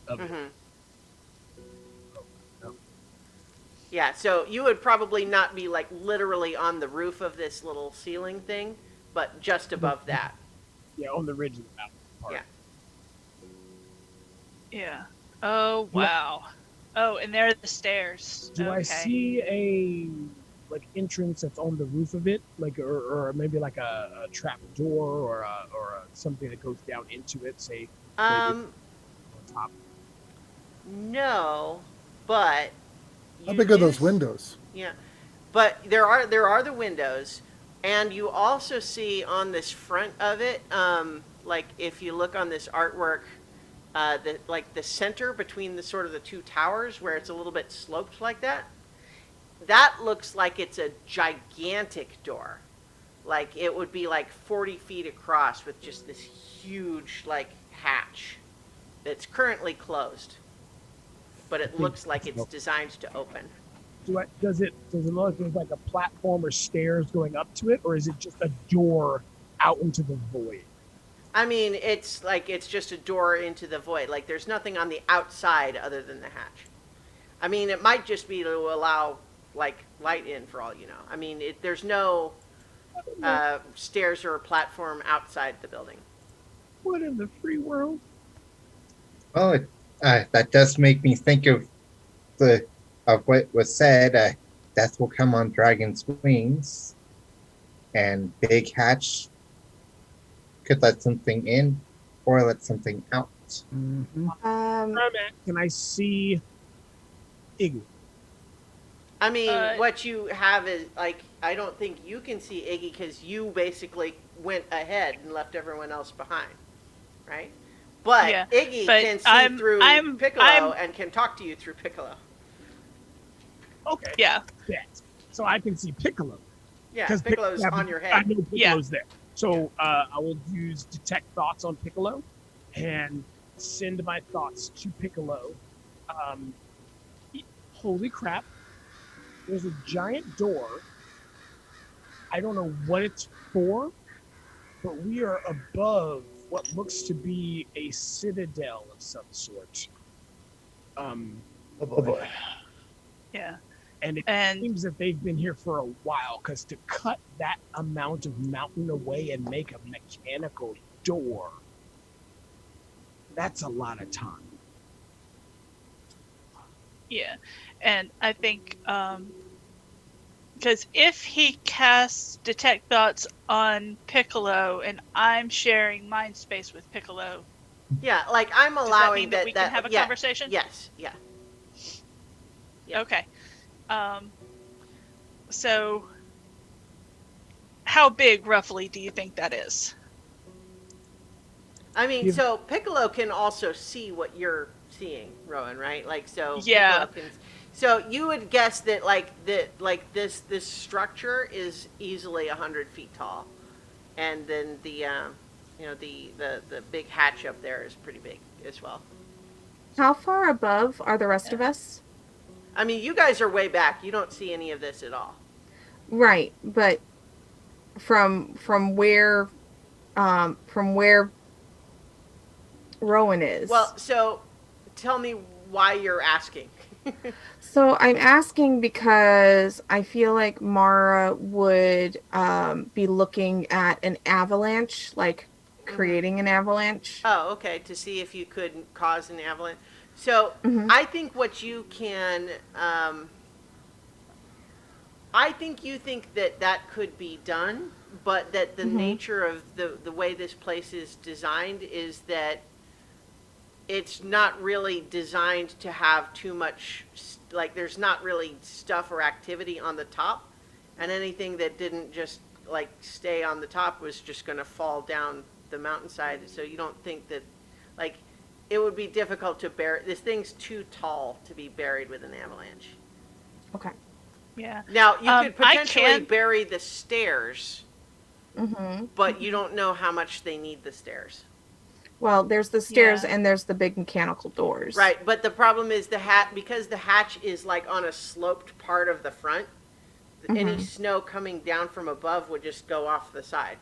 of it. Mm-hmm. Yeah, so you would probably not be like literally on the roof of this little ceiling thing, but just above that. Yeah, on the ridge of the mountain part. Yeah. Yeah. Oh wow. Oh, and there are the stairs. Do I Okay. see a like entrance that's on the roof of it, like or maybe like a trap door or a something that goes down into it? Say on top. No, but How you big are those do windows? Yeah, but there are the windows, and you also see on this front of it, like if you look on this artwork, the center between the sort of the two towers where it's a little bit sloped like that. That looks like it's a gigantic door, like it would be like 40 feet across with just this huge like hatch that's currently closed, but it looks like it's designed to open. Does it look like there's like a platform or stairs going up to it, or is it just a door out into the void? I mean, it's just a door into the void. Like there's nothing on the outside other than the hatch. I mean, it might just be to allow like light in for all you know. I mean, there's no stairs or a platform outside the building. What in the free world? Oh, that does make me think of what was said. Death will come on dragon's wings, and big hatch could let something in or let something out. Mm-hmm. Can I see Iggy? I mean, what you have is like I don't think you can see Iggy because you basically went ahead and left everyone else behind. right? But Yeah, Iggy but can see I'm- through I'm- Piccolo I'm- and can talk to you through Piccolo. Okay. Yeah. Bet. So I can see Piccolo. Yeah, Because Piccolo's on your I head. know Yeah. Piccolo's there. So I will use detect thoughts on Piccolo and send my thoughts to Piccolo. Um, holy crap. There's a giant door. I don't know what it's for, but we are above what looks to be a citadel of some sort. Oh boy. Yeah. And it And seems that they've been here for a while, because to cut that amount of mountain away and make a mechanical door, that's a lot of time. yeah, and I think because if he casts detect thoughts on Piccolo and I'm sharing mind space with Piccolo, Yeah, like I'm does that allowing mean that we can have a yeah, conversation? Yes, yeah. Yeah. Okay. So how big roughly do you think that is? I mean, You've- so Piccolo can also see what you're seeing, Rowan, right? Like, so Yeah. Piccolo can. So you would guess that this structure is easily 100 feet tall, and then the big hatch up there is pretty big as well. How far above are the rest of us? I mean, you guys are way back. You don't see any of this at all. Right, but from where Rowan is. Well, so tell me why you're asking. So I'm asking because I feel like Mara would be looking at an avalanche, like creating an avalanche. Oh, okay. To see if you could cause an avalanche. So Mhm. I think what you can. I think you think that that could be done, but that the Mhm. nature of the way this place is designed is that it's not really designed to have too much. Like, there's not really stuff or activity on the top, and anything that didn't just like stay on the top was just going to fall down the mountainside. So you don't think that, like, it would be difficult to bear. This thing's too tall to be buried with an avalanche. Okay. Yeah. Now you could I potentially can- bury the stairs, Mhm. but you don't know how much they need the stairs. Well, there's the stairs Yeah. and there's the big mechanical doors. Right, but the problem is because the hatch is like on a sloped part of the front. Any Mhm. snow coming down from above would just go off the side.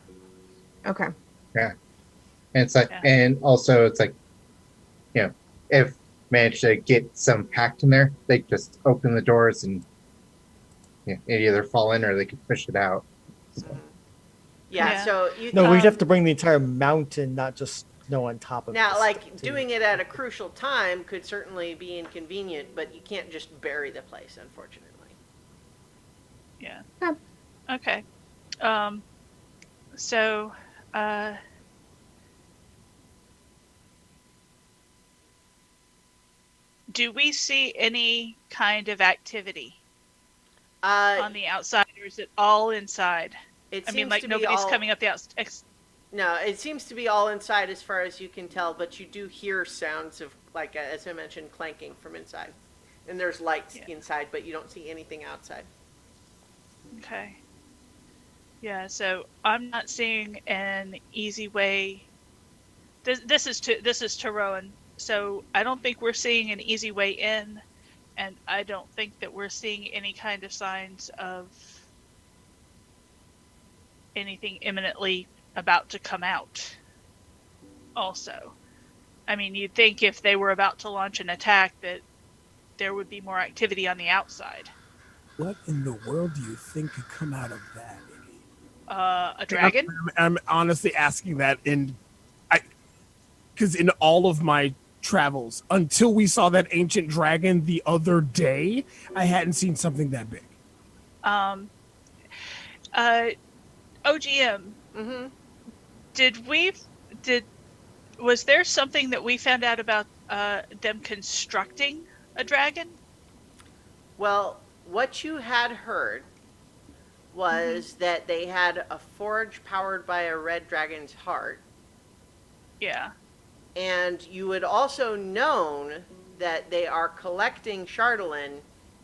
Okay. And it's like, Yeah. and also it's like, if managed to get some packed in there, they just open the doors and it either fall in or they could push it out. So, Yeah, Yeah. so you No, we'd Um, have to bring the entire mountain, not just snow on top of it. now, like, doing it at a crucial time could certainly be inconvenient, but you can't just bury the place, unfortunately. Yeah. Yeah. Okay. So, do we see any kind of activity on the outside, or is it all inside? It I mean, seems like to be nobody's all- coming up the No, it seems to be all inside as far as you can tell, but you do hear sounds of, like, as I mentioned, clanking from inside. And there's lights Yeah. inside, but you don't see anything outside. Okay. Yeah, so I'm not seeing an easy way. This is to Rowan. So I don't think we're seeing an easy way in, and I don't think that we're seeing any kind of signs of anything imminently about to come out. Also, I mean, you'd think if they were about to launch an attack that there would be more activity on the outside. What in the world do you think could come out of that, Iggy? A dragon? I'm honestly asking that because in all of my travels, until we saw that ancient dragon the other day, I hadn't seen something that big. OGM, Mm-hmm. was there something that we found out about them constructing a dragon? Well, what you had heard was that they had a forge powered by a red dragon's heart, Yeah. and you had also known that they are collecting Chardolin,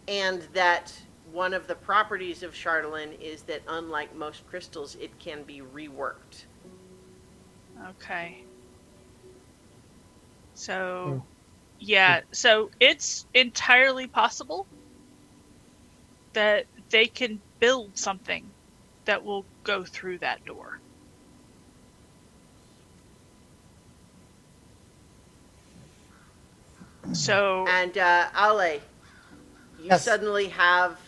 and that one of the properties of Chardolin is that, unlike most crystals, it can be reworked. Okay. So, yeah, so it's entirely possible that they can build something that will go through that door. So, And Ale, you Yes. suddenly have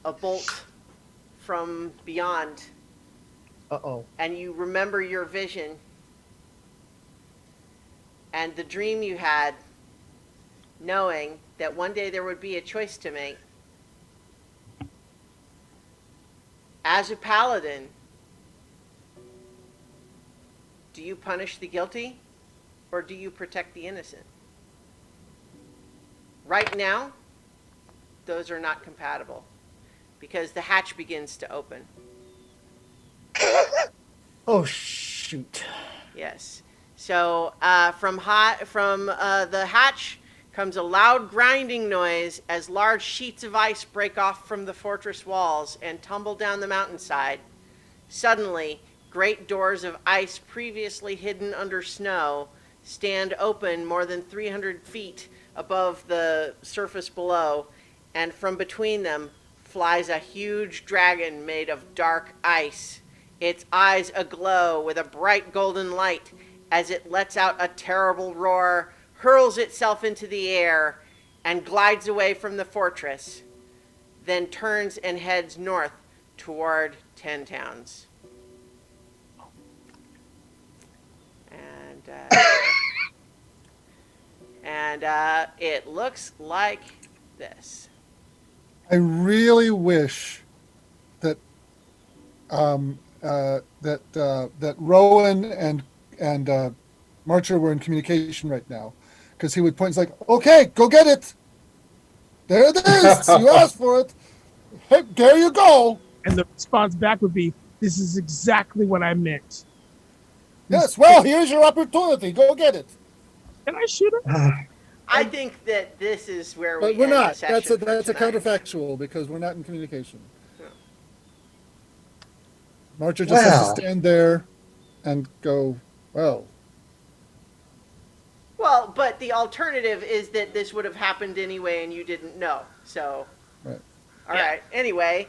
a bolt from beyond, Uh-oh. and you remember your vision and the dream you had, knowing that one day there would be a choice to make. As a paladin, do you punish the guilty, or do you protect the innocent? Right now, those are not compatible, because the hatch begins to open. Oh, shoot. Yes. So from the hatch comes a loud grinding noise as large sheets of ice break off from the fortress walls and tumble down the mountainside. Suddenly, great doors of ice previously hidden under snow stand open more than 300 feet above the surface below, and from between them flies a huge dragon made of dark ice, its eyes aglow with a bright golden light as it lets out a terrible roar, hurls itself into the air, and glides away from the fortress, then turns and heads north toward Ten Towns. And it looks like this. I really wish that that Rowan and Marcher were in communication right now, because he would point. He's like, "Okay, go get it. There it is. You asked for it. Hey, there you go." And the response back would be, "This is exactly what I meant." Yes. Well, here's your opportunity. Go get it. And I should have. I think that this is where we But we're end the not. session That's a for tonight. counterfactual, because we're not in communication. Yeah. Marcher just has Well. to stand there and go, well. Well, but the alternative is that this would have happened anyway and you didn't know. So, Right. all Yeah. right. Anyway,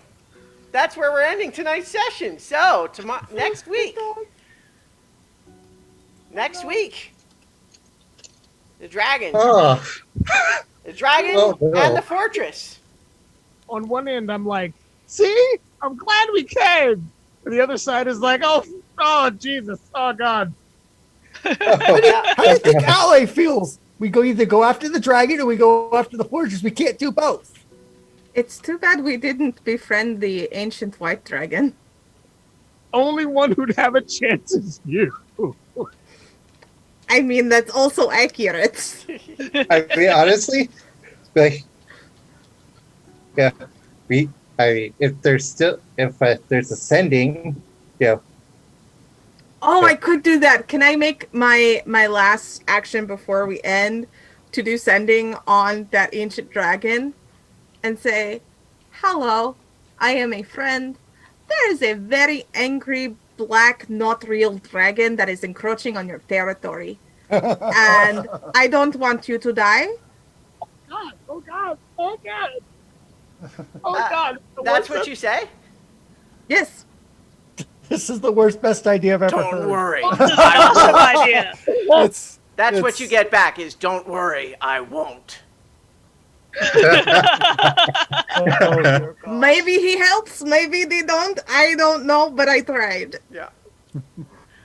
that's where we're ending tonight's session. So, next week, the dragons, Oh, the dragon Oh, no. and the fortress. On one end, I'm like, "See, I'm glad we came." And the other side is like, "Oh, Jesus, oh God." How do you think Ale feels? We either go after the dragon or we go after the fortress. We can't do both. It's too bad we didn't befriend the ancient white dragon. Only one who'd have a chance is you. I mean, that's also accurate. I mean, honestly, like, yeah, if there's ascending, yeah. Oh, I could do that. Can I make my last action before we end to do sending on that ancient dragon and say, "Hello, I am a friend. There is a very angry black not real dragon that is encroaching on your territory. And I don't want you to die." God, oh God, oh God. Oh Uh, God. That's what you say? Yes. This is the best idea I've ever heard. Don't worry. this is an awesome idea. It's That's what It's- you get back is, "Don't worry, I won't." Oh, dear God. Maybe he helps, maybe they don't. I don't know, but I tried. Yeah.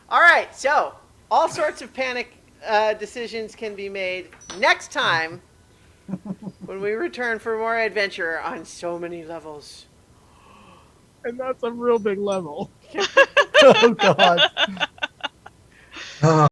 All right. So all sorts of panic decisions can be made next time when we return for more adventure on so many levels. And that's a real big level. Oh, God. Oh.